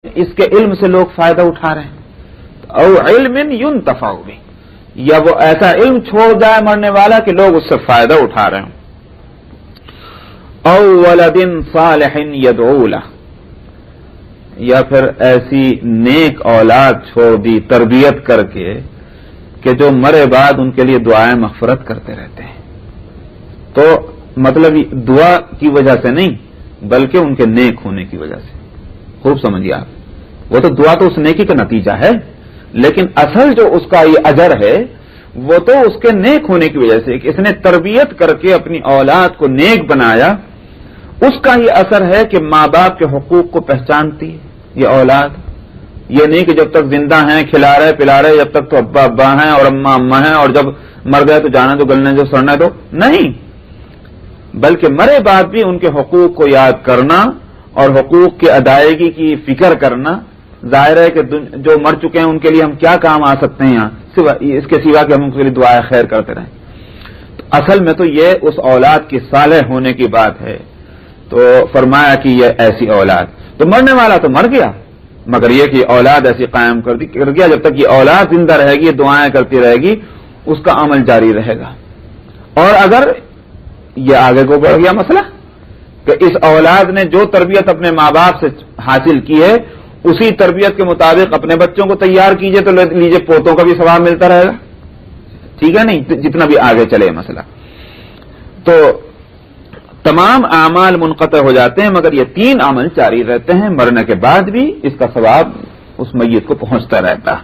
اس کے علم سے لوگ فائدہ اٹھا رہے ہیں، او علم ينتفع به، یا وہ ایسا علم چھوڑ جائے مرنے والا کہ لوگ اس سے فائدہ اٹھا رہے ہیں، او ولد صالح يدعو له، یا پھر ایسی نیک اولاد چھوڑ دی تربیت کر کے کہ جو مرے بعد ان کے لیے دعائیں مغفرت کرتے رہتے ہیں۔ تو مطلب دعا کی وجہ سے نہیں بلکہ ان کے نیک ہونے کی وجہ سے۔ خوب سمجھیے آپ، وہ تو دعا تو اس نیکی کا نتیجہ ہے، لیکن اصل جو اس کا یہ اجر ہے وہ تو اس کے نیک ہونے کی وجہ سے کہ اس نے تربیت کر کے اپنی اولاد کو نیک بنایا، اس کا یہ اثر ہے کہ ماں باپ کے حقوق کو پہچانتی ہے یہ اولاد۔ یہ نہیں کہ جب تک زندہ ہیں کھلا رہے پلا رہے، جب تک تو ابا ابا ہیں اور اماں اماں ہیں، اور جب مر گئے تو جانا تو گلنے جو سڑنے دو، نہیں، بلکہ مرے بعد بھی ان کے حقوق کو یاد کرنا اور حقوق کی ادائیگی کی فکر کرنا۔ ظاہر ہے کہ جو مر چکے ہیں ان کے لیے ہم کیا کام آ سکتے ہیں یہاں اس کے سوا کہ ہم ان کے لیے دعائیں خیر کرتے رہیں۔ تو اصل میں تو یہ اس اولاد کی صالح ہونے کی بات ہے۔ تو فرمایا کہ یہ ایسی اولاد، تو مرنے والا تو مر گیا، مگر یہ کہ اولاد ایسی قائم کر گیا، جب تک یہ اولاد زندہ رہے گی دعائیں کرتی رہے گی اس کا عمل جاری رہے گا۔ اور اگر یہ آگے کو بڑھ گیا مسئلہ کہ اس اولاد نے جو تربیت اپنے ماں باپ سے حاصل کی ہے اسی تربیت کے مطابق اپنے بچوں کو تیار کیجئے تو لیجئے پوتوں کا بھی ثواب ملتا رہے گا، ٹھیک ہے نہیں، جتنا بھی آگے چلے مسئلہ۔ تو تمام اعمال منقطع ہو جاتے ہیں مگر یہ 3 عمل جاری رہتے ہیں، مرنے کے بعد بھی اس کا ثواب اس میت کو پہنچتا رہتا۔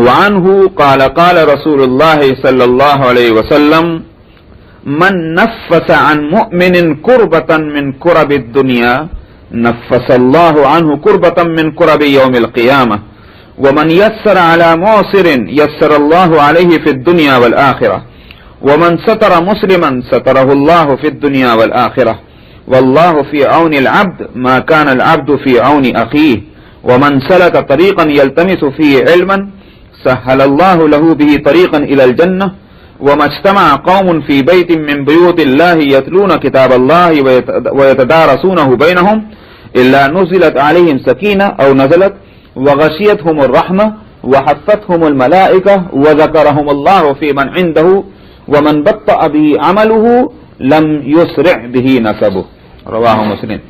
وعنہ قال قال رسول اللہ صلی اللہ علیہ وسلم من نفس عن مؤمن كربة من كرب الدنيا نفس الله عنه كربة من كرب يوم القيامة ومن يسر على معسر يسر الله عليه في الدنيا والآخرة ومن ستر مسلما ستره الله في الدنيا والآخرة والله في عون العبد ما كان العبد في عون أخيه ومن سلك طريقا يلتمس فيه علما سهل الله له به طريقا إلى الجنة وما اجتمع قوم في بيت من بيوت الله يتلون كتاب الله ويتدارسونه بينهم إلا نزلت عليهم سكينة أو نزلت وغشيتهم الرحمة وحفتهم الملائكة وذكرهم الله في من عنده ومن بطأ به عمله لم يسرع به نسبه رواہ مسلم۔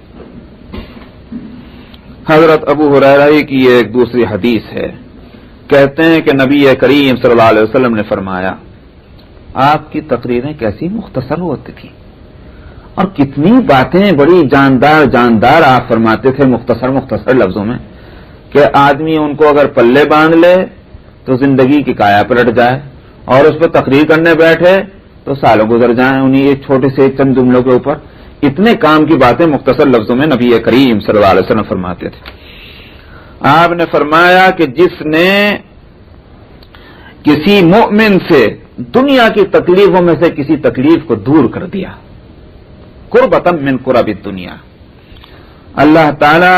حضرت ابو ہریرہ کی یہ ایک دوسری حدیث ہے، کہتے ہیں کہ نبی کریم صلی اللہ علیہ وسلم نے فرمایا آپ کی تقریریں کیسی مختصر ہوتی تھی اور کتنی باتیں بڑی جاندار آپ فرماتے تھے مختصر لفظوں میں کہ آدمی ان کو اگر پلے باندھ لے تو زندگی کی کایا پلٹ جائے اور اس پہ تقریر کرنے بیٹھے تو سالوں گزر جائیں انہیں ایک چھوٹے سے چند جملوں کے اوپر۔ اتنے کام کی باتیں مختصر لفظوں میں نبی کریم صلی اللہ علیہ وسلم فرماتے تھے۔ آپ نے فرمایا کہ جس نے کسی مؤمن سے دنیا کی تکلیفوں میں سے کسی تکلیف کو دور کر دیا، قربۃ من قرب الدنیا، اللہ تعالی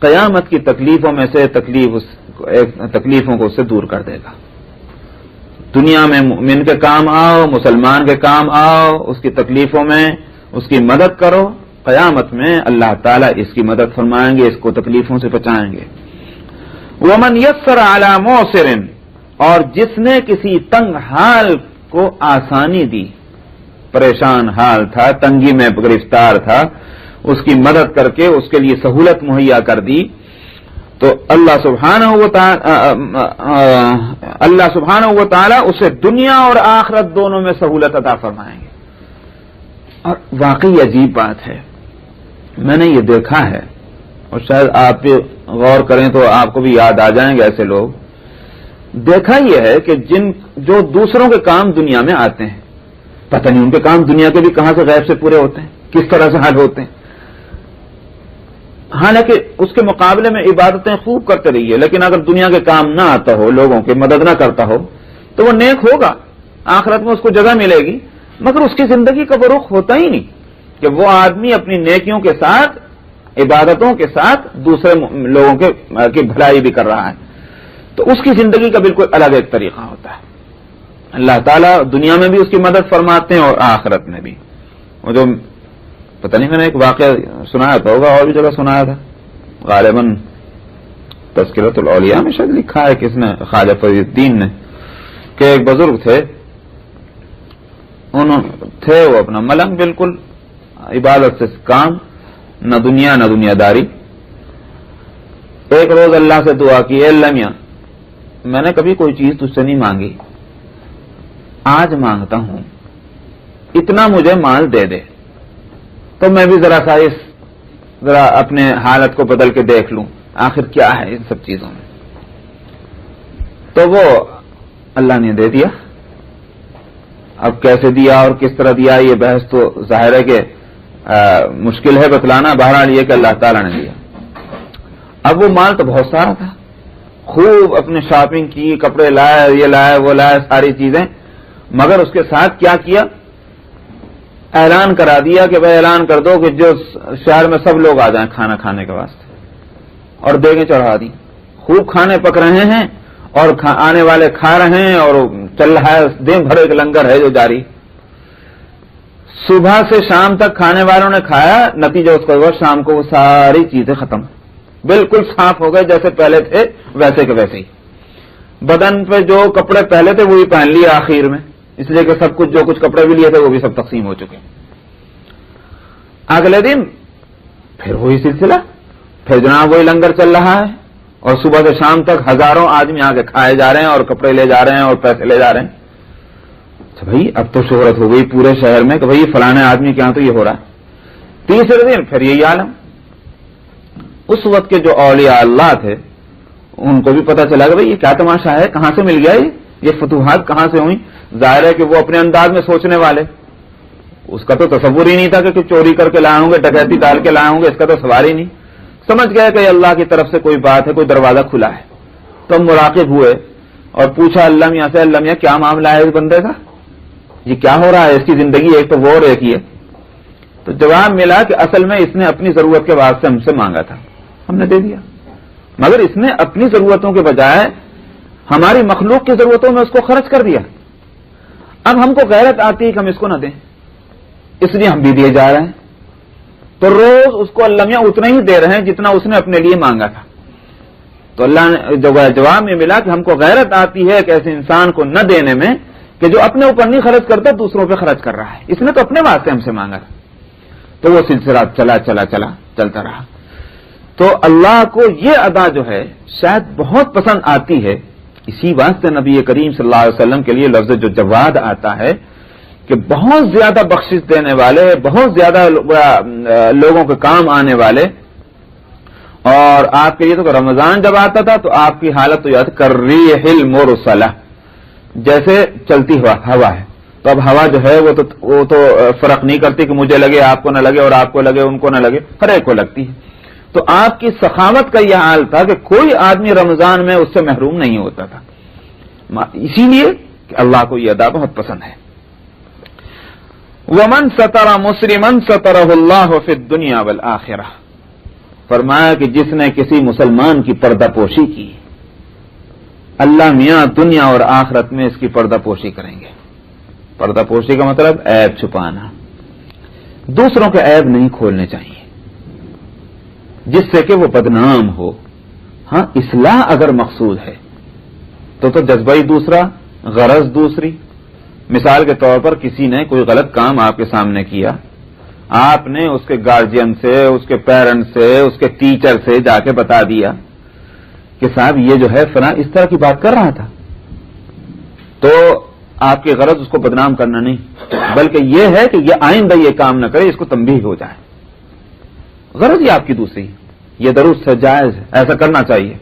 قیامت کی تکلیفوں میں سے تکلیفوں کو اس سے دور کر دے گا۔ دنیا میں مومن کے کام آؤ، مسلمان کے کام آؤ، اس کی تکلیفوں میں اس کی مدد کرو، قیامت میں اللہ تعالیٰ اس کی مدد فرمائیں گے، اس کو تکلیفوں سے بچائیں گے۔ ومن یسر علی معسر، اور جس نے کسی تنگ حال کو آسانی دی، پریشان حال تھا، تنگی میں گرفتار تھا، اس کی مدد کر کے اس کے لیے سہولت مہیا کر دی تو اللہ سبحانہ و تعالی اسے دنیا اور آخرت دونوں میں سہولت عطا فرمائیں گے۔ اور واقعی عجیب بات ہے، میں نے یہ دیکھا ہے اور شاید آپ بھی غور کریں تو آپ کو بھی یاد آ جائیں گے ایسے لوگ۔ دیکھا یہ ہے کہ جو دوسروں کے کام دنیا میں آتے ہیں، پتہ نہیں ان کے کام دنیا کے بھی کہاں سے غیب سے پورے ہوتے ہیں، کس طرح سے حل ہوتے ہیں۔ حالانکہ اس کے مقابلے میں عبادتیں خوب کرتے رہیے، لیکن اگر دنیا کے کام نہ آتا ہو، لوگوں کی مدد نہ کرتا ہو تو وہ نیک ہوگا، آخرت میں اس کو جگہ ملے گی، مگر اس کی زندگی کا وہ رخ ہوتا ہی نہیں کہ وہ آدمی اپنی نیکیوں کے ساتھ، عبادتوں کے ساتھ دوسرے لوگوں کی بھلائی بھی کر رہا ہے، تو اس کی زندگی کا بالکل الگ ایک طریقہ ہوتا ہے۔ اللہ تعالیٰ دنیا میں بھی اس کی مدد فرماتے ہیں اور آخرت میں بھی۔ وہ جو پتہ نہیں میں نے ایک واقعہ سنایا تھا ہوگا اور بھی جگہ سنایا تھا، غالباً تذکرۃ الاولیاء میں شاید لکھا ہے کس نے، خواجہ فرید الدین نے، کہ ایک بزرگ تھے، تھے وہ اپنا ملنگ، بالکل عبادت سے کام، نہ دنیا نہ دنیا داری. ایک روز اللہ سے دعا کی، اے اللہ میاں میں نے کبھی کوئی چیز تجھ سے نہیں مانگی، آج مانگتا ہوں اتنا مجھے مال دے دے تو میں بھی ذرا اپنے حالت کو بدل کے دیکھ لوں آخر کیا ہے ان سب چیزوں میں. تو وہ اللہ نے دے دیا. اب کیسے دیا اور کس طرح دیا یہ بحث تو ظاہر ہے کہ مشکل ہے بتلانا، بہرحال یہ کہ اللہ تعالیٰ نے دیا. اب وہ مال تو بہت سارا تھا، خوب اپنے شاپنگ کی، کپڑے لائے، یہ لائے وہ لائے، ساری چیزیں، مگر اس کے ساتھ کیا کیا، اعلان کرا دیا کہ بھائی اعلان کر دو کہ جو شہر میں سب لوگ آ جائیں کھانا کھانے کے واسطے، اور دیگیں چڑھا دی. خوب کھانے پک رہے ہیں اور آنے والے کھا رہے ہیں اور چل رہا ہے، دن بھر ایک لنگر ہے جو جاری. صبح سے شام تک کھانے والوں نے کھایا، نتیجہ اس کا ہوا شام کو وہ ساری چیزیں ختم، بالکل صاف ہو گئے جیسے پہلے تھے ویسے کے ویسے ہی. بدن پہ جو کپڑے پہلے تھے وہی پہن لیے آخر میں، اس لیے کہ سب کچھ جو کچھ کپڑے بھی لیے تھے وہ بھی سب تقسیم ہو چکے. اگلے دن پھر وہی سلسلہ، پھر جناب وہی لنگر چل رہا ہے، اور صبح سے شام تک ہزاروں آدمی آ کے کھائے جا رہے ہیں اور کپڑے لے جا رہے ہیں اور پیسے لے جا رہے ہیں. اچھا بھائی اب تو شہرت ہو گئی پورے شہر میں کہ بھائی فلانے آدمی کے یہاں تو یہ ہو رہا ہے. تیسرے دن پھر یہی عالم. اس وقت کے جو اولیاء اللہ تھے ان کو بھی پتا چلا کہ بھائی یہ کیا تماشا ہے، کہاں سے مل گیا یہ فتوحات کہاں سے ہوئی. ظاہر ہے کہ وہ اپنے انداز میں سوچنے والے، اس کا تو تصور ہی نہیں تھا کہ چوری کر کے لائے ہوں گے، ڈکیتی ڈال کے لائے ہوں گے، اس کا تو سوال ہی نہیں. سمجھ گئے کہ اللہ کی طرف سے کوئی بات ہے، کوئی دروازہ کھلا ہے. تو مراقب ہوئے اور پوچھا اللہ میاں سے، اللہ میاں کیا معاملہ ہے اس بندے کا، یہ کیا ہو رہا ہے، اس کی زندگی ایک تو وہ اور ایک ہی ہے. تو جواب ملا کہ اصل میں اس نے اپنی ضرورت کے واسطے ہم سے مانگا تھا، ہم نے دے دیا، مگر اس نے اپنی ضرورتوں کے بجائے ہماری مخلوق کی ضرورتوں میں اس کو خرچ کر دیا. اب ہم کو غیرت آتی ہے کہ ہم اس کو نہ دیں، اس لیے ہم بھی دیے جا رہے ہیں. تو روز اس کو اللہ میاں اتنا ہی دے رہے ہیں جتنا اس نے اپنے لیے مانگا تھا. تو اللہ نے جواب میں ملا کہ ہم کو غیرت آتی ہے کہ ایسے انسان کو نہ دینے میں کہ جو اپنے اوپر نہیں خرچ کرتا دوسروں پہ خرچ کر رہا ہے. اس نے تو اپنے واسطے ہم سے مانگا تھا. تو وہ سلسلہ چلتا رہا. تو اللہ کو یہ ادا جو ہے شاید بہت پسند آتی ہے. اسی واسطے نبی کریم صلی اللہ علیہ وسلم کے لیے لفظ جو جواد آتا ہے کہ بہت زیادہ بخشش دینے والے، بہت زیادہ لوگوں کے کام آنے والے. اور آپ کے لیے تو رمضان جب آتا تھا تو آپ کی حالت تو یاد کر ریح المرسلہ، جیسے چلتی ہوا ہے. تو اب ہوا جو ہے وہ تو فرق نہیں کرتی کہ مجھے لگے آپ کو نہ لگے اور آپ کو لگے ان کو نہ لگے، ہر ایک کو لگتی ہے. تو آپ کی سخاوت کا یہ حال تھا کہ کوئی آدمی رمضان میں اس سے محروم نہیں ہوتا تھا. اسی لیے کہ اللہ کو یہ ادا بہت پسند ہے. ومن ستر مسلما سترہ اللہ فی الدنیا والآخرہ، فرمایا کہ جس نے کسی مسلمان کی پردہ پوشی کی، اللہ میاں دنیا اور آخرت میں اس کی پردہ پوشی کریں گے. پردہ پوشی کا مطلب عیب چھپانا، دوسروں کے عیب نہیں کھولنے چاہیے جس سے کہ وہ بدنام ہو. ہاں اصلاح اگر مقصود ہے تو جذبہ دوسرا، غرض دوسری. مثال کے طور پر کسی نے کوئی غلط کام آپ کے سامنے کیا، آپ نے اس کے گارجین سے، اس کے پیرنٹ سے، اس کے ٹیچر سے جا کے بتا دیا کہ صاحب یہ جو ہے فلاں اس طرح کی بات کر رہا تھا. تو آپ کی غرض اس کو بدنام کرنا نہیں، بلکہ یہ ہے کہ یہ آئندہ یہ کام نہ کرے، اس کو تنبیہ ہو جائے. غرض یہ آپ کی دوسری، یہ درست ہے، جائز ہے، ایسا کرنا چاہیے.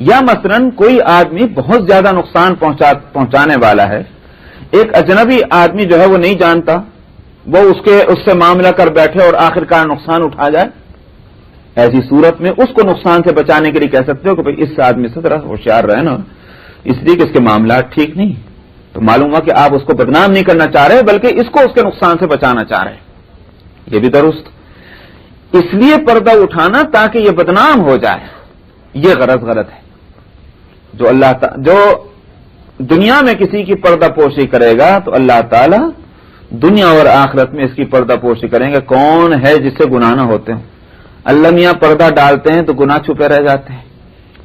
یا مثلاً کوئی آدمی بہت زیادہ نقصان پہنچانے والا ہے، ایک اجنبی آدمی جو ہے وہ نہیں جانتا، وہ اس سے معاملہ کر بیٹھے اور آخرکار نقصان اٹھا جائے. ایسی صورت میں اس کو نقصان سے بچانے کے لیے کہہ سکتے ہو کہ بھئی اس آدمی سے ذرا ہوشیار رہے نا، اس لیے کہ اس کے معاملات ٹھیک نہیں. تو معلوم ہوا کہ آپ اس کو بدنام نہیں کرنا چاہ رہے بلکہ اس کو اس کے نقصان سے بچانا چاہ رہے. یہ بھی درست. اس لیے پردہ اٹھانا تاکہ یہ بدنام ہو جائے، یہ غرض غلط ہے. جو دنیا میں کسی کی پردہ پوشی کرے گا تو اللہ تعالی دنیا اور آخرت میں اس کی پردہ پوشی کریں گے. کون ہے جس سے گناہ نہ ہوتے ہیں؟ اللہ میاں پردہ ڈالتے ہیں تو گناہ چھپے رہ جاتے ہیں.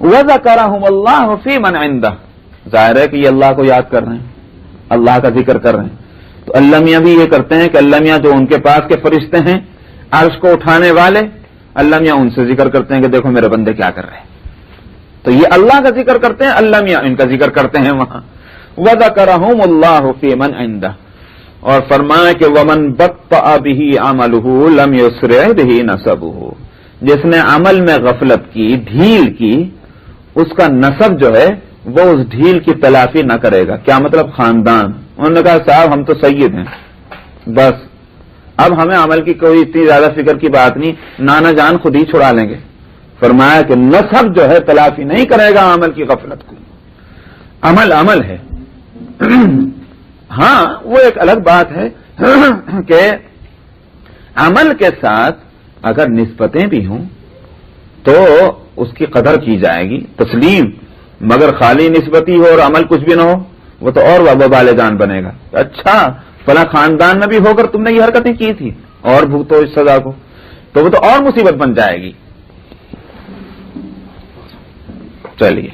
وَذَكَرَهُمُ اللَّهُ فِي مَنْ عِنْدَهُ، ظاہر ہے کہ یہ اللہ کو یاد کر رہے ہیں، اللہ کا ذکر کر رہے ہیں۔ تو اللہ میاں بھی یہ کرتے ہیں کہ اللہ میاں جو ان کے پاس کے فرشتے ہیں عرش کو اٹھانے والے، اللہ میاں ان سے ذکر کرتے ہیں کہ دیکھو میرے بندے کیا کر رہے ہیں۔ تو یہ اللہ کا ذکر کرتے ہیں، اللہ میاں ان کا ذکر کرتے ہیں وہاں۔ وَذَكَرَهُمُ اللَّهُ فِي مَنْ عِنْدَهُ، اور فرمایا کہ وَمَنْ بَطَّأَ بِهِ عَمَلُهُ لَمْ يُسْرِعْ بِهِ نَسَبُهُ، جس نے عمل میں غفلت کی، ڈھیل کی، اس کا نسب جو ہے وہ اس ڈھیل کی تلافی نہ کرے گا۔ کیا مطلب؟ خاندان۔ انہوں نے کہا صاحب ہم تو سید ہیں، بس اب ہمیں عمل کی کوئی اتنی زیادہ فکر کی بات نہیں، نانا جان خود ہی چھڑا لیں گے۔ فرمایا کہ نسب جو ہے تلافی نہیں کرے گا عمل کی غفلت کو۔ عمل عمل ہے، ہاں وہ ایک الگ بات ہے کہ عمل کے ساتھ اگر نسبتیں بھی ہوں تو اس کی قدر کی جائے گی، تسلیم، مگر خالی نسبتی ہو اور عمل کچھ بھی نہ ہو وہ تو اور وبال جان بنے گا۔ اچھا فلاں خاندان میں بھی ہو کر تم نے یہ حرکتیں کی تھی اور بھگتو اس سزا کو، تو وہ تو اور مصیبت بن جائے گی۔ چلیے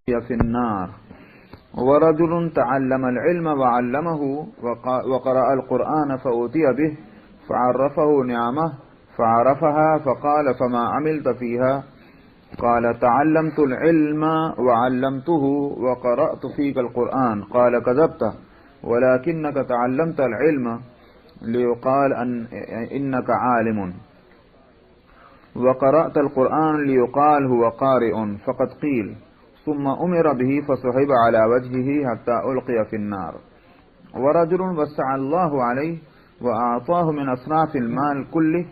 في النار ورجل تعلم العلم وعلمه وقرأ القرآن فأوتي به فعرفه نعمه فعرفها فقال فما عملت فيها قال تعلمت العلم وعلمته وقرأت فيك القرآن قال كذبت ولكنك تعلمت العلم ليقال إنك عالم وقرأت القرآن ليقال هو قارئ فقد قيل ثم أمر به فسحب على وجهه حتى ألقي في النار ورجل وسع الله عليه وأعطاه من أصناف المال كله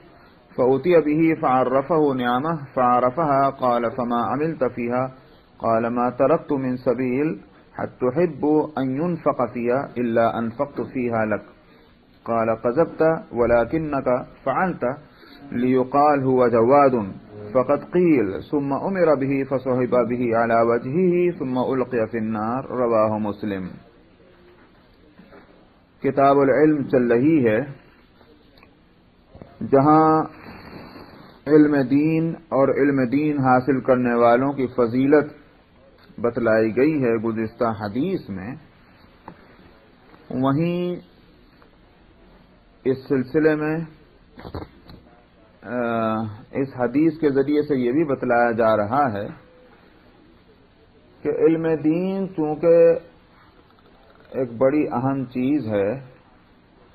فأوتي به فعرفه نعمه فعرفها قال فما عملت فيها قال ما تركت من سبيل حتى تحب أن ينفق فيها إلا أنفقت فيها لك قال كذبت ولكنك فعلت ليقال هو جواد فقد قيل ثم أمر به فسحب به على وجهه ثم ألقي في النار رواہ مسلم۔ کتاب العلم چل رہی ہے جہاں علم دین اور علم دین حاصل کرنے والوں کی فضیلت بتلائی گئی ہے گزشتہ حدیث میں، وہیں اس سلسلے میں اس حدیث کے ذریعے سے یہ بھی بتلایا جا رہا ہے کہ علم دین چونکہ ایک بڑی اہم چیز ہے،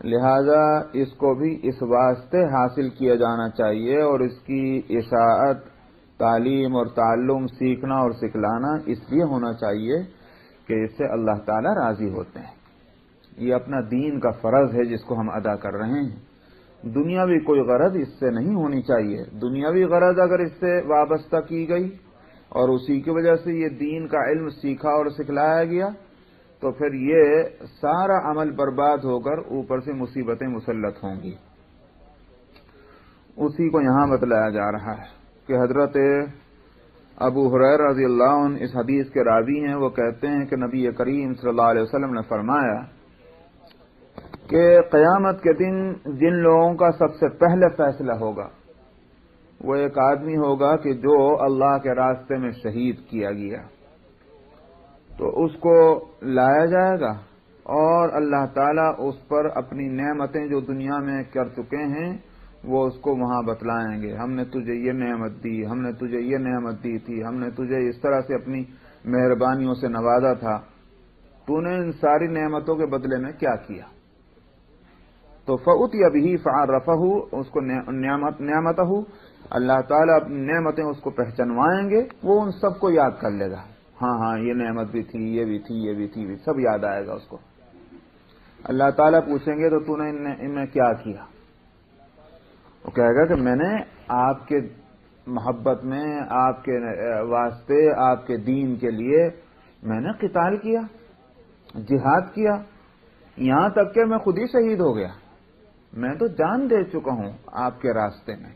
لہذا اس کو بھی اس واسطے حاصل کیا جانا چاہیے اور اس کی اشاعت، تعلیم اور تعلم، سیکھنا اور سکھلانا اس لیے ہونا چاہیے کہ اس سے اللہ تعالی راضی ہوتے ہیں۔ یہ اپنا دین کا فرض ہے جس کو ہم ادا کر رہے ہیں۔ دنیاوی کوئی غرض اس سے نہیں ہونی چاہیے۔ دنیاوی غرض اگر اس سے وابستہ کی گئی اور اسی کی وجہ سے یہ دین کا علم سیکھا اور سکھلایا گیا تو پھر یہ سارا عمل برباد ہو کر اوپر سے مصیبتیں مسلط ہوں گی۔ اسی کو یہاں بتلایا جا رہا ہے کہ حضرت ابو ہریرہ رضی اللہ عنہ اس حدیث کے راوی ہیں، وہ کہتے ہیں کہ نبی کریم صلی اللہ علیہ وسلم نے فرمایا کہ قیامت کے دن جن لوگوں کا سب سے پہلے فیصلہ ہوگا وہ ایک آدمی ہوگا کہ جو اللہ کے راستے میں شہید کیا گیا، تو اس کو لایا جائے گا اور اللہ تعالیٰ اس پر اپنی نعمتیں جو دنیا میں کر چکے ہیں وہ اس کو وہاں بتلائیں گے. ہم نے تجھے یہ نعمت دی، ہم نے تجھے یہ نعمت دی تھی، ہم نے تجھے اس طرح سے اپنی مہربانیوں سے نوازا تھا، تو نے ان ساری نعمتوں کے بدلے میں کیا کیا؟ تو فَأُتِيَ بِهِ فَعَرَّفَهُ، اس کو نعمتہ اللہ تعالیٰ اپنی نعمتیں اس کو پہچنوائیں گے، وہ ان سب کو یاد کر لے گا. ہاں یہ نعمت بھی تھی، یہ بھی تھی، یہ بھی تھی، سب یاد آئے گا اس کو. اللہ تعالیٰ پوچھیں گے تو نے ان میں کیا کیا؟ وہ کہے گا کہ میں نے آپ کے محبت میں، آپ کے واسطے، آپ کے دین کے لیے میں نے قتال کیا، جہاد کیا، یہاں تک کہ میں خود ہی شہید ہو گیا. میں تو جان دے چکا ہوں آپ کے راستے میں.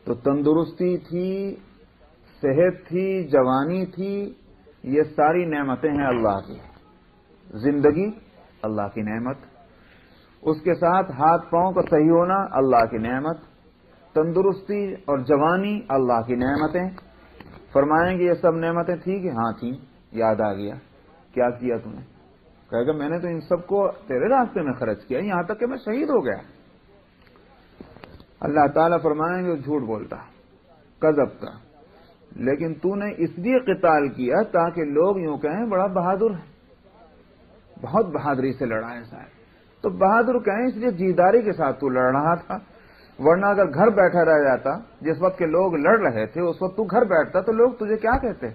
تو تندرستی تھی، صحت تھی، جوانی تھی، یہ ساری نعمتیں ہیں اللہ کی. زندگی اللہ کی نعمت، اس کے ساتھ ہاتھ پاؤں کا صحیح ہونا اللہ کی نعمت، تندرستی اور جوانی اللہ کی نعمتیں. فرمائیں گے یہ سب نعمتیں تھی کہ ہاں تھیں، یاد آ گیا. کیا کیا تم نے؟ کہے گا میں نے تو ان سب کو تیرے راستے میں خرچ کیا، یہاں تک کہ میں شہید ہو گیا. اللہ تعالیٰ فرمائیں گے جھوٹ بولتا، کذبتا، لیکن تو نے اس لیے قتال کیا تاکہ لوگ یوں کہیں بڑا بہادر ہے، بہت بہادری سے لڑا ہے صاحب. تو بہادر کہیں اس لیے جیداری کے ساتھ تو لڑ رہا تھا، ورنہ اگر گھر بیٹھا رہ جاتا جس وقت کے لوگ لڑ رہے تھے اس وقت تو گھر بیٹھتا تو لوگ تجھے کیا کہتے؟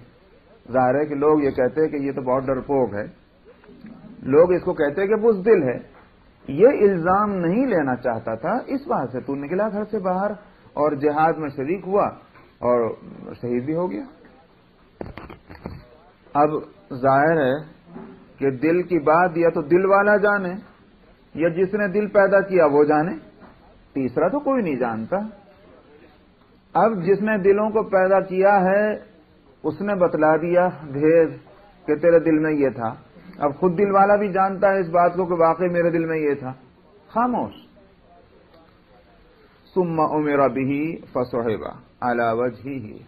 ظاہر ہے کہ لوگ یہ کہتے کہ یہ تو بہت ڈرپوک ہے، لوگ اس کو کہتے کہ بزدل ہے. یہ الزام نہیں لینا چاہتا تھا، اس بات سے تو نکلا گھر سے باہر اور جہاد میں شریک ہوا اور شہید بھی ہو گیا. اب ظاہر ہے کہ دل کی بات یا تو دل والا جانے یا جس نے دل پیدا کیا وہ جانے، تیسرا تو کوئی نہیں جانتا. اب جس نے دلوں کو پیدا کیا ہے اس نے بتلا دیا بھید کہ تیرے دل میں یہ تھا. اب خود دل والا بھی جانتا ہے اس بات کو کہ واقعی میرے دل میں یہ تھا، خاموش. ثم امر به فصحب على وجهه،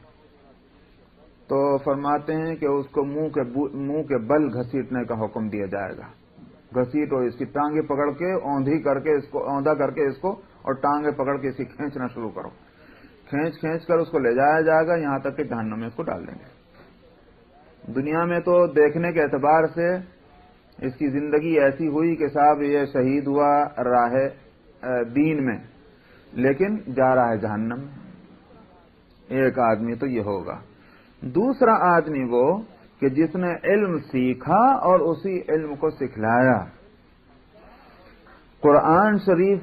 تو فرماتے ہیں کہ اس کو منہ کے بل گھسیٹنے کا حکم دیا جائے گا. گھسیٹو، اس کی ٹانگیں پکڑ کے اوندھی کر کے اس کو اوندا کر کے اس کو اور ٹانگیں پکڑ کے اسے کھینچنا شروع کرو. کھینچ کر اس کو لے جایا جائے گا یہاں تک کہ جہنم میں اس کو ڈال دیں گے. دنیا میں تو دیکھنے کے اعتبار سے اس کی زندگی ایسی ہوئی کہ صاحب یہ شہید ہوا راہ دین میں، لیکن جا رہا ہے جہنم میں. ایک آدمی تو یہ ہوگا. دوسرا آدمی وہ کہ جس نے علم سیکھا اور اسی علم کو سکھلایا، قرآن شریف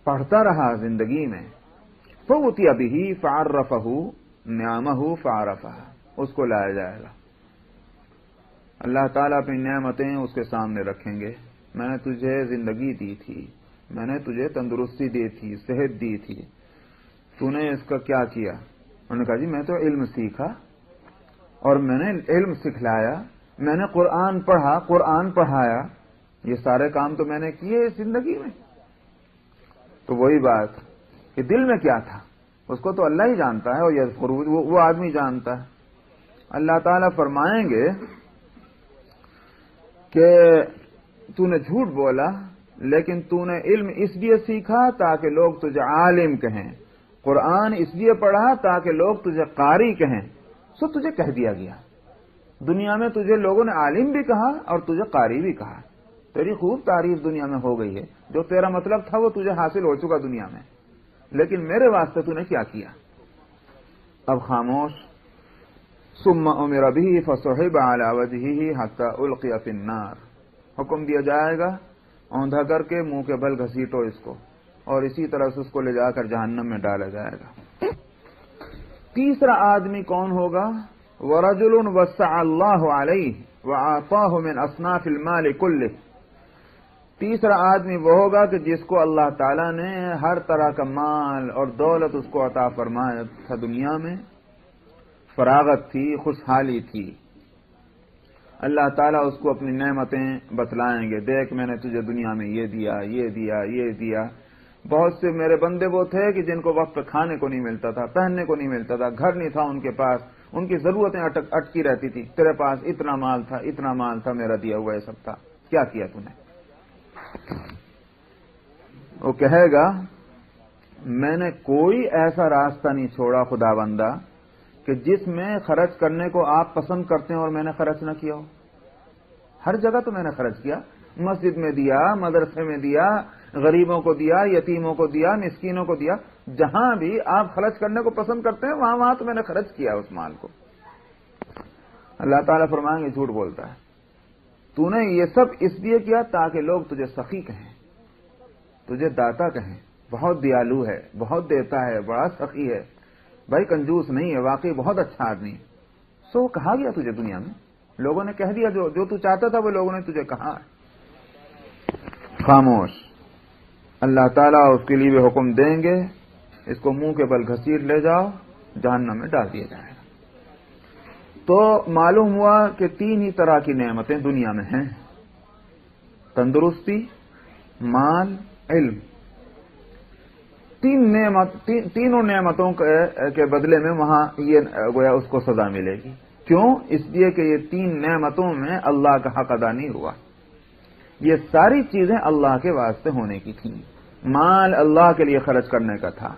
پڑھتا رہا زندگی میں. فَأُتِيَ بِهِ فَعَرَّفَهُ نِعَمَهُ فَعَرَفَهَا، اس کو لایا جائے گا. اللہ تعالیٰ اپنی نعمتیں اس کے سامنے رکھیں گے. میں نے تجھے زندگی دی تھی، میں نے تجھے تندرستی دی تھی، صحت دی تھی، تو نے اس کا کیا کیا؟ انہوں نے کہا جی میں تو علم سیکھا اور میں نے علم سکھلایا، میں نے قرآن پڑھا، قرآن پڑھایا، یہ سارے کام تو میں نے کیے اس زندگی میں. تو وہی بات کہ دل میں کیا تھا اس کو تو اللہ ہی جانتا ہے، اور یہ وہ آدمی جانتا ہے. اللہ تعالیٰ فرمائیں گے کہ تو نے جھوٹ بولا لیکن تو نے علم اس لیے سیکھا تاکہ لوگ تجھے عالم کہیں، قرآن اس لیے پڑھا تاکہ لوگ تجھے قاری کہیں، سو تجھے کہہ دیا گیا. دنیا میں تجھے لوگوں نے عالم بھی کہا اور تجھے قاری بھی کہا. تیری خوب تعریف دنیا میں ہو گئی ہے، جو تیرا مطلب تھا وہ تجھے حاصل ہو چکا دنیا میں، لیکن میرے واسطے تو نے کیا کیا؟ اب خاموش. ثم امر به فصحب على وجهه حتى القي في النار، حکم دیا جائے گا اوندھا کر کے منہ کے بل گھسیٹو اس کو، اور اسی طرح سے اس کو لے جا کر جہنم میں ڈالا جائے گا. تیسرا آدمی کون ہوگا؟ ورجل وسع الله عليه واعطاه من اصناف المال كله، تیسرا آدمی وہ ہوگا کہ جس کو اللہ تعالیٰ نے ہر طرح کا مال اور دولت اس کو عطا فرمایا تھا. دنیا میں فراغت تھی، خوشحالی تھی. اللہ تعالیٰ اس کو اپنی نعمتیں بتلائیں گے، دیکھ میں نے تجھے دنیا میں یہ دیا، یہ دیا، یہ دیا. بہت سے میرے بندے وہ تھے کہ جن کو وقت پہ کھانے کو نہیں ملتا تھا، پہننے کو نہیں ملتا تھا، گھر نہیں تھا ان کے پاس، ان کی ضرورتیں اٹکی رہتی تھی. تیرے پاس اتنا مال تھا میرا دیا ہوا یہ سب تھا, کیا کیا تو نے؟ وہ کہے گا میں نے کوئی ایسا راستہ نہیں چھوڑا خدا بندہ کہ جس میں خرچ کرنے کو آپ پسند کرتے ہیں اور میں نے خرچ نہ کیا ہو. ہر جگہ تو میں نے خرچ کیا, مسجد میں دیا, مدرسے میں دیا, غریبوں کو دیا, یتیموں کو دیا, مسکینوں کو دیا. جہاں بھی آپ خرچ کرنے کو پسند کرتے ہیں وہاں تو میں نے خرچ کیا اس مال کو. اللہ تعالیٰ فرمائیں گے جھوٹ بولتا ہے, تو نے یہ سب اس لیے کیا تاکہ لوگ تجھے سخی کہیں, تجھے داتا کہیں, بہت دیالو ہے, بہت دیتا ہے, بڑا سخی ہے, بھائی کنجوس نہیں ہے, واقعی بہت اچھا آدمی ہے. سو کہا گیا تجھے دنیا میں, لوگوں نے کہہ دیا جو تو چاہتا تھا وہ لوگوں نے تجھے کہا. خاموش. اللہ تعالیٰ اس کے لیے بھی حکم دیں گے, اس کو منہ کے بل گھسیٹ لے جاؤ, جہنم میں ڈال دیا جائے گا. تو معلوم ہوا کہ 3 ہی طرح کی نعمتیں دنیا میں ہیں, تندرستی, مال, علم. تینوں نعمتوں کے بدلے میں وہاں یہ گویا اس کو سزا ملے گی. کیوں؟ اس لیے کہ یہ 3 نعمتوں میں اللہ کا حق ادا نہیں ہوا. یہ ساری چیزیں اللہ کے واسطے ہونے کی تھیں. مال اللہ کے لیے خرچ کرنے کا تھا.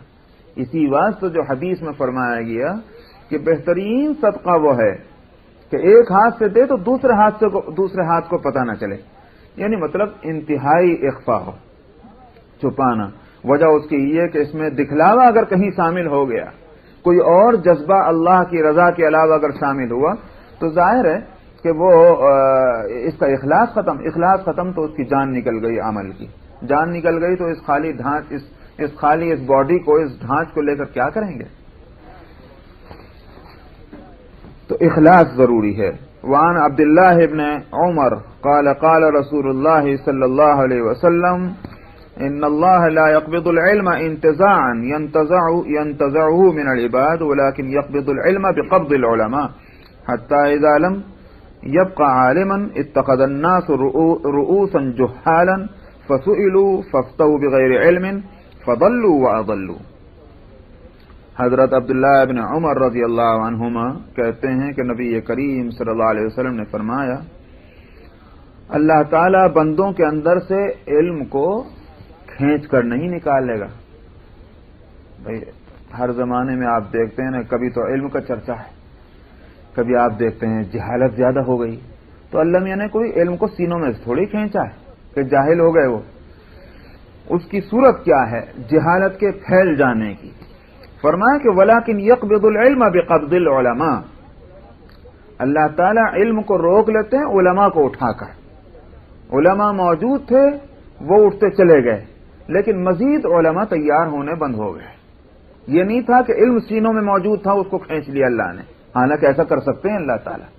اسی واسطے جو حدیث میں فرمایا گیا کہ بہترین صدقہ وہ ہے کہ ایک ہاتھ سے دے تو دوسرے ہاتھ کو پتہ نہ چلے. یعنی مطلب انتہائی اخفا ہو, چھپانا. وجہ اس کی یہ کہ اس میں دکھلاوا اگر کہیں شامل ہو گیا, کوئی اور جذبہ اللہ کی رضا کے علاوہ اگر شامل ہوا تو ظاہر ہے کہ وہ اس کا اخلاص ختم تو اس کی جان نکل گئی. عمل کی جان نکل گئی تو اس خالی اس باڈی کو, اس ڈھانچ کو لے کر کیا کریں گے؟ تو اخلاص ضروری ہے. وعن عبداللہ ابن عمر قال قال رسول اللہ صلی اللہ علیہ وسلم ان اللہ لا يقبض العلم انتزاعا ينتزعه من العباد ولكن يقبض العلم بقبض العلماء حتى اذا لم يبقى عالما اتخذ الناس رؤوسا جهالا فسئلوا فافتوا بغير علم فضلوا واضلوا. حضرت عبداللہ ابن عمر رضی اللہ عنہما کہتے ہیں کہ نبی کریم صلی اللہ علیہ وسلم نے فرمایا اللہ تعالی بندوں کے اندر سے علم کو کھینچ کر نہیں نکال لے گا. بھائی ہر زمانے میں آپ دیکھتے ہیں نا, کبھی تو علم کا چرچا ہے, کبھی آپ دیکھتے ہیں جہالت زیادہ ہو گئی. تو اللہ میاں نے کوئی علم کو سینوں میں تھوڑی کھینچا ہے کہ جاہل ہو گئے وہ. اس کی صورت کیا ہے؟ جہالت کے پھیل جانے کی. فرمایا کہ ولیکن یقبض العلم بقبض العلماء, اللہ تعالیٰ علم کو روک لیتے ہیں علماء کو اٹھا کر. علماء موجود تھے, وہ اٹھتے چلے گئے, لیکن مزید علماء تیار ہونے بند ہو گئے. یہ نہیں تھا کہ علم سینوں میں موجود تھا اس کو کھینچ لیا اللہ نے. حالانکہ ایسا کر سکتے ہیں اللہ تعالیٰ,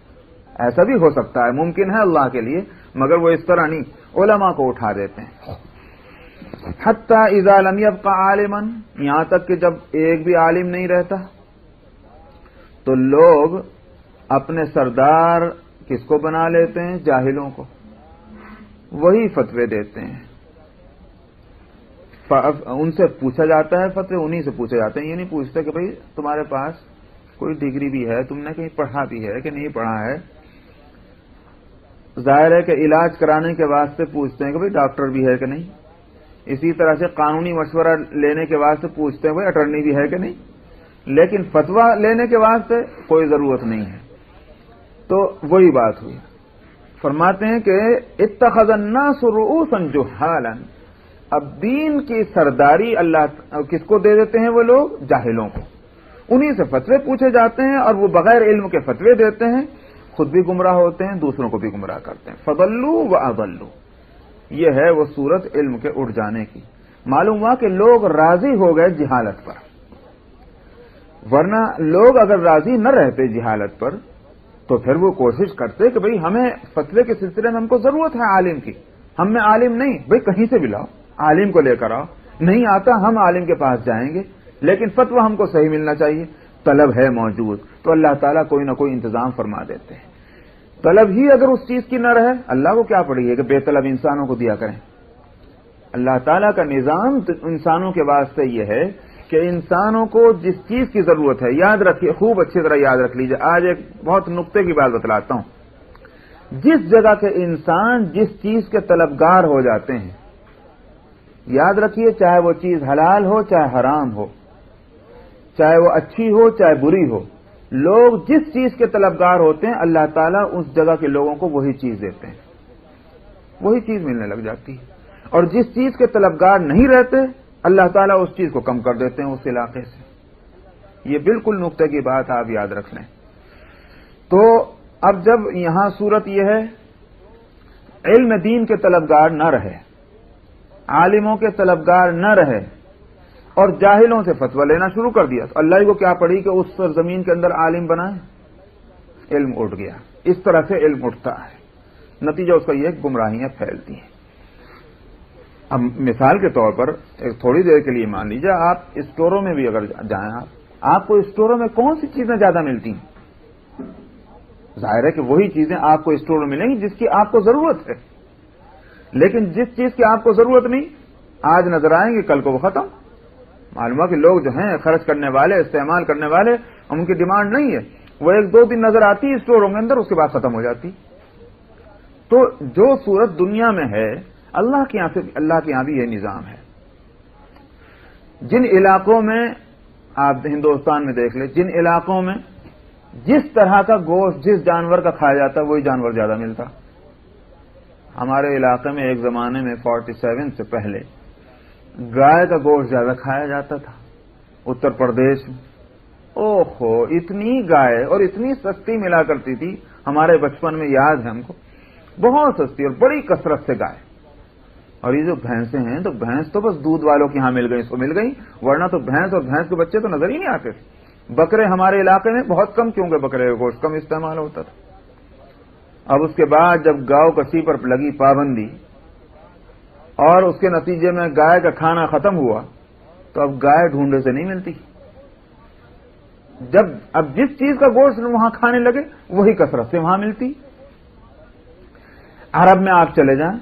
ایسا بھی ہو سکتا ہے, ممکن ہے اللہ کے لیے, مگر وہ اس طرح نہیں, علماء کو اٹھا دیتے ہیں. حتی اذا لم یبقى عالما, یہاں تک کہ جب ایک بھی عالم نہیں رہتا تو لوگ اپنے سردار کس کو بنا لیتے ہیں؟ جاہلوں کو. وہی فتوے دیتے ہیں, ان سے پوچھا جاتا ہے فتوے, انہی سے پوچھے جاتے ہیں. یہ نہیں پوچھتے کہ بھئی تمہارے پاس کوئی ڈگری بھی ہے, تم نے کہیں پڑھا بھی ہے کہ نہیں پڑھا ہے. ظاہر ہے کہ علاج کرانے کے واسطے پوچھتے ہیں کہ بھئی ڈاکٹر بھی ہے کہ نہیں. اسی طرح سے قانونی مشورہ لینے کے واسطے پوچھتے ہیں بھئی اٹرنی بھی ہے کہ نہیں. لیکن فتویٰ لینے کے واسطے کوئی ضرورت نہیں ہے. تو وہی بات ہوئی. فرماتے ہیں کہ اتخذ الناس رؤوسا جہالا, اب دین کی سرداری اللہ کس کو دے دیتے ہیں؟ وہ لوگ جاہلوں کو. انہی سے فتوے پوچھے جاتے ہیں اور وہ بغیر علم کے فتوے دیتے ہیں, خود بھی گمراہ ہوتے ہیں, دوسروں کو بھی گمراہ کرتے ہیں. فضلوا واضلوا, یہ ہے وہ صورت علم کے اٹھ جانے کی. معلوم ہوا کہ لوگ راضی ہو گئے جہالت پر, ورنہ لوگ اگر راضی نہ رہتے جہالت پر تو پھر وہ کوشش کرتے کہ بھئی ہمیں فتوے کے سلسلے میں ہم کو ضرورت ہے عالم کی, ہم میں عالم نہیں, بھئی کہیں سے بھی لاؤ, عالم کو لے کر آؤ. نہیں آتا ہم عالم کے پاس جائیں گے, لیکن فتویٰ ہم کو صحیح ملنا چاہیے. طلب ہے موجود تو اللہ تعالیٰ کوئی نہ کوئی انتظام فرما دیتے ہیں. طلب ہی اگر اس چیز کی نہ رہے, اللہ کو کیا پڑی ہے کہ بے طلب انسانوں کو دیا کریں. اللہ تعالیٰ کا نظام انسانوں کے واسطے یہ ہے کہ انسانوں کو جس چیز کی ضرورت ہے، یاد رکھیے، خوب اچھی طرح یاد رکھ لیجیے، آج ایک بہت نقطے کی بات بتلاتا ہوں. جس جگہ کے انسان جس چیز کے طلبگار ہو جاتے ہیں، یاد رکھیے، چاہے وہ چیز حلال ہو چاہے حرام ہو، چاہے وہ اچھی ہو چاہے بری ہو، لوگ جس چیز کے طلبگار ہوتے ہیں اللہ تعالیٰ اس جگہ کے لوگوں کو وہی چیز دیتے ہیں، وہی چیز ملنے لگ جاتی ہے. اور جس چیز کے طلبگار نہیں رہتے اللہ تعالیٰ اس چیز کو کم کر دیتے ہیں اس علاقے سے. یہ بالکل نقطے کی بات آپ یاد رکھ لیں. تو اب جب یہاں صورت یہ ہے علم دین کے طلبگار نہ رہے، عالموں کے طلبگار نہ رہے اور جاہلوں سے فتویٰ لینا شروع کر دیا، تو اللہ کو کیا پڑی کہ اس سرزمین کے اندر عالم بنائے، علم اٹھ گیا. اس طرح سے علم اٹھتا ہے، نتیجہ اس کا یہ گمراہیاں پھیلتی ہیں. اب مثال کے طور پر ایک تھوڑی دیر کے لیے مان لیجیے، آپ اسٹوروں میں بھی اگر جائیں، آپ کو اسٹوروں میں کون سی چیزیں زیادہ ملتی ہیں؟ ظاہر ہے کہ وہی چیزیں آپ کو اسٹور میں ملیں گی جس کی آپ کو ضرورت ہے، لیکن جس چیز کی آپ کو ضرورت نہیں، آج نظر آئیں گے کل کو وہ ختم. معلوم ہے کہ لوگ جو ہیں خرچ کرنے والے، استعمال کرنے والے، ان کی ڈیمانڈ نہیں ہے، وہ ایک دو دن نظر آتی ہے اسٹوروں کے اندر، اس کے بعد ختم ہو جاتی. تو جو صورت دنیا میں ہے اللہ کے یہاں بھی یہ نظام ہے. جن علاقوں میں آپ ہندوستان میں دیکھ لیں، جن علاقوں میں جس طرح کا گوشت جس جانور کا کھایا جاتا ہے وہی جانور زیادہ ملتا. ہمارے علاقے میں ایک زمانے میں 47 سے پہلے گائے کا گوشت زیادہ کھایا جاتا تھا اتر پردیش میں. اوہو، اتنی گائے اور اتنی سستی ملا کرتی تھی، ہمارے بچپن میں یاد ہے ہم کو، بہت سستی اور بڑی کثرت سے گائے. اور یہ جو بھینسیں ہیں تو بھینس تو بس دودھ والوں کے یہاں مل گئی، اس کو مل گئی، ورنہ تو بھینس اور بھینس کے بچے تو نظر ہی نہیں آتے تھے. بکرے ہمارے علاقے میں بہت کم، کیونکہ بکرے کا گوشت کم استعمال ہوتا تھا. اب اس کے بعد جب گاؤں کسی پر لگی پابندی اور اس کے نتیجے میں گائے کا کھانا ختم ہوا تو اب گائے ڈھونڈے سے نہیں ملتی. اب جس چیز کا گوشت وہاں کھانے لگے وہی کثرت سے وہاں ملتی. عرب میں آپ چلے جائیں،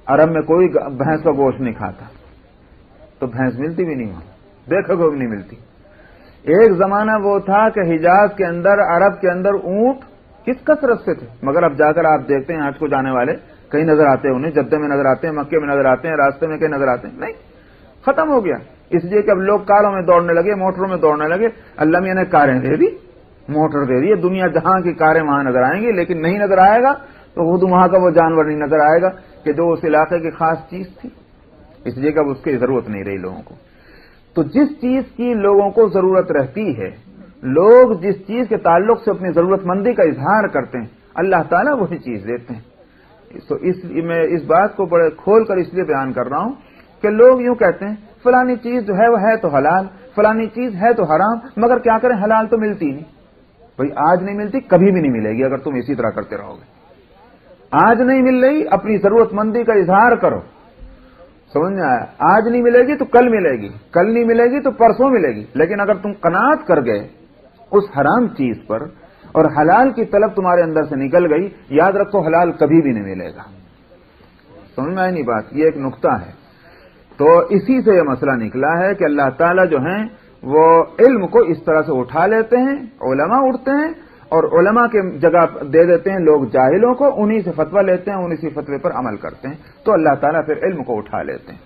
عرب میں کوئی بھینس کا گوشت نہیں کھاتا، تو بھینس ملتی بھی نہیں وہاں، دیکھو گے بھی نہیں ملتی. ایک زمانہ وہ تھا کہ حجاز کے اندر، عرب کے اندر اونٹ کس کثرت سے تھے، مگر اب جا کر آپ دیکھتے ہیں حج کو جانے والے کہیں نظر آتے ہیں، انہیں جدہ میں نظر آتے ہیں، مکے میں نظر آتے ہیں، راستے میں کہیں نظر آتے ہیں، نہیں، ختم ہو گیا. اس لیے کہ اب لوگ کاروں میں دوڑنے لگے، موٹروں میں دوڑنے لگے. اللہ میاں نے کاریں دے دی، موٹر دے دی، دنیا جہاں کی کاریں وہاں نظر آئیں گی، لیکن نہیں نظر آئے گا تو خود وہاں کا وہ جانور نہیں نظر آئے گا کہ جو اس علاقے کی خاص چیز تھی. اس لیے کہ اب اس کی ضرورت نہیں رہی لوگوں کو. تو جس چیز کی لوگوں کو ضرورت رہتی ہے، لوگ جس چیز کے تعلق سے اپنی ضرورت مندی کا اظہار کرتے ہیں اللہ تعالیٰ وہی چیز دیتے ہیں. تو میں اس بات کو بڑے کھول کر اس لیے بیان کر رہا ہوں کہ لوگ یوں کہتے ہیں فلانی چیز جو ہے وہ ہے تو حلال، فلانی چیز ہے تو حرام، مگر کیا کریں حلال تو ملتی نہیں. بھئی آج نہیں ملتی، کبھی بھی نہیں ملے گی اگر تم اسی طرح کرتے رہو گے. آج نہیں مل رہی، اپنی ضرورت مندی کا اظہار کرو. سمجھ میں آیا؟ آج نہیں ملے گی تو کل ملے گی، کل نہیں ملے گی تو پرسوں ملے گی. لیکن اگر تم قناعت کر گئے اس حرام چیز پر اور حلال کی طلب تمہارے اندر سے نکل گئی، یاد رکھو حلال کبھی بھی نہیں ملے گا. سمجھ میں آئی نہیں بات؟ یہ ایک نقطہ ہے. تو اسی سے یہ مسئلہ نکلا ہے کہ اللہ تعالیٰ جو ہیں وہ علم کو اس طرح سے اٹھا لیتے ہیں، علماء اٹھتے ہیں اور علماء کے جگہ دے دیتے ہیں لوگ جاہلوں کو، انہی سے فتویٰ لیتے ہیں، انہی سے فتوے پر عمل کرتے ہیں، تو اللہ تعالیٰ پھر علم کو اٹھا لیتے ہیں.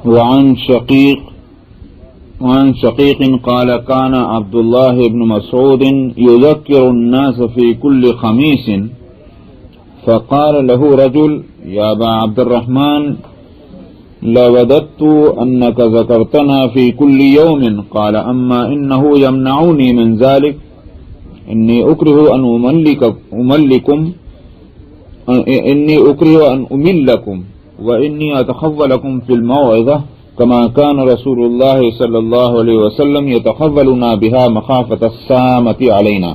وعن شقيق قال كان عبد الله بن مسعود يذكر الناس في كل خميس فقال له رجل يا أبا عبد الرحمن لوددت أنك ذكرتنا في كل يوم. قال أما إنه يمنعني من ذلك إني أكره أن أملكم وإني أتخولكم في الموعظة كما كان رسول الله صلى الله عليه وسلم يتخولنا بها مخافة السامة علينا.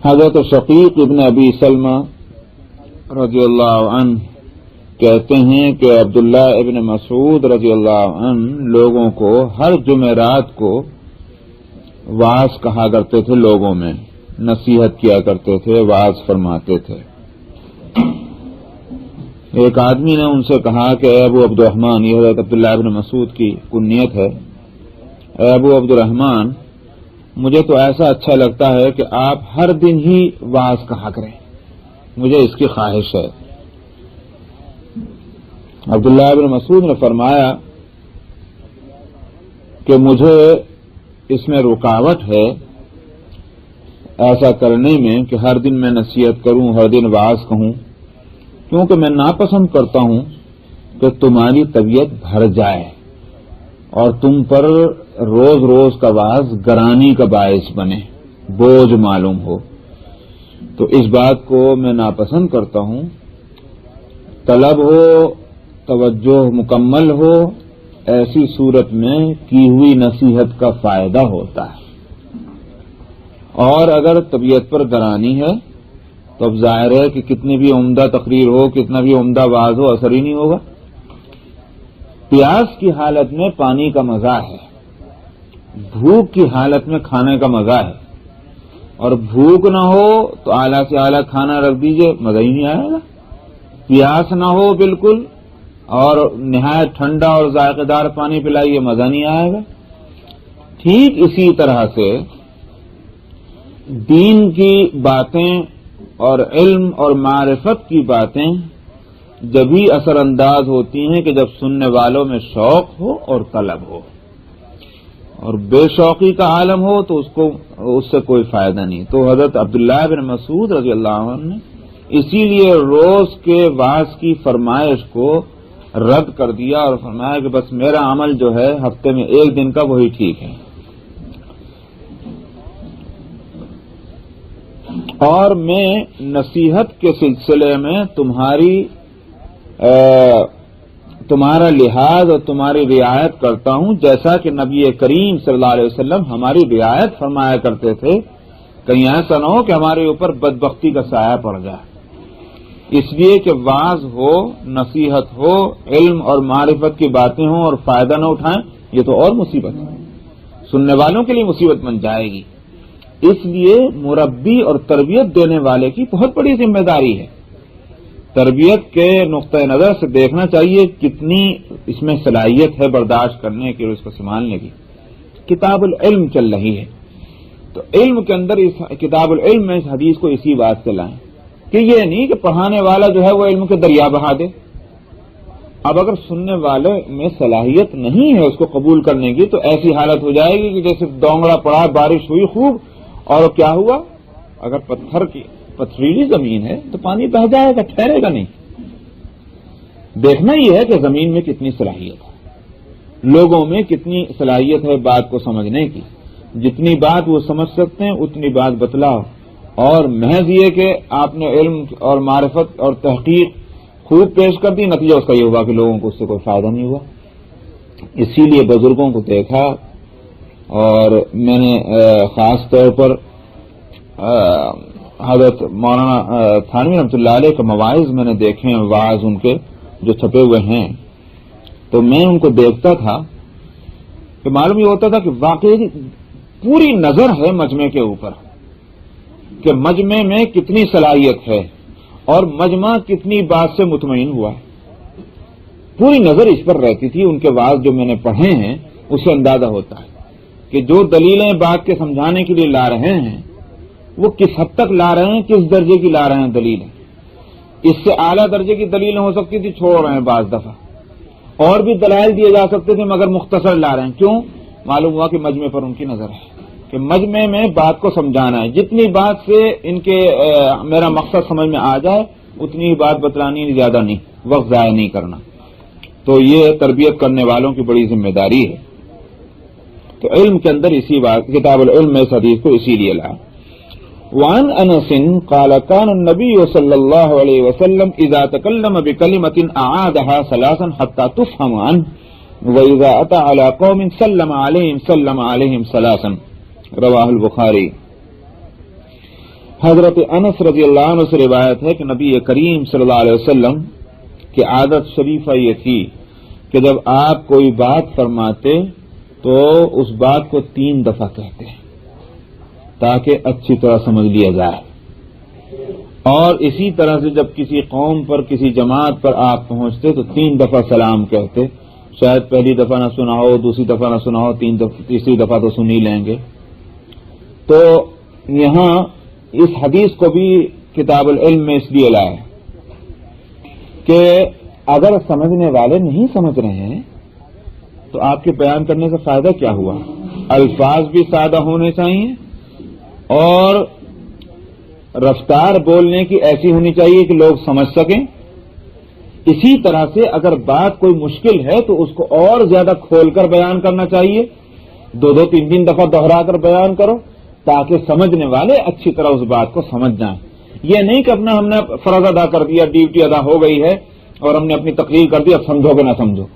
حضرت شقیق ابن ابی سلمہ رضی اللہ عنہ کہتے ہیں کہ عبداللہ ابن مسعود رضی اللہ عنہ لوگوں کو ہر جمعرات کو وعظ کہا کرتے تھے، لوگوں میں نصیحت کیا کرتے تھے، وعظ فرماتے تھے۔ ایک آدمی نے ان سے کہا کہ اے ابو عبد الرحمن، یہ حضرت عبداللہ ابن مسعود کی کنیت ہے، اے ابو عبد الرحمن، مجھے تو ایسا اچھا لگتا ہے کہ آپ ہر دن ہی وعظ کہا کریں، مجھے اس کی خواہش ہے۔ عبداللہ ابن مسعود نے فرمایا کہ مجھے اس میں رکاوٹ ہے ایسا کرنے میں کہ ہر دن میں نصیحت کروں، ہر دن وعظ کہوں، کیونکہ میں ناپسند کرتا ہوں کہ تمہاری طبیعت بھر جائے اور تم پر روز روز کا وعظ گرانی کا باعث بنے، بوجھ معلوم ہو، تو اس بات کو میں ناپسند کرتا ہوں۔ طلب ہو، توجہ مکمل ہو، ایسی صورت میں کی ہوئی نصیحت کا فائدہ ہوتا ہے، اور اگر طبیعت پر گرانی ہے تو اب ظاہر ہے کہ کتنی بھی عمدہ تقریر ہو، کتنا بھی عمدہ وعظ ہو، اثر ہی نہیں ہوگا۔ پیاس کی حالت میں پانی کا مزہ ہے، بھوک کی حالت میں کھانے کا مزہ ہے، اور بھوک نہ ہو تو اعلیٰ سے اعلیٰ کھانا رکھ دیجئے، مزہ ہی نہیں آئے گا۔ پیاس نہ ہو بالکل اور نہایت ٹھنڈا اور ذائقہ دار پانی پلائیے، مزہ نہیں آئے گا۔ ٹھیک اسی طرح سے دین کی باتیں اور علم اور معرفت کی باتیں جبھی اثر انداز ہوتی ہیں کہ جب سننے والوں میں شوق ہو اور طلب ہو، اور بے شوقی کا عالم ہو تو اس سے کوئی فائدہ نہیں۔ تو حضرت عبداللہ بن مسعود رضی اللہ عنہ نے اسی لیے روز کے وعظ کی فرمائش کو رد کر دیا اور فرمایا کہ بس میرا عمل جو ہے ہفتے میں ایک دن کا وہی ٹھیک ہے، اور میں نصیحت کے سلسلے میں تمہارا لحاظ اور تمہاری رعایت کرتا ہوں، جیسا کہ نبی کریم صلی اللہ علیہ وسلم ہماری رعایت فرمایا کرتے تھے، کہیں ایسا نہ ہو کہ ہمارے اوپر بدبختی کا سایہ پڑ جائے۔ اس لیے کہ وعظ ہو، نصیحت ہو، علم اور معرفت کی باتیں ہوں اور فائدہ نہ اٹھائیں، یہ تو اور مصیبت ہے، سننے والوں کے لیے مصیبت بن جائے گی۔ اس لیے مربی اور تربیت دینے والے کی بہت بڑی ذمہ داری ہے۔ تربیت کے نقطۂ نظر سے دیکھنا چاہیے کتنی اس میں صلاحیت ہے برداشت کرنے کی اور اس کو سنبھالنے کی۔ کتاب العلم چل رہی ہے تو علم کے اندر اس کتاب العلم میں اس حدیث کو اسی بات سے لائیں کہ یہ نہیں کہ پڑھانے والا جو ہے وہ علم کے دریا بہا دے۔ اب اگر سننے والے میں صلاحیت نہیں ہے اس کو قبول کرنے کی تو ایسی حالت ہو جائے گی کہ جیسے دونگڑا پڑا، بارش ہوئی خوب، اور کیا ہوا؟ اگر پتھریلی زمین ہے تو پانی بہہ جائے گا، ٹھہرے گا نہیں۔ دیکھنا یہ ہے کہ زمین میں کتنی صلاحیت ہے، لوگوں میں کتنی صلاحیت ہے بات کو سمجھنے کی۔ جتنی بات وہ سمجھ سکتے ہیں اتنی بات بتلاؤ، اور محض یہ کہ آپ نے علم اور معرفت اور تحقیق خوب پیش کر دی، نتیجہ اس کا یہ ہوا کہ لوگوں کو اس سے کوئی فائدہ نہیں ہوا۔ اسی لیے بزرگوں کو دیکھا، اور میں نے خاص طور پر حضرت مولانا تھانوی رحمۃ اللہ علیہ کے مواعظ میں نے دیکھے ہیں، واعظ ان کے جو چھپے ہوئے ہیں، تو میں ان کو دیکھتا تھا کہ معلوم یہ ہوتا تھا کہ واقعی پوری نظر ہے مجمع کے اوپر کہ مجمع میں کتنی صلاحیت ہے اور مجمع کتنی بات سے مطمئن ہوا ہے۔ پوری نظر اس پر رہتی تھی۔ ان کے واعظ جو میں نے پڑھے ہیں اس سے اندازہ ہوتا ہے کہ جو دلیلیں بات کے سمجھانے کے لیے لا رہے ہیں وہ کس حد تک لا رہے ہیں، کس درجے کی لا رہے ہیں دلیلیں۔ اس سے اعلیٰ درجے کی دلیلیں ہو سکتی تھی، چھوڑ رہے ہیں بعض دفعہ، اور بھی دلائل دیے جا سکتے تھے مگر مختصر لا رہے ہیں۔ کیوں؟ معلوم ہوا کہ مجمع پر ان کی نظر ہے کہ مجمع میں بات کو سمجھانا ہے، جتنی بات سے ان کے میرا مقصد سمجھ میں آ جائے اتنی ہی بات بتلانی، زیادہ نہیں، وقت ضائع نہیں کرنا۔ تو یہ تربیت کرنے والوں کی بڑی ذمہ داری ہے۔ تو علم کے اندر اسی بات، کتاب العلم میں اس حدیث کو اسی لیے لایا۔ وعن انس قال كان النبي صلى الله عليه وسلم اذا تكلم بكلمه اعادها ثلاثا حتى تفهم عنه واذا اتى على قوم سلم عليهم ثلاثا رواه البخاری۔ حضرت انس رضی اللہ عنہ سے روایت ہے کہ نبی کریم صلی اللہ علیہ وسلم کہ عادت شریفہ یہ تھی کہ جب آپ کوئی بات فرماتے تو اس بات کو 3 دفعہ کہتے ہیں تاکہ اچھی طرح سمجھ لیا جائے، اور اسی طرح سے جب کسی قوم پر کسی جماعت پر آپ پہنچتے تو 3 دفعہ سلام کہتے، شاید پہلی دفعہ نہ سنا ہو، دوسری دفعہ نہ سنا ہو، تیسری دفعہ تو سن ہی لیں گے۔ تو یہاں اس حدیث کو بھی کتاب العلم میں اس لیے لائے کہ اگر سمجھنے والے نہیں سمجھ رہے ہیں تو آپ کے بیان کرنے کا فائدہ کیا ہوا؟ الفاظ بھی سادہ ہونے چاہیے اور رفتار بولنے کی ایسی ہونی چاہیے کہ لوگ سمجھ سکیں۔ اسی طرح سے اگر بات کوئی مشکل ہے تو اس کو اور زیادہ کھول کر بیان کرنا چاہیے، 2 3 دفعہ دوہرا کر بیان کرو تاکہ سمجھنے والے اچھی طرح اس بات کو سمجھ جائیں۔ یہ نہیں کہ اپنا ہم نے فرض ادا کر دیا، ڈیوٹی ادا ہو گئی ہے اور ہم نے اپنی تقریر کر دی، اب سمجھو کہ نہ سمجھو۔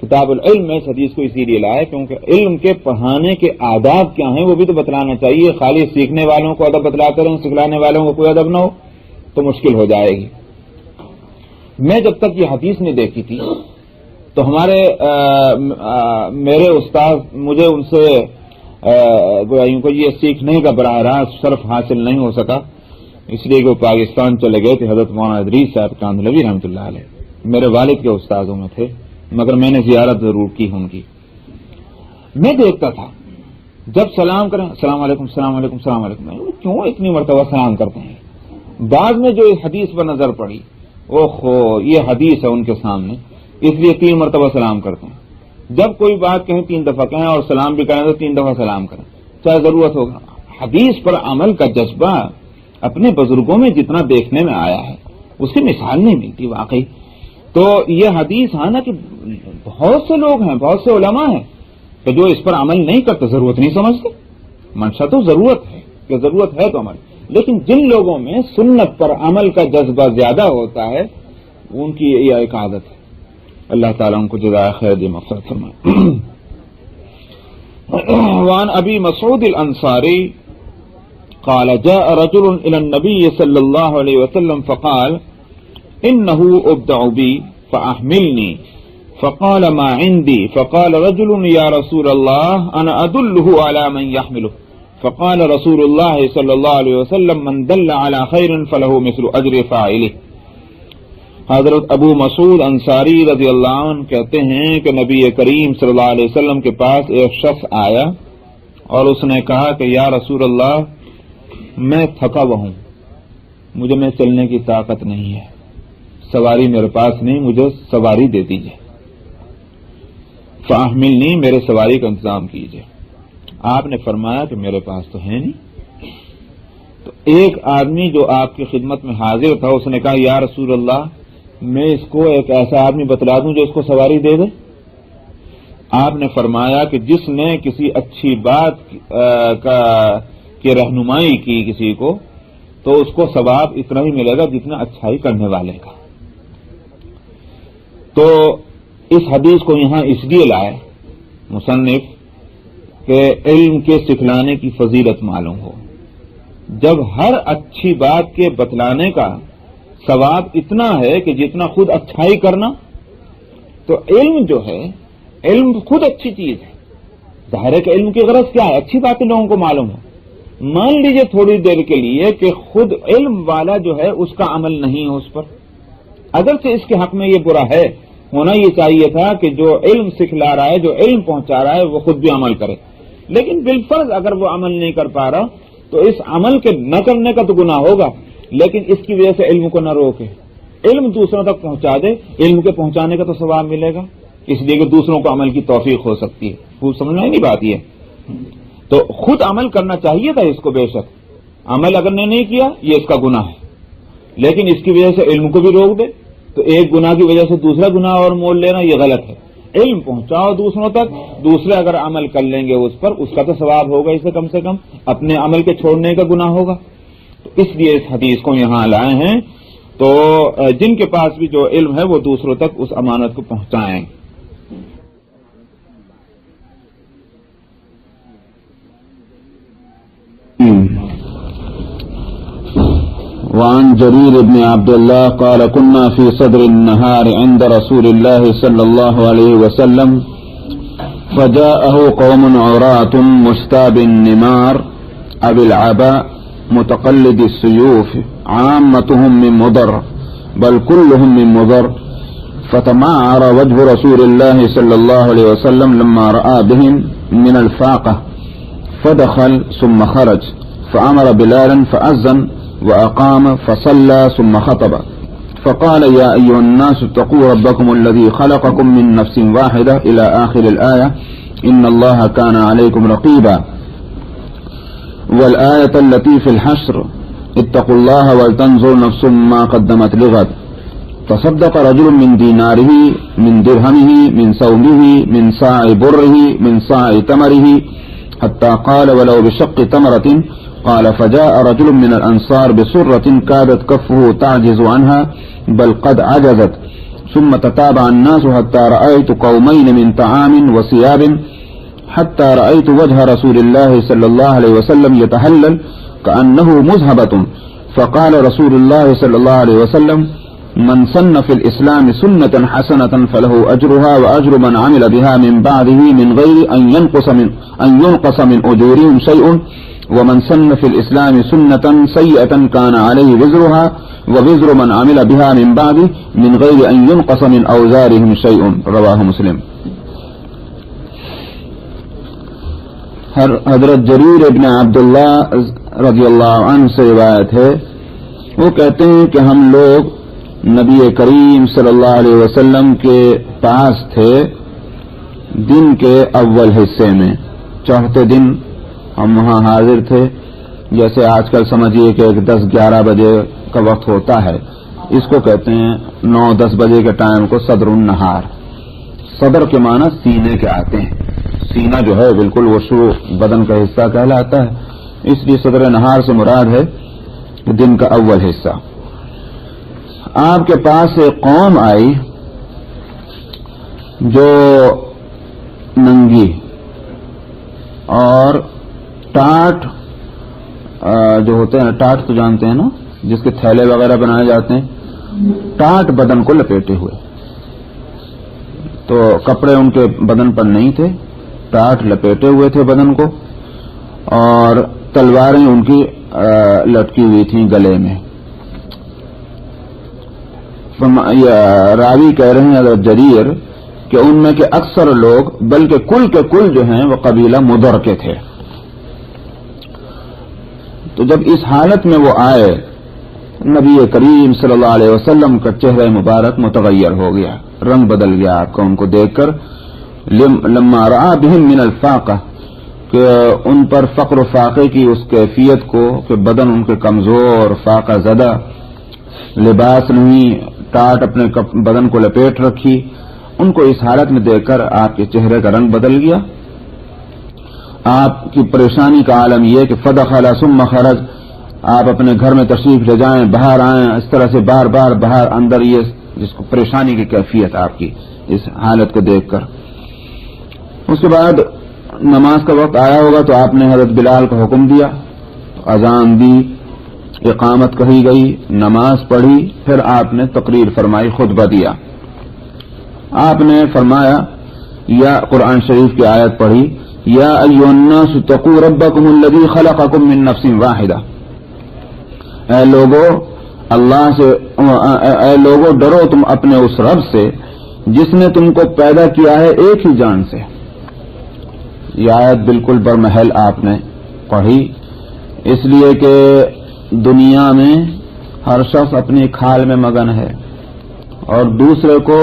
کتاب العلم میں اس حدیث کو اسی لیے لائے کیونکہ علم کے پڑھانے کے آداب کیا ہیں وہ بھی تو بتلانا چاہیے۔ خالی سیکھنے والوں کو ادب بتلاتے رہیں، سکھلانے والوں کو کوئی ادب نہ ہو تو مشکل ہو جائے گی۔ میں جب تک یہ حدیث نہیں دیکھی تھی تو میرے استاد مجھے ان سے گویا کو یہ سیکھنے کا براہ راست شرف حاصل نہیں ہو سکا، اس لیے کہ وہ پاکستان چلے گئے تھے۔ حضرت مولانا ادریس صاحب کاندھلوی رحمۃ اللہ علیہ میرے والد کے استادوں میں تھے، مگر میں نے زیارت ضرور کی ان کی۔ میں دیکھتا تھا جب سلام کریں السلام علیکم السلام علیکم السلام علیکم، کیوں اتنی مرتبہ سلام کرتے ہیں؟ بعد میں جو اس حدیث پر نظر پڑی، اوہو یہ حدیث ہے ان کے سامنے، اس لیے 3 مرتبہ سلام کرتے ہیں۔ جب کوئی بات کہیں 3 دفعہ کہیں اور سلام بھی کریں تو 3 دفعہ سلام کریں، چاہے ضرورت ہوگا۔ حدیث پر عمل کا جذبہ اپنے بزرگوں میں جتنا دیکھنے میں آیا ہے اس کی مثال نہیں ملتی واقعی۔ تو یہ حدیث ہے نا کہ بہت سے لوگ ہیں، بہت سے علماء ہیں کہ جو اس پر عمل نہیں کرتے، ضرورت نہیں سمجھتے۔ منشا تو ضرورت ہے کہ ضرورت ہے تو عمل، لیکن جن لوگوں میں سنت پر عمل کا جذبہ زیادہ ہوتا ہے ان کی یہ ایک عادت ہے۔ اللہ تعالیٰ ان کو جزائے خیر دی مغفرت فرمائے۔ وعن ابی مسعود الانصاری قال جاء رجل الى النبي صلى الله عليه وسلم فقال انه ابدع بي فاحملني فقال ما عندي فقال رجل يا رسول الله انا ادله على من يحمله فقال رسول الله صلى الله عليه وسلم من دل على خير فله مثل اجر فاعله۔ حضرت ابو مسعود انصاری رضی اللہ عنہ کہتے ہیں کہ نبی کریم صلی اللہ علیہ وسلم کے پاس ایک شخص آیا اور اس نے کہا کہ یا رسول اللہ میں تھکا ہوا ہوں، مجھے میں چلنے کی طاقت نہیں ہے، سواری میرے پاس نہیں، مجھے سواری دے دیجیے، فاحملنی میرے سواری کا انتظام کیجیے۔ آپ نے فرمایا کہ میرے پاس تو ہے نہیں۔ تو ایک آدمی جو آپ کی خدمت میں حاضر تھا اس نے کہا یا رسول اللہ میں اس کو ایک ایسا آدمی بتلا دوں جو اس کو سواری دے دے۔ آپ نے فرمایا کہ جس نے کسی اچھی بات کی رہنمائی کی کسی کو تو اس کو ثواب اتنا ہی ملے گا جتنا اچھائی کرنے والے کا۔ تو اس حدیث کو یہاں اس لیے لائے مصنف کہ علم کے سکھلانے کی فضیلت معلوم ہو۔ جب ہر اچھی بات کے بتلانے کا ثواب اتنا ہے کہ جتنا خود اچھائی کرنا، تو علم جو ہے علم خود اچھی چیز ہے۔ ظاہر ہے کہ علم کی غرض کیا ہے؟ اچھی باتیں لوگوں کو معلوم ہو۔ مان لیجئے تھوڑی دیر کے لیے کہ خود علم والا جو ہے اس کا عمل نہیں ہو اس پر، اگرچہ اس کے حق میں یہ برا ہے، ہونا یہ چاہیے تھا کہ جو علم سکھلا رہا ہے، جو علم پہنچا رہا ہے وہ خود بھی عمل کرے، لیکن بالفرض اگر وہ عمل نہیں کر پا رہا تو اس عمل کے نہ کرنے کا تو گناہ ہوگا، لیکن اس کی وجہ سے علم کو نہ روکے، علم دوسروں تک پہنچا دے، علم کے پہنچانے کا تو ثواب ملے گا، اس لیے کہ دوسروں کو عمل کی توفیق ہو سکتی ہے۔ خوب سمجھ میں نہیں بات یہ، تو خود عمل کرنا چاہیے تھا اس کو، بے شک عمل اگر نے نہیں کیا یہ اس کا گناہ ہے، لیکن اس کی وجہ سے علم کو بھی روک دے تو ایک گناہ کی وجہ سے دوسرا گناہ اور مول لینا یہ غلط ہے۔ علم پہنچاؤ دوسروں تک، دوسرے اگر عمل کر لیں گے اس پر، اس کا تو ثواب ہوگا، اسے کم سے کم اپنے عمل کے چھوڑنے کا گناہ ہوگا۔ تو اس لیے اس حدیث کو یہاں لائے ہیں، تو جن کے پاس بھی جو علم ہے وہ دوسروں تک اس امانت کو پہنچائیں۔ وعن جرير بن عبد الله قال كنا في صدر النهار عند رسول الله صلى الله عليه وسلم فجاءه قوم عراة مشتاب النمار أبي العباء متقلد السيوف عامتهم من مضر بل كلهم من مضر فتمعر وجه رسول الله صلى الله عليه وسلم لما رأى بهم من الفاقة فدخل ثم خرج فأمر بلالا فأذن وأقام فصلى ثم خطب فقال يا أيها الناس اتقوا ربكم الذي خلقكم من نفس واحدة إلى آخر الآية إن الله كان عليكم رقيبا والآية التي في الحشر اتقوا الله ولتنظر نفس ما قدمت لغد تصدق رجل من ديناره من درهمه من سومه من صاع بره من صاع تمره حتى قال ولو بشق تمرة قال فجاء رجل من الأنصار بسرة كادت كفه تعجز عنها بل قد عجزت ثم تتابع الناس حتى رأيت قومين من طعام وثياب حتى رأيت وجه رسول الله صلى الله عليه وسلم يتهلل كأنه مذهبة فقال رسول الله صلى الله عليه وسلم من سن في الإسلام سنة حسنة فله أجرها وأجر من عمل بها من بعده من غير أن ينقص من أجورهم شيء ومن سن في الإسلام سنة سيئة كان عليه وزرها ووزر من عمل بها من بعده من غير أن ينقص من أوزارهم شيء رواه مسلم. حضرت جریر ابن عبداللہ رضی اللہ عنہ سے روایت ہے، وہ کہتے ہیں کہ ہم لوگ نبی کریم صلی اللہ علیہ وسلم کے پاس تھے دن کے اول حصے میں، چوتھے دن ہم وہاں حاضر تھے. جیسے آج کل سمجھیے کہ 10-11 بجے کا وقت ہوتا ہے، اس کو کہتے ہیں 9-10 بجے کے ٹائم کو صدر النہار. صدر کے معنی سینے کے آتے ہیں، سینہ جو ہے بالکل وہ شروع بدن کا حصہ کہلاتا ہے، اس لیے صدر نہار سے مراد ہے دن کا اول حصہ. آپ کے پاس ایک قوم آئی جو ننگی اور ٹاٹ جو ہوتے ہیں، ٹاٹ تو جانتے ہیں نا، جس کے تھیلے وغیرہ بنائے جاتے ہیں، ٹاٹ بدن کو لپیٹے ہوئے. تو کپڑے ان کے بدن پر نہیں تھے، ٹاٹ لپیٹے ہوئے تھے بدن کو، اور تلواریں ان کی لٹکی ہوئی تھیں گلے میں. راوی کہہ رہے ہیں حضرت جریر کہ ان میں کے اکثر لوگ بلکہ کل کے کل جو ہیں وہ قبیلہ مدر کے تھے. تو جب اس حالت میں وہ آئے، نبی کریم صلی اللہ علیہ وسلم کا چہرہ مبارک متغیر ہو گیا، رنگ بدل گیا آپ کا ان کو دیکھ کر. لما رأى بهم من الفاقہ، کہ ان پر فقر و فاقے کی اس کیفیت کو کہ بدن ان کے کمزور، فاقہ زدہ، لباس نہیں، ٹاٹ اپنے بدن کو لپیٹ رکھی، ان کو اس حالت میں دیکھ کر آپ کے چہرے کا رنگ بدل گیا. آپ کی پریشانی کا عالم یہ کہ فدخل ثم خرج، آپ اپنے گھر میں تشریف لے جائیں، باہر آئیں، اس طرح سے بار بار باہر اندر، یہ جس کو پریشانی کی کیفیت آپ کی اس حالت کو دیکھ کر. اس کے بعد نماز کا وقت آیا ہوگا تو آپ نے حضرت بلال کو حکم دیا، اذان دی، اقامت کہی گئی، نماز پڑھی، پھر آپ نے تقریر فرمائی، خطبہ دیا. آپ نے فرمایا، یا قرآن شریف کی آیت پڑھی، یا ایھا الناس اتقوا ربکم الذی خلقکم من نفس واحدہ، اے لوگو اللہ سے، اے لوگو ڈرو تم اپنے اس رب سے جس نے تم کو پیدا کیا ہے ایک ہی جان سے. یہ آیت بالکل برمحل آپ نے پڑھی، اس لیے کہ دنیا میں ہر شخص اپنی کھال میں مگن ہے، اور دوسرے کو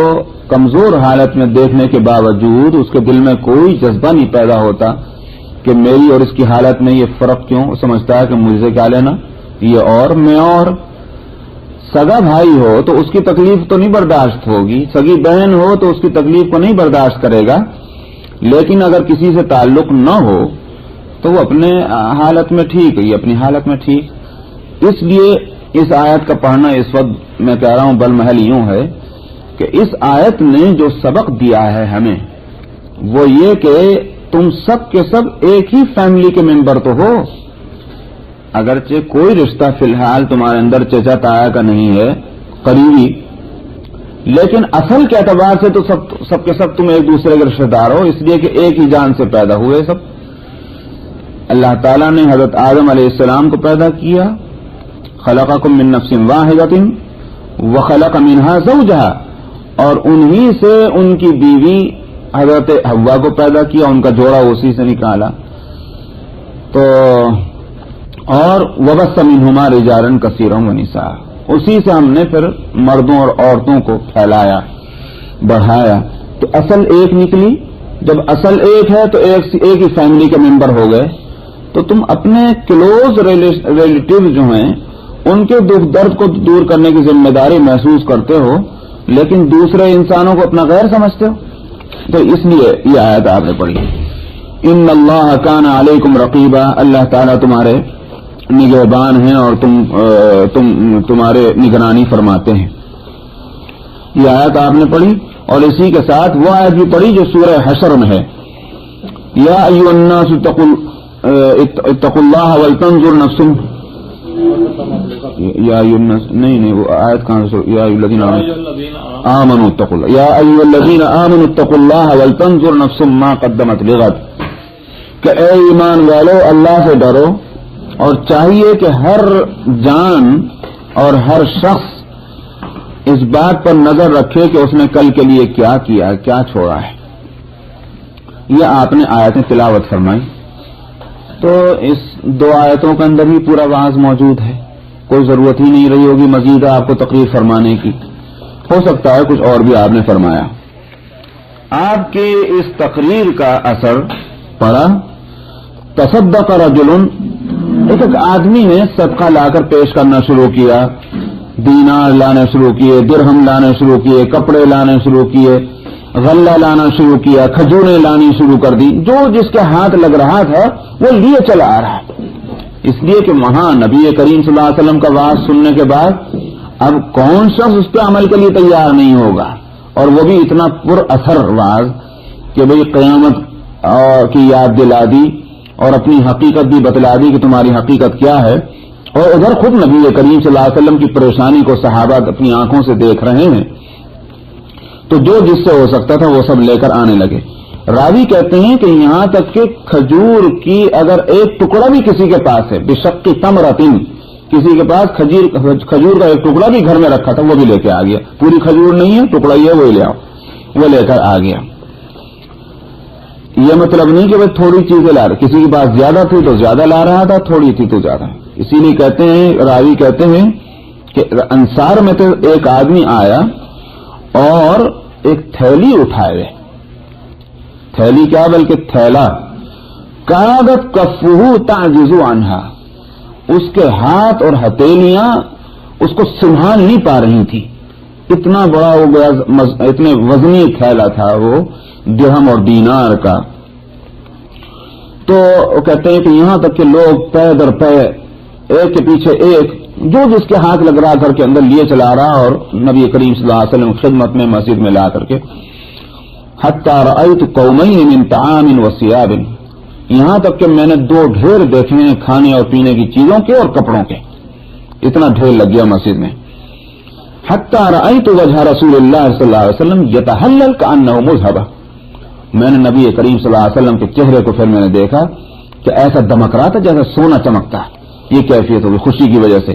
کمزور حالت میں دیکھنے کے باوجود اس کے دل میں کوئی جذبہ نہیں پیدا ہوتا کہ میری اور اس کی حالت میں یہ فرق کیوں. سمجھتا ہے کہ مجھ سے کیا لینا، یہ اور میں اور. سگا بھائی ہو تو اس کی تکلیف تو نہیں برداشت ہوگی، سگی بہن ہو تو اس کی تکلیف کو نہیں برداشت کرے گا، لیکن اگر کسی سے تعلق نہ ہو تو وہ اپنے حالت میں ٹھیک ہے، یہ اپنی حالت میں ٹھیک. اس لیے اس آیت کا پڑھنا اس وقت میں کہہ رہا ہوں بالمحل یوں ہے کہ اس آیت نے جو سبق دیا ہے ہمیں وہ یہ کہ تم سب کے سب ایک ہی فیملی کے ممبر تو ہو، اگرچہ کوئی رشتہ فی الحال تمہارے اندر چچا تایا کا نہیں ہے قریبی، لیکن اصل کے اعتبار سے تو سب کے سب تم ایک دوسرے کے رشتہ دار ہو، اس لیے کہ ایک ہی جان سے پیدا ہوئے سب۔ اللہ تعالیٰ نے حضرت آدم علیہ السلام کو پیدا کیا، خلقکم من نفس واحدۃ وخلق منها زوجہا، اور انہی سے ان کی بیوی حضرت حوا کو پیدا کیا، ان کا جوڑا اسی سے نکالا۔ تو اور وبث منہما رجالا کثیرا ونساء، اسی سے ہم نے پھر مردوں اور عورتوں کو پھیلایا بڑھایا، تو اصل ایک نکلی۔ جب اصل ایک ہے تو ایک ہی فیملی کے ممبر ہو گئے، تو تم اپنے کلوز ریلیٹیو جو ہیں ان کے دکھ درد کو دور کرنے کی ذمہ داری محسوس کرتے ہو، لیکن دوسرے انسانوں کو اپنا غیر سمجھتے ہو۔ تو اس لیے یہ آیت آپ نے پڑھی، ان اللہ کان علیکم رقیبا، اللہ تعالیٰ تمہارے نگہبان ہیں اور تمہارے نگرانی فرماتے ہیں۔ یہ آیت آپ نے پڑھی، اور اسی کے ساتھ وہ آیت بھی پڑھی جو سورہ حشر میں ہے، یا ایھا الناس اتقوا اللہ ولتنظر نفس، یا ایھا الناس نہیں وہ آیت کہاں سے، یا ایھا الذین آمنوا اتقوا اللہ، یا ایھا الذین آمنوا اتقوا اللہ ولتنظر نفس ما قدمت لغد، کہ اے ایمان والو اللہ سے ڈرو، اور چاہیے کہ ہر جان اور ہر شخص اس بات پر نظر رکھے کہ اس نے کل کے لیے کیا کیا، کیا چھوڑا ہے۔ یہ آپ نے آیتیں تلاوت فرمائی، تو اس دو آیتوں کے اندر ہی پورا واعظ موجود ہے، کوئی ضرورت ہی نہیں رہی ہوگی مزید آپ کو تقریر فرمانے کی، ہو سکتا ہے کچھ اور بھی آپ نے فرمایا۔ آپ کی اس تقریر کا اثر پڑا، تصدق رجل، ایک آدمی نے صدقہ لا کر پیش کرنا شروع کیا، دینار لانے شروع کیے، درہم لانے شروع کیے، کپڑے لانے شروع کیے، غلہ لانا شروع کیا، کھجوریں لانی شروع کر دی، جو جس کے ہاتھ لگ رہا تھا وہ لیے چلا آ رہا، اس لیے کہ وہاں نبی کریم صلی اللہ علیہ وسلم کا واعظ سننے کے بعد اب کون شخص اس پہ عمل کے لیے تیار نہیں ہوگا، اور وہ بھی اتنا پر اثر واعظ کہ بھئی قیامت کی یاد دلا دی اور اپنی حقیقت بھی بتلا دی کہ تمہاری حقیقت کیا ہے، اور ادھر خود نبی کریم صلی اللہ علیہ وسلم کی پریشانی کو صحابہ اپنی آنکھوں سے دیکھ رہے ہیں، تو جو جس سے ہو سکتا تھا وہ سب لے کر آنے لگے۔ راوی کہتے ہیں کہ یہاں تک کہ کھجور کی اگر ایک ٹکڑا بھی کسی کے پاس ہے، بشق تمرتن، کسی کے پاس کھجور کا ایک ٹکڑا بھی گھر میں رکھا تھا وہ بھی لے کے آ گیا، پوری کھجور نہیں ہے ٹکڑا ہی ہے وہی لے آؤ، وہ لے کر آ گیا۔ یہ مطلب نہیں کہ وہ تھوڑی چیزیں لا رہے، کسی کے پاس زیادہ تھی تو زیادہ لا رہا تھا، تھوڑی تھی تو زیادہ، اسی لیے کہتے ہیں راوی کہتے ہیں کہ انصار میں تو ایک آدمی آیا اور ایک تھیلی اٹھائے، تھیلی کیا بلکہ تھیلا، کادت کفہ تعجز عنہا، اس کے ہاتھ اور ہتھیلیاں اس کو سنبھال نہیں پا رہی تھی، اتنا بڑا ہو گیا، اتنے وزنی تھیلا تھا وہ درہم اور دینار کا۔ تو وہ کہتے ہیں کہ یہاں تک کہ لوگ پے در پے ایک کے پیچھے ایک جو جس کے ہاتھ لگ رہا کر کے اندر لیے چلا رہا، اور نبی کریم صلی اللہ علیہ وسلم خدمت میں مسجد میں لا کر کے، حتی رأیت قومین من طعام وثیاب، یہاں تک کہ میں نے دو ڈھیر دیکھے ہیں کھانے اور پینے کی چیزوں کے اور کپڑوں کے، اتنا ڈھیر لگ گیا مسجد میں۔ حتی رأیت وجہ رسول اللہ صلی اللہ علیہ وسلم یتحلل کأنہ مذہبہ، میں نے نبی کریم صلی اللہ علیہ وسلم کے چہرے کو پھر میں نے دیکھا کہ ایسا دمک رہا تھا جیسا سونا چمکتا، یہ کیفیت ہوگی خوشی کی وجہ سے۔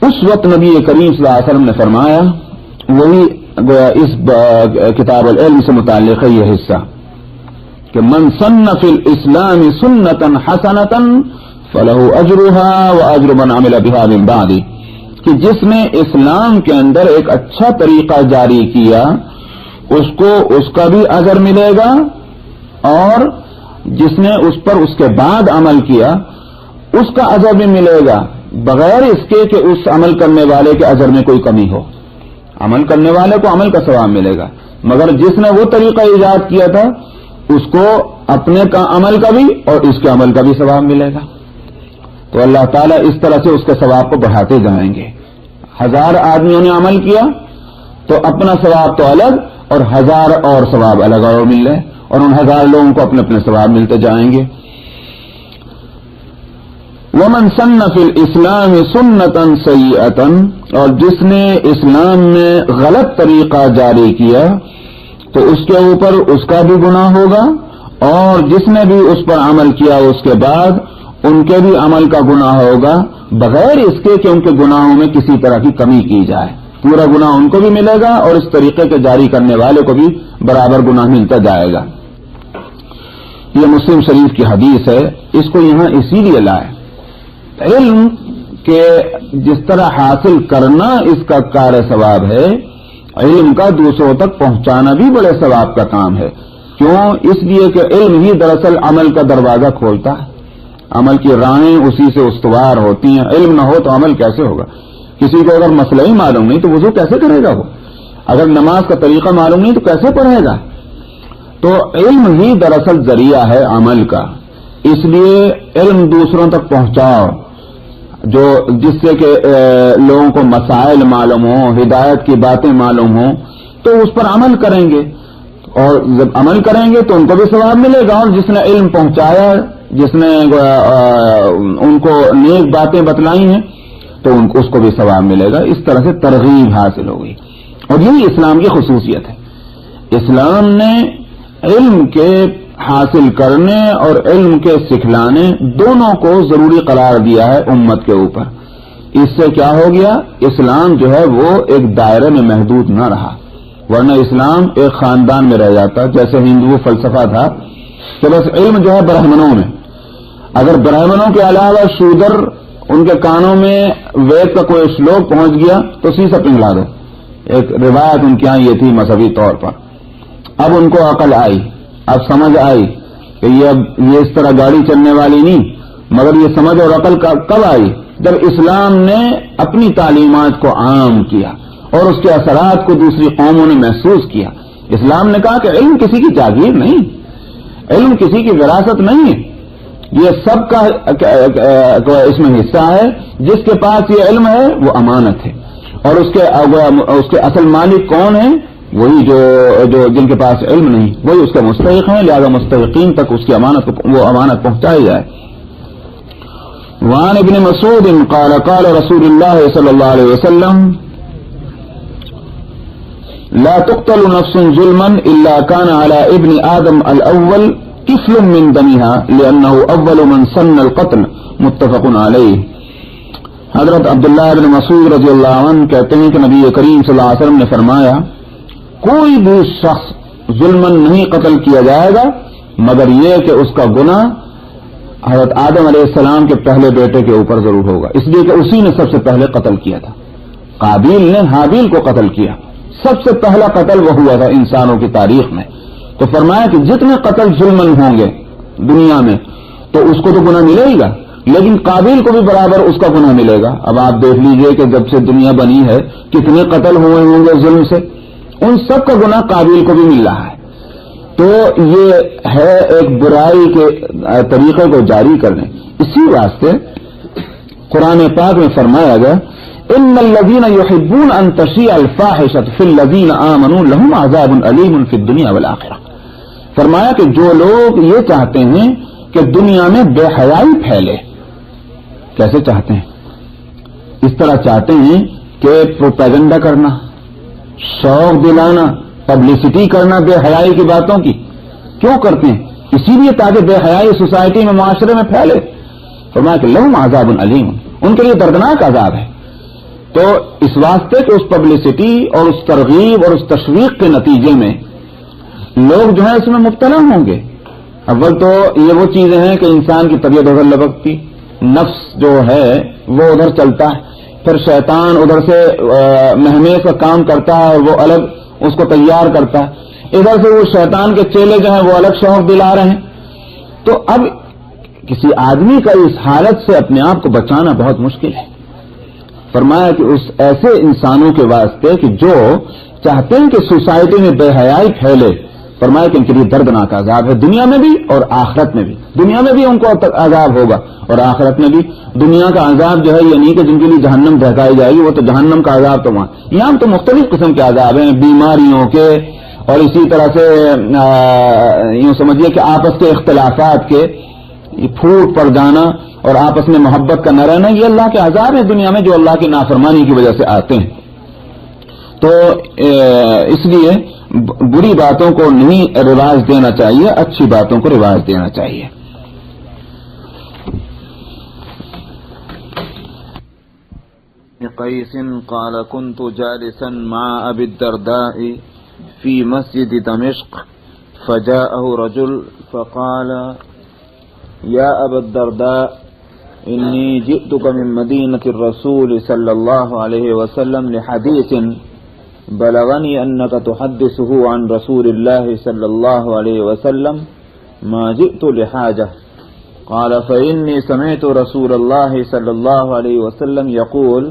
اس وقت نبی کریم صلی اللہ علیہ وسلم نے فرمایا، وہی گویا اس کتاب العلم سے متعلق ہے یہ حصہ، کہ من سن فی الاسلام سنتا حسنتا فلہ اجرها واجر من عمل بها من بعدہ، کہ جس نے اسلام کے اندر ایک اچھا طریقہ جاری کیا اس کو اس کا بھی اجر ملے گا، اور جس نے اس پر اس کے بعد عمل کیا اس کا اجر بھی ملے گا، بغیر اس کے کہ اس عمل کرنے والے کے اجر میں کوئی کمی ہو۔ عمل کرنے والے کو عمل کا ثواب ملے گا، مگر جس نے وہ طریقہ ایجاد کیا تھا اس کو اپنے کا عمل کا بھی اور اس کے عمل کا بھی ثواب ملے گا۔ تو اللہ تعالیٰ اس طرح سے اس کے ثواب کو بڑھاتے جائیں گے۔ 1000 آدمیوں نے عمل کیا تو اپنا ثواب تو الگ اور 1000 اور ثواب الگ اور مل رہے، اور ان 1000 لوگوں کو اپنے اپنے ثواب ملتے جائیں گے۔ ومن سن فی الاسلام سنتا سیئتا، اور جس نے اسلام میں غلط طریقہ جاری کیا تو اس کے اوپر اس کا بھی گناہ ہوگا، اور جس نے بھی اس پر عمل کیا اس کے بعد ان کے بھی عمل کا گناہ ہوگا، بغیر اس کے کہ ان کے گناہوں میں کسی طرح کی کمی کی جائے۔ پورا گناہ ان کو بھی ملے گا اور اس طریقے کے جاری کرنے والے کو بھی برابر گناہ ملتا جائے گا۔ یہ مسلم شریف کی حدیث ہے، اس کو یہاں اسی لیے لائے۔ علم کے جس طرح حاصل کرنا اس کا کار ثواب ہے، علم کا دوسروں تک پہنچانا بھی بڑے ثواب کا کام ہے۔ کیوں؟ اس لیے کہ علم ہی دراصل عمل کا دروازہ کھولتا ہے، عمل کی راہیں اسی سے استوار ہوتی ہیں۔ علم نہ ہو تو عمل کیسے ہوگا؟ کسی کو اگر مسئلہ ہی معلوم نہیں تو وضو کیسے کرے گا وہ؟ اگر نماز کا طریقہ معلوم نہیں تو کیسے پڑھے گا؟ تو علم ہی دراصل ذریعہ ہے عمل کا۔ اس لیے علم دوسروں تک پہنچاؤ، جس سے کہ لوگوں کو مسائل معلوم ہوں، ہدایت کی باتیں معلوم ہوں، تو اس پر عمل کریں گے، اور جب عمل کریں گے تو ان کو بھی ثواب ملے گا، اور جس نے علم پہنچایا، جس نے ان کو نیک باتیں بتلائی ہیں تو اس کو بھی ثواب ملے گا۔ اس طرح سے ترغیب حاصل ہوگی، اور یہی اسلام کی خصوصیت ہے۔ اسلام نے علم کے حاصل کرنے اور علم کے سکھلانے دونوں کو ضروری قرار دیا ہے امت کے اوپر۔ اس سے کیا ہو گیا؟ اسلام جو ہے وہ ایک دائرے میں محدود نہ رہا، ورنہ اسلام ایک خاندان میں رہ جاتا، جیسے ہندو فلسفہ تھا کہ بس علم جو ہے برہمنوں میں، اگر برہمنوں کے علاوہ شودر ان کے کانوں میں وید کا کوئی شلوک پہنچ گیا تو سیسا پنگلا دو۔ ایک روایت ان کے یہاں یہ تھی مذہبی طور پر۔ اب ان کو عقل آئی، اب سمجھ آئی کہ یہ اس طرح گاڑی چلنے والی نہیں، مگر یہ سمجھ اور عقل کب آئی؟ جب اسلام نے اپنی تعلیمات کو عام کیا اور اس کے اثرات کو دوسری قوموں نے محسوس کیا۔ اسلام نے کہا کہ علم کسی کی جاگیر نہیں، علم کسی کی وراثت نہیں ہے، یہ سب کا اس میں حصہ ہے۔ جس کے پاس یہ علم ہے وہ امانت ہے، اور اس کے اصل مالک کون ہیں؟ وہی جو جن کے پاس علم نہیں، وہی اس کے مستحق ہیں، لہذا مستحقین تک اس کی وہ امانت پہنچائی جائے۔ وعن ابن مسعود قال قال رسول اللہ صلی اللہ علیہ وسلم لا تقتل نفس ظلما الا كان على ابن آدم الاول کفل من دمها لأنه اول من سن القتل، متفق علیہ۔ حضرت عبداللہ بن مسعود رضی اللہ عنہ کہتے ہیں کہ نبی کریم صلی اللہ علیہ وسلم نے فرمایا کوئی بھی شخص ظلمن نہیں قتل کیا جائے گا مگر یہ کہ اس کا گناہ حضرت آدم علیہ السلام کے پہلے بیٹے کے اوپر ضرور ہوگا، اس لیے کہ اسی نے سب سے پہلے قتل کیا تھا۔ قابیل نے حابیل کو قتل کیا، سب سے پہلا قتل وہ ہوا تھا انسانوں کی تاریخ میں۔ تو فرمایا کہ جتنے قتل ظلمن ہوں گے دنیا میں تو اس کو تو گناہ ملے گا، لیکن قابیل کو بھی برابر اس کا گناہ ملے گا۔ اب آپ دیکھ لیجئے کہ جب سے دنیا بنی ہے کتنے قتل ہوئے ہوں گے ظلم سے، ان سب کا گناہ قابیل کو بھی مل رہا ہے۔ تو یہ ہے ایک برائی کے طریقے کو جاری کرنے۔ اسی واسطے قرآن پاک میں فرمایا گیا ان الذين يحبون ان تشيع الفاحشة في الذين آمنوا لهم عذاب أليم في الدنيا والآخرة۔ فرمایا کہ جو لوگ یہ چاہتے ہیں کہ دنیا میں بے حیائی پھیلے، کیسے چاہتے ہیں؟ اس طرح چاہتے ہیں کہ پروپیگنڈا کرنا، شوق دلانا، پبلسٹی کرنا بے حیائی کی باتوں کی۔ کیوں کرتے ہیں؟ اسی لیے تاکہ بے حیائی سوسائٹی میں، معاشرے میں پھیلے۔ فرمایا کہ لہم عذاب علیم، ان کے لیے دردناک عذاب ہے۔ تو اس واسطے کہ اس پبلسٹی اور اس ترغیب اور اس تشویق کے نتیجے میں لوگ جو ہے اس میں مبتلا ہوں گے۔ اول تو یہ وہ چیزیں ہیں کہ انسان کی طبیعت ادھر لبکتی، نفس جو ہے وہ ادھر چلتا ہے، پھر شیطان ادھر سے مہمیز کا کام کرتا ہے اور وہ الگ اس کو تیار کرتا ہے، ادھر سے وہ شیطان کے چیلے جو ہیں وہ الگ شوق دلا رہے ہیں۔ تو اب کسی آدمی کا اس حالت سے اپنے آپ کو بچانا بہت مشکل ہے۔ فرمایا کہ اس ایسے انسانوں کے واسطے کہ جو چاہتے ہیں کہ سوسائٹی میں بے حیائی پھیلے، فرمایا کہ ان کے لیے دردناک عذاب ہے، دنیا میں بھی اور آخرت میں بھی۔ دنیا میں بھی ان کو عذاب ہوگا اور آخرت میں بھی۔ دنیا کا عذاب جو ہے یہ نہیں کہ جن کے لیے جہنم دہکائی جائے گی، وہ تو جہنم کا عذاب تو وہاں، یہاں تو مختلف قسم کے عذاب ہیں، بیماریوں کے، اور اسی طرح سے یوں سمجھیے کہ آپس کے اختلافات کے، یہ پھوٹ پڑ جانا اور آپس میں محبت کا نہ رہنا، یہ اللہ کے عذاب ہیں دنیا میں جو اللہ کی نافرمانی کی وجہ سے آتے ہیں. تو اس لیے بری باتوں کو نہیں رواج دینا چاہیے، اچھی باتوں کو رواج دینا چاہیے. قیس قال كنت جالسا مع ابي الدرداء في مسجد دمشق فجاءه رجل فقال يا ابا الدرداء اني جئتك من مدينة الرسول صلى الله عليه وسلم لحديث بلغني انك تحدثه عن رسول الله صلى الله عليه وسلم ما جئت لحاجة. قال فإني سمعت رسول الله صلى الله عليه وسلم يقول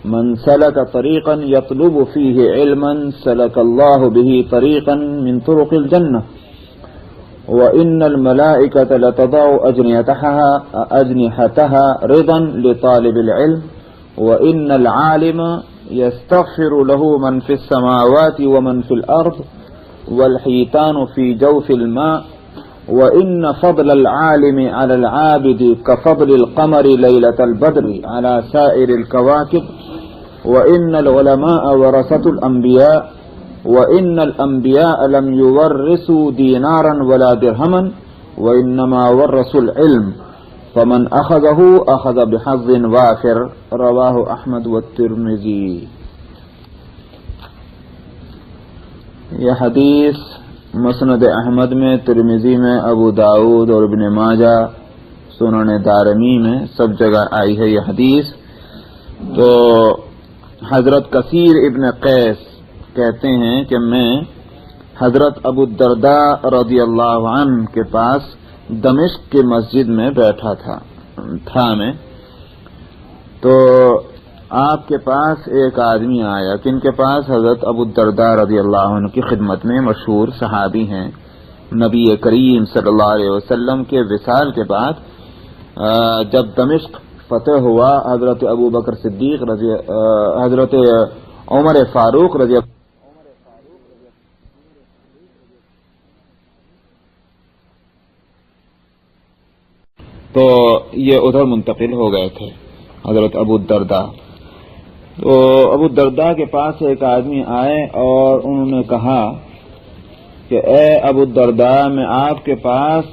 من سلك طريقا يطلب فيه علما سلك الله به طريقا من طرق الجنة وإن الملائكة لتضع أجنحتها رضا لطالب العلم وإن العالم يستغفر له من في السماوات ومن في الأرض والحيتان في جوف الماء وإن فضل العالم على العابد كفضل القمر ليلة البدر على سائر الكواكب وإن العلماء ورثة الأنبياء وإن الأنبياء لم يورثوا دينارا ولا درهما وإنما ورثوا العلم فمن أخذه أخذ بحظ وافر. رواه أحمد والترمذي. یہ حدیث مسند احمد میں، ترمذی میں، ابو داؤد اور ابن ماجہ، سنن دارمی میں سب جگہ آئی ہے یہ حدیث. تو حضرت کثیر ابن قیس کہتے ہیں کہ میں حضرت ابو الدرداء رضی اللہ عنہ کے پاس دمشق کی مسجد میں بیٹھا تھا میں. تو آپ کے پاس ایک آدمی آیا. کن کے پاس؟ حضرت ابو الدرداء رضی اللہ عنہ کی خدمت میں، مشہور صحابی ہیں. نبی کریم صلی اللہ علیہ وسلم کے وصال کے بعد جب دمشق فتح ہوا، حضرت ابو بکر صدیق حضرت عمر فاروق رضی اللہ تو یہ ادھر منتقل ہو گئے تھے حضرت ابو الدرداء. تو ابو الدرداء کے پاس ایک آدمی آئے اور انہوں نے کہا کہ اے ابو الدرداء، میں آپ کے پاس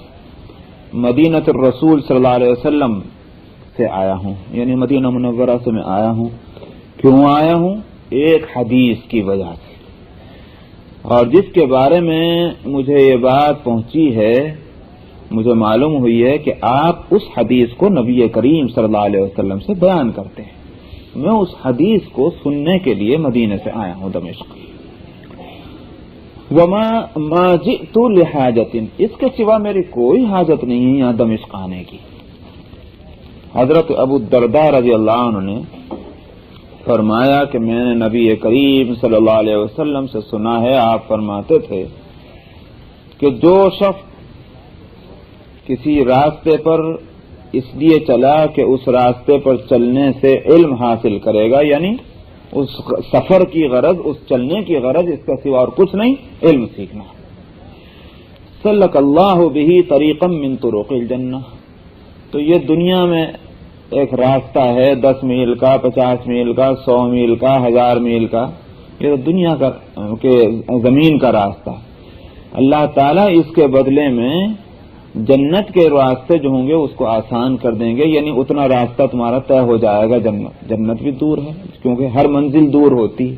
مدینۃ الرسول صلی اللہ علیہ وسلم سے آیا ہوں، یعنی مدینہ منورہ سے میں آیا ہوں. کیوں آیا ہوں؟ ایک حدیث کی وجہ سے، اور جس کے بارے میں مجھے یہ بات پہنچی ہے، مجھے معلوم ہوئی ہے کہ آپ اس حدیث کو نبی کریم صلی اللہ علیہ وسلم سے بیان کرتے ہیں. میں اس حدیث کو سننے کے لیے مدینے سے آیا ہوں دمشق. وما ما جئت لحاجت، اس کے سوا میری کوئی حاجت نہیں ہے یہاں دمشق آنے کی. حضرت ابو الدرداء رضی اللہ عنہ نے فرمایا کہ میں نے نبی کریم صلی اللہ علیہ وسلم سے سنا ہے، آپ فرماتے تھے کہ جو شخص کسی راستے پر اس لیے چلا کہ اس راستے پر چلنے سے علم حاصل کرے گا، یعنی اس سفر کی غرض، اس چلنے کی غرض اس کا سوا اور کچھ نہیں، علم سیکھنا. سلک اللہ بہ طریقا من طرق الجنہ. تو یہ دنیا میں ایک راستہ ہے 10 میل کا، 50 میل کا، 100 میل کا، 1000 میل کا. یہ تو دنیا کا کہ زمین کا راستہ. اللہ تعالیٰ اس کے بدلے میں جنت کے راستے جو ہوں گے اس کو آسان کر دیں گے، یعنی اتنا راستہ تمہارا طے ہو جائے گا. جنت بھی دور ہے کیونکہ ہر منزل دور ہوتی ہے.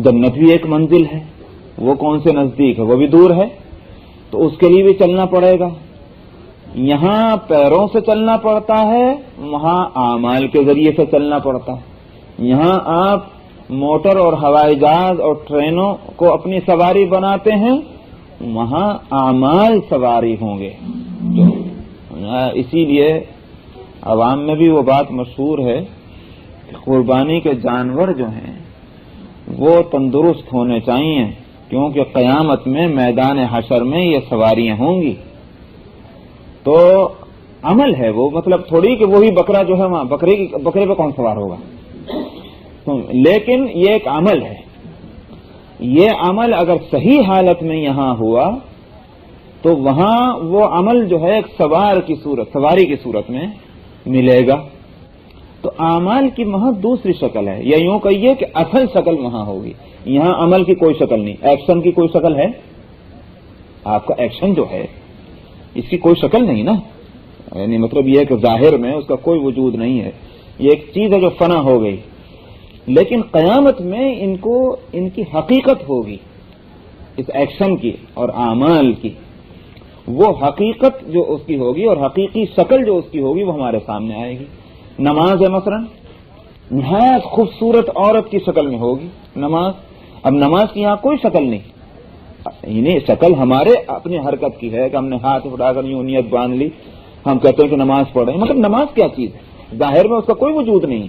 جنت بھی ایک منزل ہے، وہ کون سے نزدیک ہے، وہ بھی دور ہے. تو اس کے لیے بھی چلنا پڑے گا. یہاں پیروں سے چلنا پڑتا ہے، وہاں اعمال کے ذریعے سے چلنا پڑتا ہے. یہاں آپ موٹر اور ہوائی جہاز اور ٹرینوں کو اپنی سواری بناتے ہیں، وہاں اعمال سواری ہوں گے. اسی لیے عوام میں بھی وہ بات مشہور ہے کہ قربانی کے جانور جو ہیں وہ تندرست ہونے چاہیے، کیونکہ قیامت میں میدان حشر میں یہ سواریاں ہوں گی. تو عمل ہے وہ، مطلب تھوڑی کہ وہی بکرا جو ہے وہاں بکرے پہ کون سوار ہوگا، لیکن یہ ایک عمل ہے. یہ عمل اگر صحیح حالت میں یہاں ہوا تو وہاں وہ عمل جو ہے ایک سواری کی صورت میں ملے گا. تو اعمال کی وہاں دوسری شکل ہے، یا یوں کہیے کہ اصل شکل وہاں ہوگی. یہاں عمل کی کوئی شکل نہیں، ایکشن کی کوئی شکل ہے؟ آپ کا ایکشن جو ہے اس کی کوئی شکل نہیں نا، یعنی مطلب یہ ہے کہ ظاہر میں اس کا کوئی وجود نہیں ہے، یہ ایک چیز ہے جو فنا ہو گئی. لیکن قیامت میں ان کی حقیقت ہوگی، اس ایکشن کی اور اعمال کی. وہ حقیقت جو اس کی ہوگی اور حقیقی شکل جو اس کی ہوگی وہ ہمارے سامنے آئے گی. نماز ہے مثلا، نہایت خوبصورت عورت کی شکل میں ہوگی نماز. اب نماز کی یہاں کوئی شکل نہیں، یعنی شکل ہمارے اپنی حرکت کی ہے کہ ہم نے ہاتھ اٹھا کر یوں نیت باندھ لی، ہم کہتے ہیں کہ نماز پڑھ رہے ہیں. مطلب نماز کیا چیز ہے؟ ظاہر میں اس کا کوئی وجود نہیں.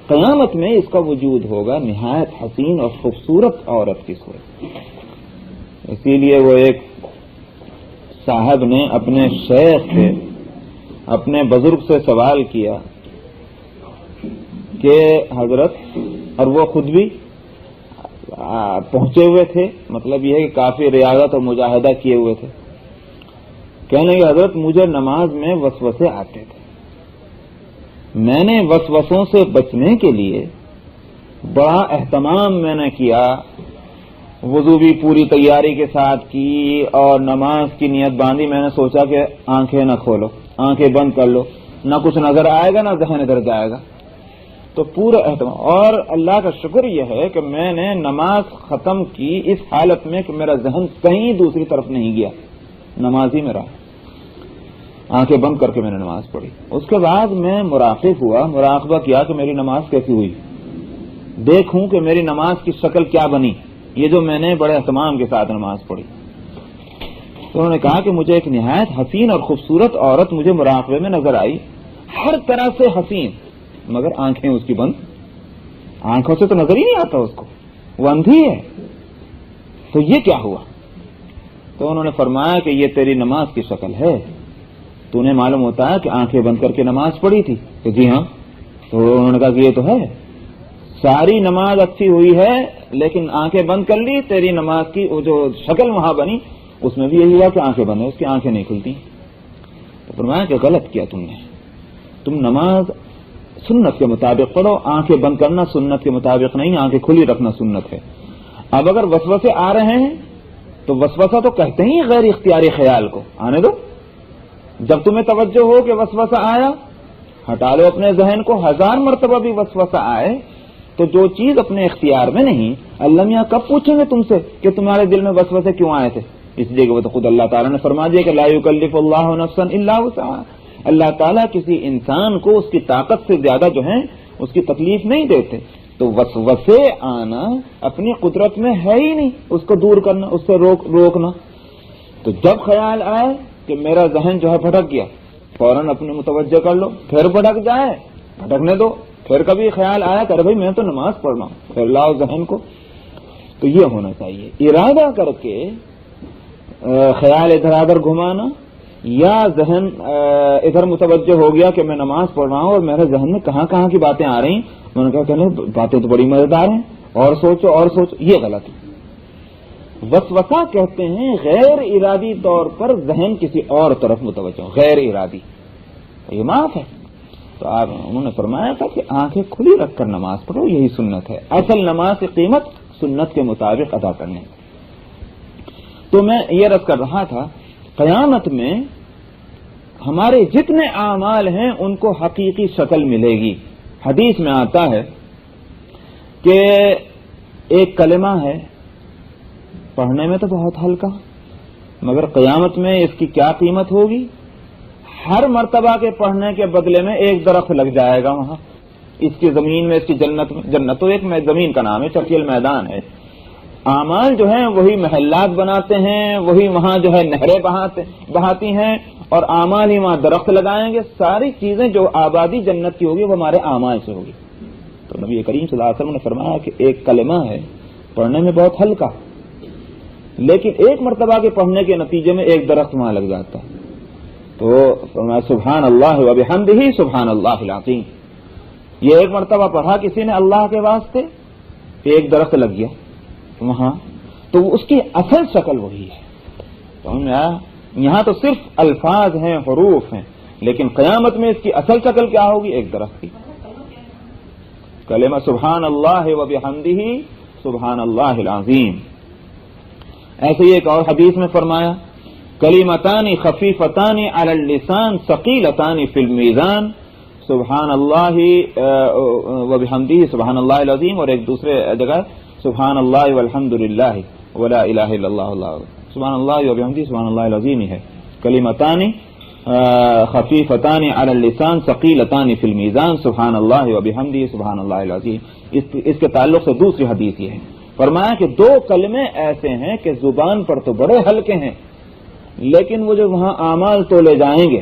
قیامت میں اس کا وجود ہوگا نہایت حسین اور خوبصورت عورت کی صورت. اسی لیے وہ ایک صاحب نے اپنے شیخ سے، اپنے بزرگ سے سوال کیا کہ حضرت، اور وہ خود بھی پہنچے ہوئے تھے، مطلب یہ ہے کہ کافی ریاضت اور مجاہدہ کیے ہوئے تھے. کہنے لگے حضرت مجھے نماز میں وسوسے آتے تھے، میں نے وسوسوں سے بچنے کے لیے بڑا اہتمام میں نے کیا، وضو بھی پوری تیاری کے ساتھ کی اور نماز کی نیت باندھی. میں نے سوچا کہ آنکھیں نہ کھولو، آنکھیں بند کر لو، نہ کچھ نظر آئے گا نہ ذہن ادھر جائے گا. تو پورا اہتمام. اور اللہ کا شکر یہ ہے کہ میں نے نماز ختم کی اس حالت میں کہ میرا ذہن کہیں دوسری طرف نہیں گیا، نماز ہی میں رہا. آنکھیں بند کر کے میں نے نماز پڑھی. اس کے بعد میں مراقب ہوا، مراقبہ کیا کہ میری نماز کیسی ہوئی، دیکھوں کہ میری نماز کی شکل کیا بنی، یہ جو میں نے بڑے اہتمام کے ساتھ نماز پڑھی. تو انہوں نے کہا کہ مجھے ایک نہایت حسین اور خوبصورت عورت مجھے مراقبے میں نظر آئی، ہر طرح سے حسین، مگر آنکھیں اس کی بند، آنکھوں سے تو نظر ہی نہیں آتا اس کو، وہ اندھی ہے. تو یہ کیا ہوا؟ تو انہوں نے فرمایا کہ یہ تیری نماز کی شکل ہے، تو انہیں معلوم ہوتا ہے کہ آنکھیں بند کر کے نماز پڑھی تھی. کہ جی ہاں. تو انہوں نے کہا کہ یہ تو ہے، ساری نماز اچھی ہوئی ہے لیکن آنکھیں بند کر لی، تیری نماز کی جو شکل وہاں بنی اس میں بھی یہی ہوا کہ آنکھیں بند ہیں، اس کی آنکھیں نہیں کھلتی. تو فرمایا کہ غلط کیا تم نے، تم نماز سنت کے مطابق پڑھو، آنکھیں بند کرنا سنت کے مطابق نہیں، آنکھیں کھلی رکھنا سنت ہے. اب اگر وسوسے آ رہے ہیں تو وسوسہ تو کہتے ہیں غیر اختیاری خیال کو، آنے دو. جب تمہیں توجہ ہو کہ وسوسہ آیا، ہٹا لو اپنے ذہن کو. 1000 مرتبہ بھی وسوسہ آئے تو جو چیز اپنے اختیار میں نہیں، اللہ میاں کب پوچھیں گے تم سے کہ تمہارے دل میں وسوسے کیوں آئے تھے؟ اس لیے کہ وہ تو خود اللہ تعالیٰ نے فرما دیا کہ لا یکلف اللہ نفسا الا وسعها. اللہ تعالیٰ کسی انسان کو اس کی طاقت سے زیادہ جو ہے اس کی تکلیف نہیں دیتے. تو وسوسے آنا اپنی قدرت میں ہے ہی نہیں، اس کو دور کرنا، اس سے روکنا. تو جب خیال آئے کہ میرا ذہن جو ہے بھٹک گیا، فوراً اپنے متوجہ کر لو. پھر بھٹک جائے بھٹکنے دو. پھر کبھی خیال آیا کہ بھائی میں تو نماز پڑھ رہا ہوں، پھر لاؤ ذہن کو. تو یہ ہونا چاہیے، ارادہ کر کے خیال ادھر ادھر گھمانا، یا ذہن ادھر متوجہ ہو گیا کہ میں نماز پڑھ رہا ہوں اور میرے ذہن میں کہاں کہاں کی باتیں آ رہی ہیں، میں نے کہا کہ باتیں تو بڑی مزیدار ہیں، اور سوچو اور سوچو. یہ غلط ہے. وسوسہ کہتے ہیں غیر ارادی طور پر ذہن کسی اور طرف متوجہ ہو، غیر ارادی. یہ معاف ہے. تو آپ انہوں نے فرمایا تھا کہ آنکھیں کھلی رکھ کر نماز پڑھو، یہی سنت ہے. اصل نماز کی قیمت سنت کے مطابق ادا کرنے. تو میں یہ رد کر رہا تھا، قیامت میں ہمارے جتنے اعمال ہیں ان کو حقیقی شکل ملے گی. حدیث میں آتا ہے کہ ایک کلمہ ہے، پڑھنے میں تو بہت ہلکا، مگر قیامت میں اس کی کیا قیمت ہوگی؟ ہر مرتبہ کے پڑھنے کے بدلے میں ایک درخت لگ جائے گا وہاں، اس کی زمین میں، اس کی جنت میں. جنت تو ایک زمین کا نام ہے، چرکیل میدان ہے. اعمال جو ہیں وہی محلات بناتے ہیں، وہی وہاں جو ہے نہریں بہاتی ہیں، اور اعمال ہی وہاں درخت لگائیں گے. ساری چیزیں جو آبادی جنت کی ہوگی وہ ہمارے اعمال سے ہوگی. تو نبی کریم صلی اللہ علیہ وسلم نے فرمایا کہ ایک کلمہ ہے، پڑھنے میں بہت ہلکا، لیکن ایک مرتبہ کے پڑھنے کے نتیجے میں ایک درخت وہاں لگ جاتا ہے. تو فرمایا سبحان اللہ و بحمدہ سبحان اللہ العظیم. یہ ایک مرتبہ پڑھا کسی نے اللہ کے واسطے، ایک درخت لگ گیا وہاں. تو اس کی اصل شکل وہی ہے. سمجھ میں آیا؟ یہاں تو صرف الفاظ ہیں، حروف ہیں، لیکن قیامت میں اس کی اصل شکل کیا ہوگی؟ ایک درخت کی کلمہ سبحان اللہ و بحمدہ سبحان اللہ العظیم۔ ایسے ہی ایک اور حدیث میں فرمایا کلمتان خفیفتان علی اللسان ثقیلتان فی المیزان سبحان اللہ و بحمدہ سبحان اللہ العظیم، اور ایک دوسرے جگہ سبحان اللہ والحمد للہ ولا الہ الا اللہ اللہ سبحان اللہ و بحمدہ سبحان اللہ العظیم ہی ہے۔ کلمتان خفیفتان علی اللسان ثقیلتان فی المیزان سبحان اللہ و بحمدہ سبحان اللہ العظیم۔ اس کے تعلق سے دوسری حدیث یہ ہے، فرمایا کہ دو کلمے ایسے ہیں کہ زبان پر تو بڑے ہلکے ہیں، لیکن وہ جو وہاں اعمال تولے جائیں گے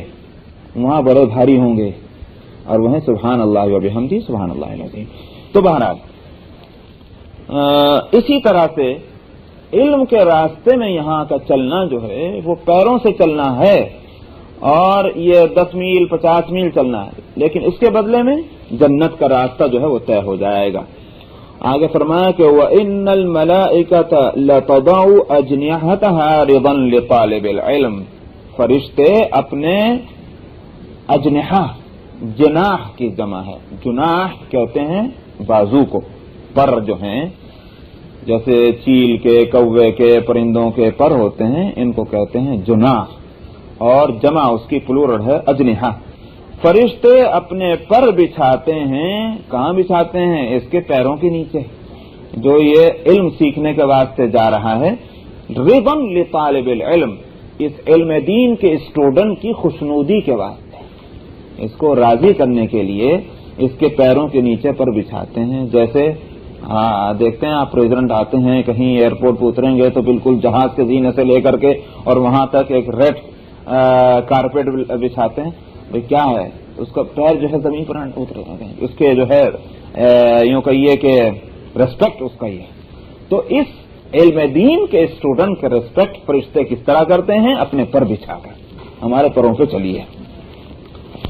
وہاں بڑے بھاری ہوں گے، اور وہ ہیں سبحان اللہ و بحمدہ سبحان اللہ العظیم۔ تو بہرحال اسی طرح سے علم کے راستے میں یہاں کا چلنا جو ہے وہ پیروں سے چلنا ہے، اور یہ 10 میل 50 میل چلنا ہے، لیکن اس کے بدلے میں جنت کا راستہ جو ہے وہ طے ہو جائے گا۔ آگے فرمایا کہ وَإِنَّ الْمَلَائِكَةَ لَتَضَعُ أَجْنِحَتَهَا رِضًا لِطَالِبِ الْعِلْمِ، فرشتے اپنے اجنحہ، جناح کی جمع ہے، جناح کہتے ہیں بازو کو، پر جو ہیں جیسے چیل کے، کوے کے، پرندوں کے پر ہوتے ہیں، ان کو کہتے ہیں جناح، اور جمع اس کی پلورل ہے اجنحہ۔ فرشتے اپنے پر بچھاتے ہیں، کہاں بچھاتے ہیں؟ اس کے پیروں کے نیچے، جو یہ علم سیکھنے کے واسطے جا رہا ہے، رضا لطالب العلم، اس علم دین کے اسٹوڈنٹ کی خوشنودی کے واسطے، اس کو راضی کرنے کے لیے اس کے پیروں کے نیچے پر بچھاتے ہیں۔ جیسے دیکھتے ہیں آپ پریزیڈنٹ آتے ہیں کہیں ایئرپورٹ پہ اتریں گے تو بالکل جہاز کے زینے سے لے کر کے اور وہاں تک ایک ریڈ کارپیٹ بچھاتے ہیں، کیا ہے اس کا پیر جو ہے زمین پر اترے ہیں، اس کے جو ہے یوں کہیے کہ ریسپیکٹ اس کا یہ۔ تو اس علم دین کے اسٹوڈنٹ کے ریسپیکٹ فرشتے کس طرح کرتے ہیں؟ اپنے پر بچھا کر۔ ہمارے پروں پہ چلیے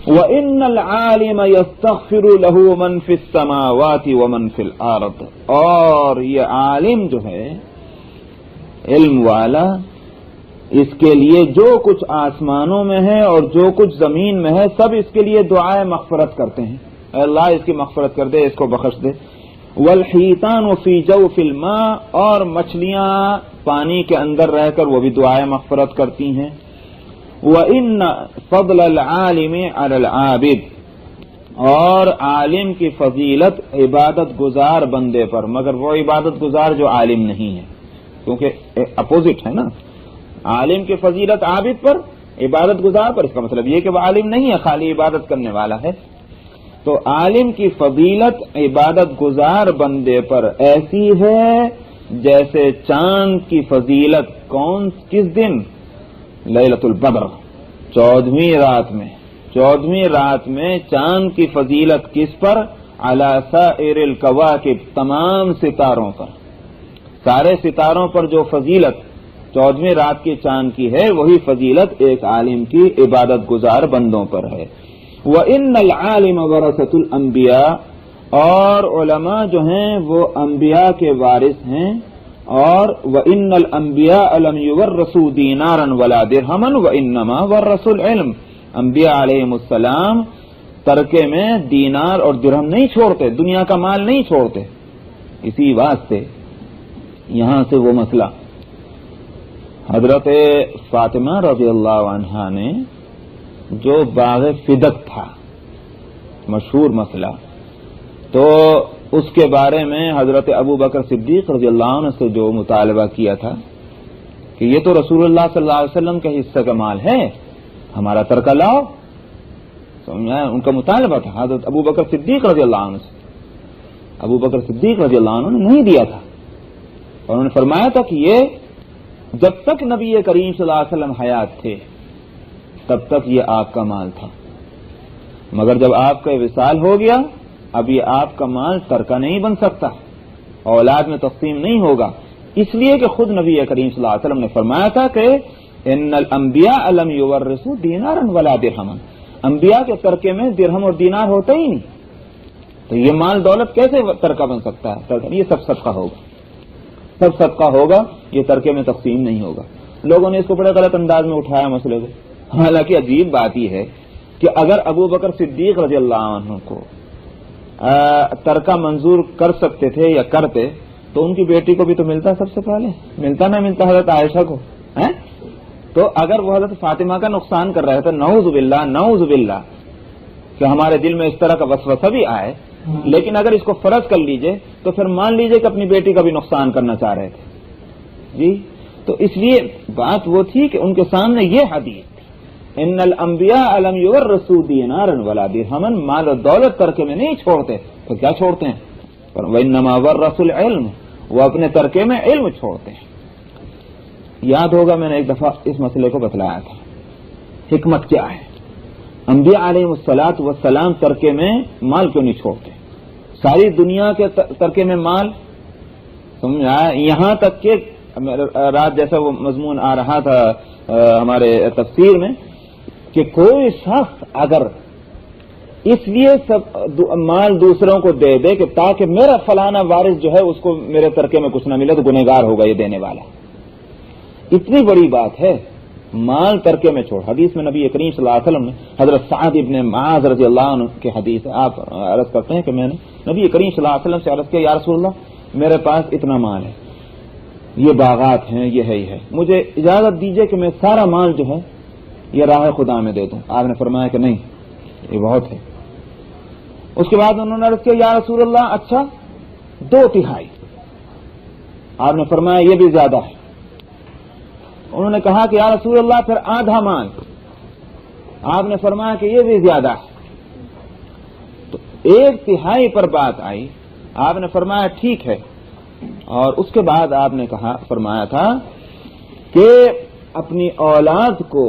وَإِنَّ الْعَالِمَ يَسْتَغْفِرُ لَهُ مَنْ فِي السَّمَاوَاتِ وَمَنْ فِي الْأَرْضِ، اور یہ عالم جو ہے، علم والا، اس کے لیے جو کچھ آسمانوں میں ہے اور جو کچھ زمین میں ہے سب اس کے لیے دعائے مغفرت کرتے ہیں، اے اللہ اس کی مغفرت کر دے، اس کو بخش دے۔ وَالْحِيتَانُ فِي جَوْفِ الْمَاءِ، اور مچھلیاں پانی کے اندر رہ کر وہ بھی دعائے مغفرت کرتی ہیں۔ وَإِنَّ فَضْلَ الْعَالِمِ عَلَى الْعَابِدِ، اور عالم کی فضیلت عبادت گزار بندے پر، مگر وہ عبادت گزار جو عالم نہیں ہے، کیونکہ اپوزٹ ہے نا، عالم کی فضیلت عابد پر، عبادت گزار پر، اس کا مطلب یہ کہ وہ عالم نہیں ہے، خالی عبادت کرنے والا ہے۔ تو عالم کی فضیلت عبادت گزار بندے پر ایسی ہے جیسے چاند کی فضیلت کس دن؟ لیلۃ البدر، 14ویں رات میں چاند کی فضیلت کس پر؟ علی سائر الکواکب، تمام ستاروں پر، سارے ستاروں پر جو فضیلت 14ویں رات کی چاند کی ہے وہی فضیلت ایک عالم کی عبادت گزار بندوں پر ہے۔ وَإِنَّ الْعَالِمَ وَرَثَةُ الْأَنْبِيَاءِ، اور علماء جو ہیں وہ انبیاء کے وارث ہیں، اور وَإِنَّ الْأَنْبِيَاءَ لَمْ يُوَرِّثُوا دِينَارًا وَلَا دِرْهَمًا وَإِنَّمَا وَرَّثُوا الْعِلْمَ، انبیاء علیہم السلام ترکے میں دینار اور درہم نہیں چھوڑتے، دنیا کا مال نہیں چھوڑتے۔ اسی واسطے یہاں سے وہ مسئلہ حضرت فاطمہ رضی اللہ عنہا نے جو باغ فدق تھا، مشہور مسئلہ، تو اس کے بارے میں حضرت ابو بکر صدیق رضی اللہ عنہ سے جو مطالبہ کیا تھا کہ یہ تو رسول اللہ صلی اللہ علیہ وسلم کے حصہ کا مال ہے، ہمارا ترکہ لاؤ، ان کا مطالبہ تھا حضرت ابو بکر صدیق رضی اللہ عنہ سے۔ ابو بکر صدیق رضی اللہ عنہ نے نہیں دیا تھا، اور انہوں نے فرمایا تھا کہ یہ جب تک نبی کریم صلی اللہ علیہ وسلم حیات تھے تب تک یہ آپ کا مال تھا، مگر جب آپ کا وصال ہو گیا اب یہ آپ کا مال ترکہ نہیں بن سکتا، اولاد میں تقسیم نہیں ہوگا، اس لیے کہ خود نبی کریم صلی اللہ علیہ وسلم نے فرمایا تھا کہ ان الانبیاء لم یورثوا دینارا ولا درہما، انبیاء کے ترکے میں درہم اور دینار ہوتا ہی نہیں، تو یہ مال دولت کیسے ترکہ بن سکتا ہے؟ یہ سب صدقہ ہوگا، سب صدقہ ہوگا، یہ ترکے میں تقسیم نہیں ہوگا۔ لوگوں نے اس کو بڑے غلط انداز میں اٹھایا مسئلے کو. حالانکہ عجیب بات یہ ہے کہ اگر ابو بکر صدیق رضی اللہ عنہ کو ترکہ منظور کر سکتے تھے یا کرتے تو ان کی بیٹی کو بھی تو ملتا سب سے پہلے, ملتا نہ ملتا حضرت عائشہ کو. تو اگر وہ حضرت فاطمہ کا نقصان کر رہے تھے, نعوذ باللہ کہ ہمارے دل میں اس طرح کا وسوسہ بھی آئے, لیکن اگر اس کو فرض کر لیجئے تو پھر مان لیجئے کہ اپنی بیٹی کا بھی نقصان کرنا چاہ رہے تھے جی. تو اس لیے بات وہ تھی کہ ان کے سامنے یہ حدیث تھی, ان الانبیاء لم یورثوا دینارا ولا درہما, مال و دولت ترکے میں نہیں چھوڑتے تو کیا چھوڑتے ہیں؟ وانما ورثوا العلم, وہ اپنے ترکے میں علم چھوڑتے ہیں. یاد ہوگا میں نے ایک دفعہ اس مسئلے کو بتلایا تھا, حکمت کیا ہے. انبیاء علیہ الصلوۃ والسلام ترکے میں مال کیوں نہیں چھوڑتے؟ ساری دنیا کے ترکے میں مال, سمجھا, یہاں تک کہ رات جیسا وہ مضمون آ رہا تھا ہمارے تفسیر میں کہ کوئی شخص اگر اس لیے سب مال دوسروں کو دے دے کہ تاکہ میرا فلانا وارث جو ہے اس کو میرے ترکے میں کچھ نہ ملے تو گنہگار ہوگا یہ دینے والا. اتنی بڑی بات ہے مال ترکے میں چھوڑ. حدیث میں نبی کریم صلی اللہ علیہ وسلم نے حضرت سعد ابن معاذ رضی اللہ عنہ کی حدیث ہے, آپ عرض کرتے ہیں کہ میں نے نبی کریم صلی اللہ علیہ وسلم سے عرض کیا, یا رسول اللہ میرے پاس اتنا مال ہے, یہ باغات ہیں, یہ ہے, مجھے اجازت دیجئے کہ میں سارا مال جو ہے یہ راہ خدا میں دے دوں. آپ نے فرمایا کہ نہیں, یہ بہت ہے. اس کے بعد انہوں نے عرض کیا, یا رسول اللہ اچھا 2/3. آپ نے فرمایا یہ بھی زیادہ ہے. انہوں نے کہا کہ یا رسول اللہ پھر آدھا مال. آپ نے فرمایا کہ یہ بھی زیادہ ہے. تو 1/3 پر بات آئی. آپ نے فرمایا ٹھیک ہے. اور اس کے بعد آپ نے فرمایا تھا کہ اپنی اولاد کو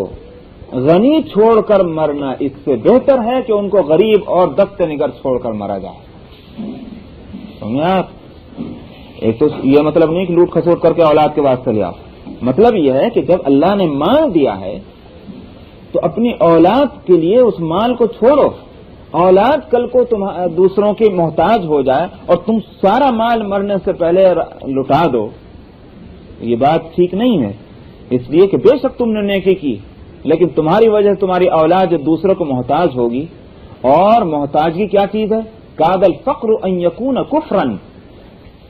غنی چھوڑ کر مرنا اس سے بہتر ہے کہ ان کو غریب اور دست نگر چھوڑ کر مرا جائے. سمجھے آپ؟ ایک تو یہ مطلب نہیں کہ لوٹ کھسوٹ کر کے اولاد کے واسطے لے آؤ. مطلب یہ ہے کہ جب اللہ نے مال دیا ہے تو اپنی اولاد کے لیے اس مال کو چھوڑو. اولاد کل کو تم دوسروں کی محتاج ہو جائے اور تم سارا مال مرنے سے پہلے لٹا دو, یہ بات ٹھیک نہیں ہے. اس لیے کہ بے شک تم نے نیکی کی, لیکن تمہاری وجہ سے تمہاری اولاد جو دوسروں کو محتاج ہوگی, اور محتاجگی کیا چیز ہے؟ کاد الفقر ان یکون کفرا.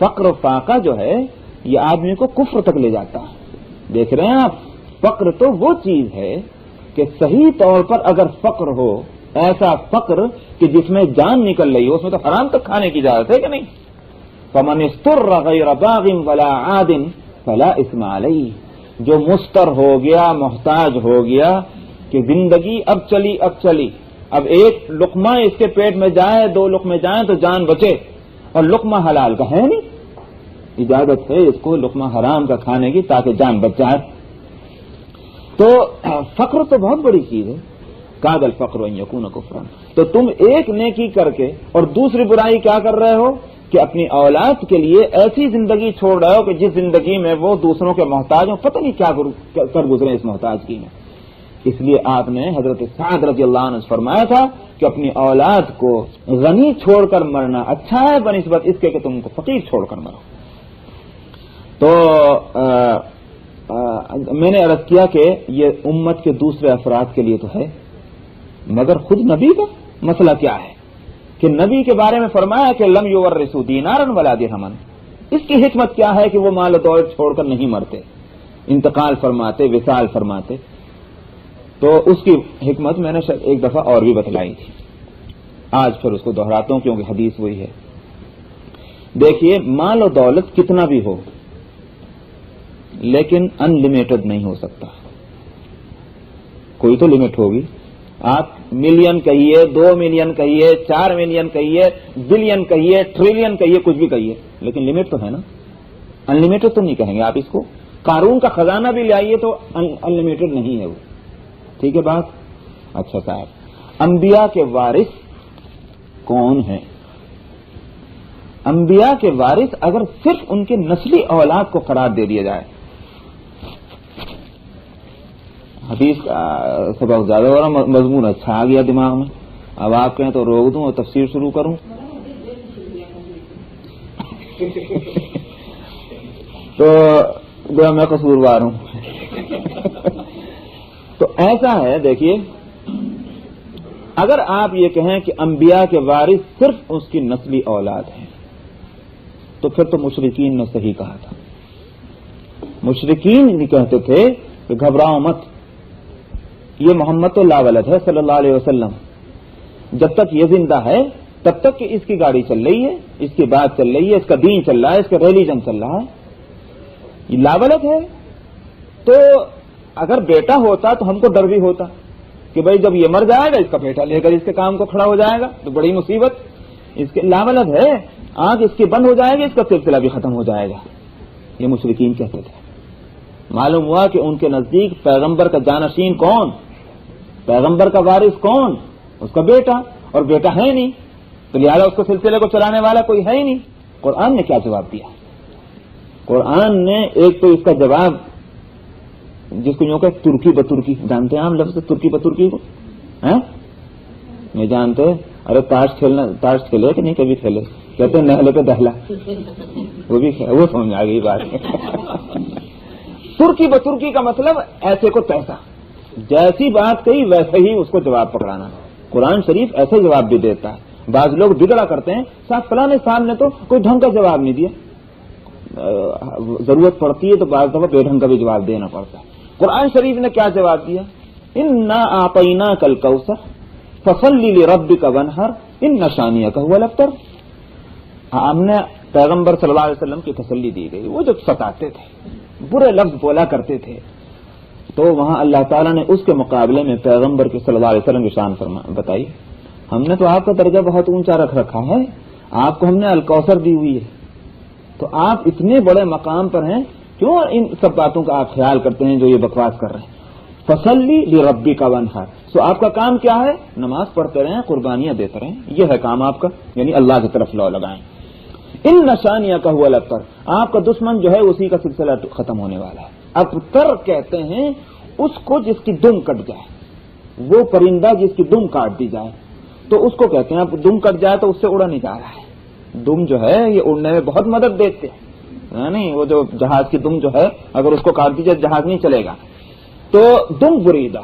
فقر و فاقہ جو ہے یہ آدمی کو کفر تک لے جاتا ہے. دیکھ رہے ہیں آپ, فقر تو وہ چیز ہے کہ صحیح طور پر اگر فقر ہو, ایسا فقر کہ جس میں جان نکل رہی ہو, اس میں تو حرام تک کھانے کی اجازت ہے کہ نہیں. فمن اضطر غیر باغ ولا عاد فلا اثم علیہ, جو مستر ہو گیا, محتاج ہو گیا کہ زندگی اب چلی, اب ایک لقمہ اس کے پیٹ میں جائے, 2 لقمے جائیں تو جان بچے, اور لقمہ حلال کا ہے نہیں, اجازت ہے اس کو لقمہ حرام کا کھانے کی تاکہ جان بچ جائے. تو فقر تو بہت بڑی چیز ہے. کاد الفقر ان یکون کفرا. تو تم ایک نیکی کر کے اور دوسری برائی کیا کر رہے ہو کہ اپنی اولاد کے لیے ایسی زندگی چھوڑ رہے ہو کہ جس زندگی میں وہ دوسروں کے محتاج ہوں, پتہ نہیں کیا کر گزرے اس محتاجگی میں. اس لیے آپ نے حضرت سعد رضی اللہ عنہ سے فرمایا تھا کہ اپنی اولاد کو غنی چھوڑ کر مرنا اچھا ہے بنسبت اس کے کہ تم کو فقیر چھوڑ کر مرو. تو میں نے عرض کیا کہ یہ امت کے دوسرے افراد کے لیے تو ہے, مگر خود نبی کا مسئلہ کیا ہے کہ نبی کے بارے میں فرمایا کہ لم یورثوا دینارا ولا درہما. اس کی حکمت کیا ہے کہ وہ مال و دولت چھوڑ کر نہیں مرتے, انتقال فرماتے, وصال فرماتے. تو اس کی حکمت میں نے ایک دفعہ اور بھی بتلائی تھی, آج پھر اس کو دہراتا ہوں کیونکہ حدیث وہی ہے. دیکھیے, مال و دولت کتنا بھی ہو لیکن ان لمیٹڈ نہیں ہو سکتا, کوئی تو لمٹ ہوگی. آپ ملین کہیے, 2 ملین کہیے, 4 ملین کہیے, بلین کہیے, ٹریلین کہیے, کچھ بھی کہیے, لیکن لمٹ تو ہے نا. ان لمیٹڈ تو نہیں کہیں گے آپ اس کو. قارون کا خزانہ بھی لائیے تو ان لمیٹڈ نہیں ہے وہ. ٹھیک ہے بات؟ اچھا صاحب, انبیاء کے وارث کون ہیں؟ انبیاء کے وارث اگر صرف ان کے نسلی اولاد کو قرار دے دیا جائے, حدیث سے بہت زیادہ ہو رہا, مضمون اچھا آ گیا دماغ میں. اب آپ کہیں تو روک دوں اور تفسیر شروع کروں. تو میں قصوروار ہوں. تو ایسا ہے، دیکھیے، اگر آپ یہ کہیں کہ انبیاء کے وارث صرف اس کی نسلی اولاد ہیں تو پھر تو مشرکین نے صحیح کہا تھا۔ مشرکین نہیں کہتے تھے کہ گھبراؤ مت، یہ محمد تو لا ولد ہے صلی اللہ علیہ وسلم، جب تک یہ زندہ ہے تب تک کہ اس کی گاڑی چل رہی ہے، اس کی بات چل رہی ہے، اس کا دین چل رہا ہے، اس کا ریلیجن چل رہا ہے، یہ لا ولد ہے۔ تو اگر بیٹا ہوتا تو ہم کو ڈر بھی ہوتا کہ بھئی جب یہ مر جائے گا، اس کا بیٹا لے کر اس کے کام کو کھڑا ہو جائے گا تو بڑی مصیبت، اس کے لا ولد ہے، آنکھ اس کی بند ہو جائے گی، اس کا سلسلہ بھی ختم ہو جائے گا، یہ مشرکین کہتے تھے۔ معلوم ہوا کہ ان کے نزدیک پیغمبر کا جانشین کون، پیغمبر کا وارث کون، اس کا بیٹا، اور بیٹا ہے نہیں، تو لہٰذا اس کو سلسلے کو چلانے والا کوئی ہے ہی نہیں۔ قرآن نے کیا جواب دیا؟ قرآن نے ایک تو اس کا جواب، جس کو یوں کہ ترکی بترکی، جانتے ہیں آپ لفظ ترکی بترکی کو؟ نہیں جانتے؟ ارے تاش کھیلے کہ نہیں کبھی کھیلے؟ کہتے ہیں نہلے پہ دہلا، وہ سمجھ آ گئی بات۔ ترکی بترکی کا مطلب ایسے کو تیسا، جیسی بات کہی ویسے ہی اس کو جواب پکڑانا۔ قرآن شریف ایسے جواب بھی دیتا ہے۔ بعض لوگ بگڑا کرتے ہیں، صاحب فلاں صاحب نے تو کوئی ڈھنگ کا جواب نہیں دیا، ضرورت پڑتی ہے تو بعض دفعہ بے ڈھنگ کا بھی جواب دینا پڑتا ہے۔ قرآن شریف نے کیا جواب دیا؟ انا اعطیناک الکوثر فصل لربک وانحر ان شانئک هو الابتر۔ ہم نے پیغمبر صلی اللہ علیہ وسلم کی تسلی دی گئی، وہ جو ستاتے تھے، برے لفظ بولا کرتے تھے، تو وہاں اللہ تعالیٰ نے اس کے مقابلے میں پیغمبر کے صلی اللہ علیہ وسلم کی شان بتائی۔ ہم نے تو آپ کا درجہ بہت اونچا رکھ رکھا ہے، آپ کو ہم نے الکوثر دی ہوئی ہے، تو آپ اتنے بڑے مقام پر ہیں، کیوں ان سب باتوں کا آپ خیال کرتے ہیں جو یہ بکواس کر رہے ہیں؟ فصلی لربک وانحر، سو آپ کا کام کیا ہے؟ نماز پڑھتے رہیں، قربانیاں دیتے رہیں، یہ ہے کام آپ کا، یعنی اللہ کی طرف لو لگائیں۔ ان نشانیہ هو الابتر، آپ کا دشمن جو ہے اسی کا سلسلہ ختم ہونے والا ہے۔ ابتر کہتے ہیں اس کو جس کی دم کٹ جائے، وہ پرندہ جس کی دم کاٹ دی جائے تو اس کو کہتے ہیں، اب دم کٹ جائے تو اس سے اڑا نہیں جا رہا ہے۔ دم جو ہے یہ اڑنے میں بہت مدد دیتے ہیں، یعنی وہ جو جہاز کی دم جو ہے اگر اس کو کاٹ دیجیے جہاز نہیں چلے گا۔ تو دم بریدہ،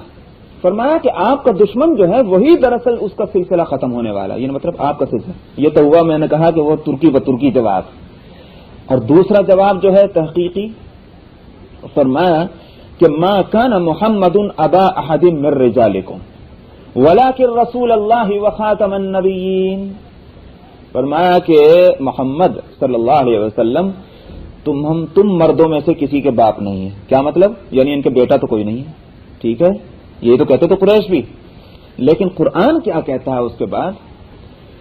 فرمایا کہ آپ کا دشمن جو ہے وہی دراصل اس کا سلسلہ ختم ہونے والا ہے، یعنی مطلب آپ کا سلسلہ۔ یہ تو ہوا، میں نے کہا کہ وہ ترکی بترکی جواب۔ اور دوسرا جواب جو ہے تحقیقی، فرمایا کہ ما کان محمد ابا احد من رجالکم ولکن رسول اللہ وخاتم النبیین۔ فرمایا کہ محمد صلی اللہ علیہ وسلم تم مردوں میں سے کسی کے باپ نہیں ہیں۔ کیا مطلب؟ یعنی ان کے بیٹا تو کوئی نہیں ہے، ٹھیک ہے، یہ تو کہتے تو قریش بھی، لیکن قرآن کیا کہتا ہے اس کے بعد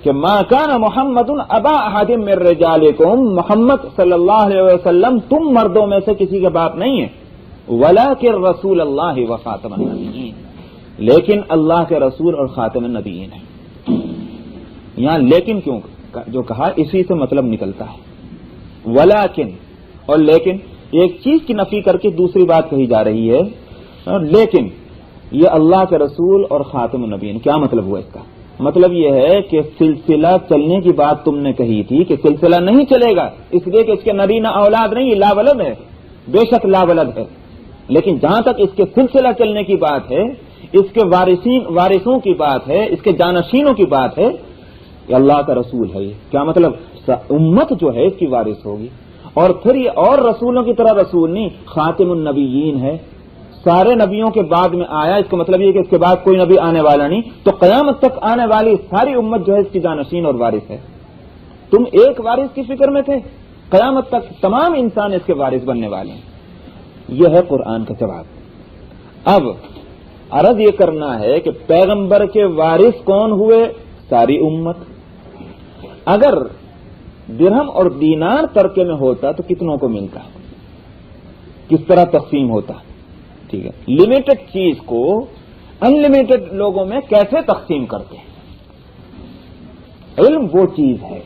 کہ ما کان محمد ابا احد من رجالکم، محمد صلی اللہ علیہ وسلم تم مردوں میں سے کسی کے باپ نہیں ہیں، ولکن رسول اللہ وخاتم النبیین، لیکن اللہ کے رسول اور خاتم النبیین ہیں۔ یہاں لیکن کیوں جو کہا، اسی سے مطلب نکلتا ہے، ولیکن اور لیکن، ایک چیز کی نفی کر کے دوسری بات کہی جا رہی ہے، لیکن یہ اللہ کے رسول اور خاتم النبیین۔ کیا مطلب ہوا اس کا؟ مطلب یہ ہے کہ سلسلہ چلنے کی بات تم نے کہی تھی کہ سلسلہ نہیں چلے گا، اس لیے کہ اس کے نرینہ اولاد نہیں، یہ لا ولد ہے، بے شک لا ولد ہے، لیکن جہاں تک اس کے سلسلہ چلنے کی بات ہے، اس کے وارثوں کی بات ہے، اس کے جانشینوں کی بات ہے، کہ اللہ کا رسول ہے۔ یہ کیا مطلب؟ امت جو ہے اس کی وارث ہوگی، اور پھر یہ اور رسولوں کی طرح رسول نہیں، خاتم النبیین ہے، سارے نبیوں کے بعد میں آیا، اس کا مطلب یہ کہ اس کے بعد کوئی نبی آنے والا نہیں، تو قیامت تک آنے والی ساری امت جو ہے اس کی جانشین اور وارث ہے۔ تم ایک وارث کی فکر میں تھے، قیامت تک تمام انسان اس کے وارث بننے والے ہیں۔ یہ ہے قرآن کا جواب۔ اب عرض یہ کرنا ہے کہ پیغمبر کے وارث کون ہوئے؟ ساری امت۔ اگر درہم اور دینار ترکے میں ہوتا تو کتنوں کو ملتا؟ کس طرح تقسیم ہوتا؟ ٹھیک ہے، لمیٹڈ چیز کو ان لمیٹڈ لوگوں میں کیسے تقسیم کرتے ہیں؟ علم وہ چیز ہے،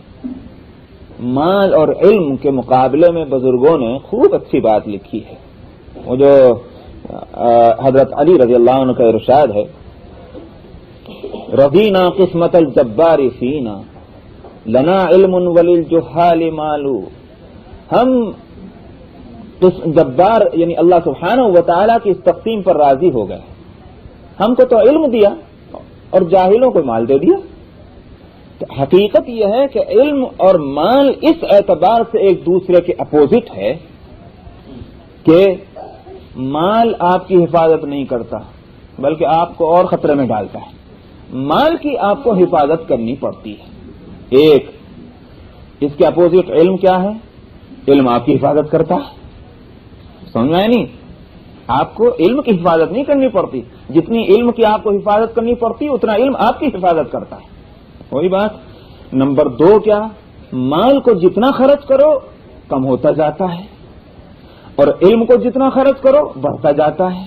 مال اور علم کے مقابلے میں بزرگوں نے خوب اچھی بات لکھی ہے۔ وہ جو حضرت علی رضی اللہ عنہ کا ارشاد ہے، رضینا قسمت الجبار فینا لنا علم وللجہال مال، ہم جبار یعنی اللہ سبحانہ و تعالیٰ کی اس تقسیم پر راضی ہو گئے. ہم کو تو علم دیا اور جاہلوں کو مال دے دیا. تو حقیقت یہ ہے کہ علم اور مال اس اعتبار سے ایک دوسرے کے اپوزٹ ہے کہ مال آپ کی حفاظت نہیں کرتا بلکہ آپ کو اور خطرے میں ڈالتا ہے. مال کی آپ کو حفاظت کرنی پڑتی ہے. ایک اس کے اپوزٹ علم کیا ہے؟ علم آپ کی حفاظت کرتا ہے. سمجھ میں نہیں؟ آپ کو علم کی حفاظت نہیں کرنی پڑتی. جتنی علم کی آپ کو حفاظت کرنی پڑتی اتنا علم آپ کی حفاظت کرتا ہے. وہی بات. نمبر 2 کیا؟ مال کو جتنا خرچ کرو کم ہوتا جاتا ہے اور علم کو جتنا خرچ کرو بڑھتا جاتا ہے.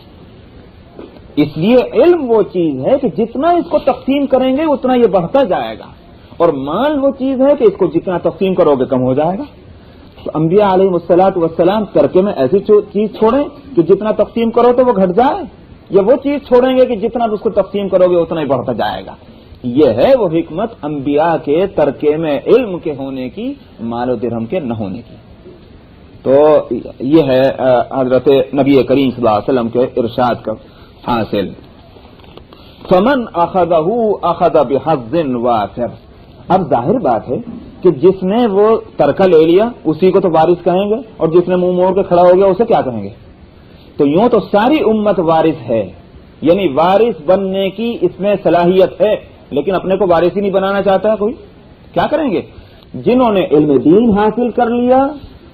اس لیے علم وہ چیز ہے کہ جتنا اس کو تقسیم کریں گے اتنا یہ بڑھتا جائے گا اور مال وہ چیز ہے کہ اس کو جتنا تقسیم کرو گے کم ہو جائے گا. تو انبیاء علیہ الصلوۃ والسلام ترکے میں ایسی چیز چھوڑیں کہ جتنا تقسیم کرو تو وہ گھٹ جائے، یا وہ چیز چھوڑیں گے کہ جتنا اس کو تقسیم کرو گے اتنا ہی بڑھتا جائے گا. یہ ہے وہ حکمت انبیاء کے ترکے میں علم کے ہونے کی، مال و درہم کے نہ ہونے کی. تو یہ ہے حضرت نبی کریم صلی اللہ علیہ وسلم کے ارشاد کا حاصل. فمن اخذہ اخذ بحظ وافر. اب ظاہر بات ہے کہ جس نے وہ ترکہ لے لیا اسی کو تو وارث کہیں گے، اور جس نے منہ موڑ کے کھڑا ہو گیا اسے کیا کہیں گے؟ تو یوں تو ساری امت وارث ہے، یعنی وارث بننے کی اس میں صلاحیت ہے، لیکن اپنے کو وارث ہی نہیں بنانا چاہتا کوئی. کیا کریں گے؟ جنہوں نے علم دین حاصل کر لیا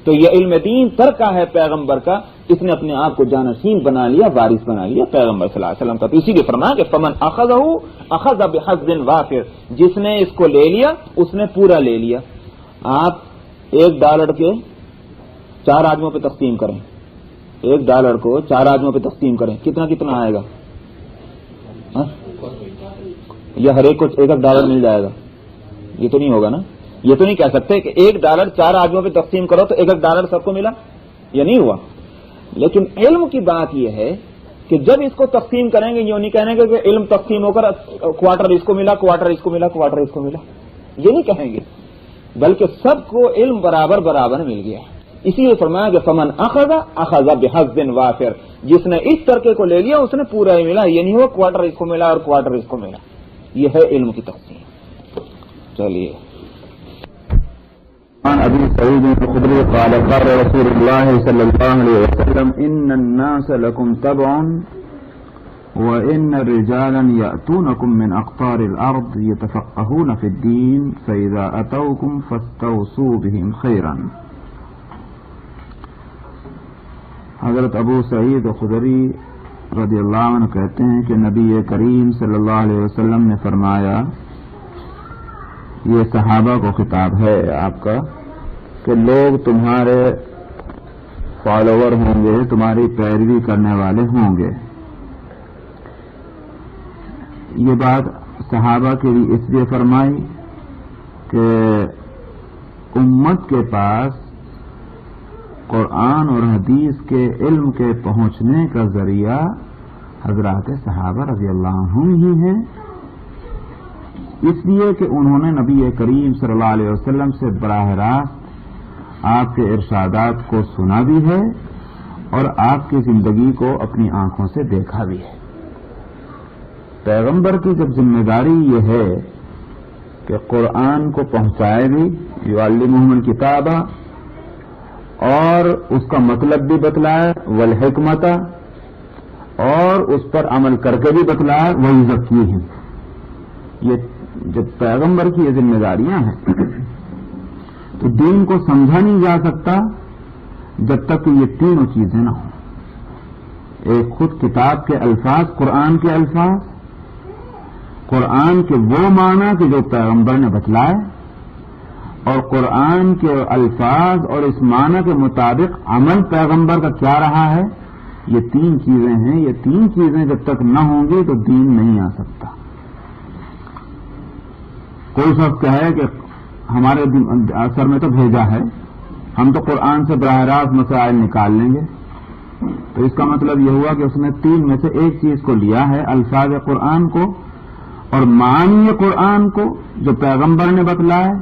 تو یہ علم دین ترکہ ہے پیغمبر کا، اس نے اپنے آپ کو جانشین بنا لیا، وارث بنا لیا پیغمبر صلی اللہ علیہ وسلم کا. تو اسی لیے فرمایا کہ فمن اخذہ اخذ بحظ وافر. جس نے اس کو لے لیا اس نے پورا لے لیا. آپ $1 کے 4 آدمیوں پہ تقسیم کریں، $1 کو 4 آدمیوں پہ تقسیم کریں، کتنا آئے گا؟ یا ہر ایک کو $1 مل جائے گا؟ یہ تو نہیں ہوگا نا. یہ تو نہیں کہہ سکتے کہ $1 4 آدمیوں پہ تقسیم کرو تو $1 سب کو ملا. یہ نہیں ہوا. لیکن علم کی بات یہ ہے کہ جب اس کو تقسیم کریں گے یہ نہیں کہیں گے کہ علم تقسیم ہو کر کوارٹر اس کو ملا، کوارٹر اس کو ملا، کوارٹر اس کو ملا. یہ نہیں کہیں گے، بلکہ سب کو علم برابر برابر مل گیا. اسی لیے فرمایا کہ فمن اخذ اخذ بحظ وافر. جس نے اس طرقے کو لے لیا اس نے پورا ہی ملا. یہ نہیں ہوا کوارٹر اس کو ملا اور کوارٹر اس کو ملا. یہ ہے علم کی تقسیم. چلیے. عن ابي سعيد الخدري قال قال رسول الله صلى الله عليه وسلم ان الناس لكم تبع وان رجالا ياتونكم من اقطار الارض يتفقهون في الدين فاذا اتوكم فاستوصوا بهم خيرا. حضرت ابو سعید خدری رضی اللہ عنہ کہتے ہیں کہ نبی کریم صلی اللہ علیہ وسلم نے فرمایا، یہ صحابہ کو خطاب ہے آپ کا، کہ لوگ تمہارے فالوور ہوں گے، تمہاری پیروی کرنے والے ہوں گے. یہ بات صحابہ کے لیے اس لیے فرمائی کہ امت کے پاس قرآن اور حدیث کے علم کے پہنچنے کا ذریعہ حضرات صحابہ رضی اللہ عنہم ہی ہیں. اس لیے کہ انہوں نے نبی کریم صلی اللہ علیہ وسلم سے براہ راست آپ کے ارشادات کو سنا بھی ہے اور آپ کی زندگی کو اپنی آنکھوں سے دیکھا بھی ہے. پیغمبر کی جب ذمہ داری یہ ہے کہ قرآن کو پہنچائے بھی، یعلمہم الکتاب، اور اس کا مطلب بھی بتلائے، والحکمت، اور اس پر عمل کر کے بھی بتلائے، ویزکیہم. یہ جب پیغمبر کی یہ ذمہ داریاں ہیں تو دین کو سمجھا نہیں جا سکتا جب تک کہ یہ تینوں چیزیں نہ ہوں. ایک خود کتاب کے الفاظ، قرآن کے الفاظ، قرآن کے وہ معنی کہ جو پیغمبر نے بتلائے، اور قرآن کے الفاظ اور اس معنی کے مطابق عمل پیغمبر کا کیا رہا ہے. یہ 3 چیزیں ہیں. یہ 3 چیزیں جب تک نہ ہوں گی تو دین نہیں آ سکتا. کوئی شخص کہے کہ ہمارے سر میں تو بھیجا ہے، ہم تو قرآن سے براہ راست مسائل نکال لیں گے، تو اس کا مطلب یہ ہوا کہ اس نے 3 میں سے ایک چیز کو لیا ہے، الفاظ قرآن کو اور معنی قرآن کو جو پیغمبر نے بتلایا،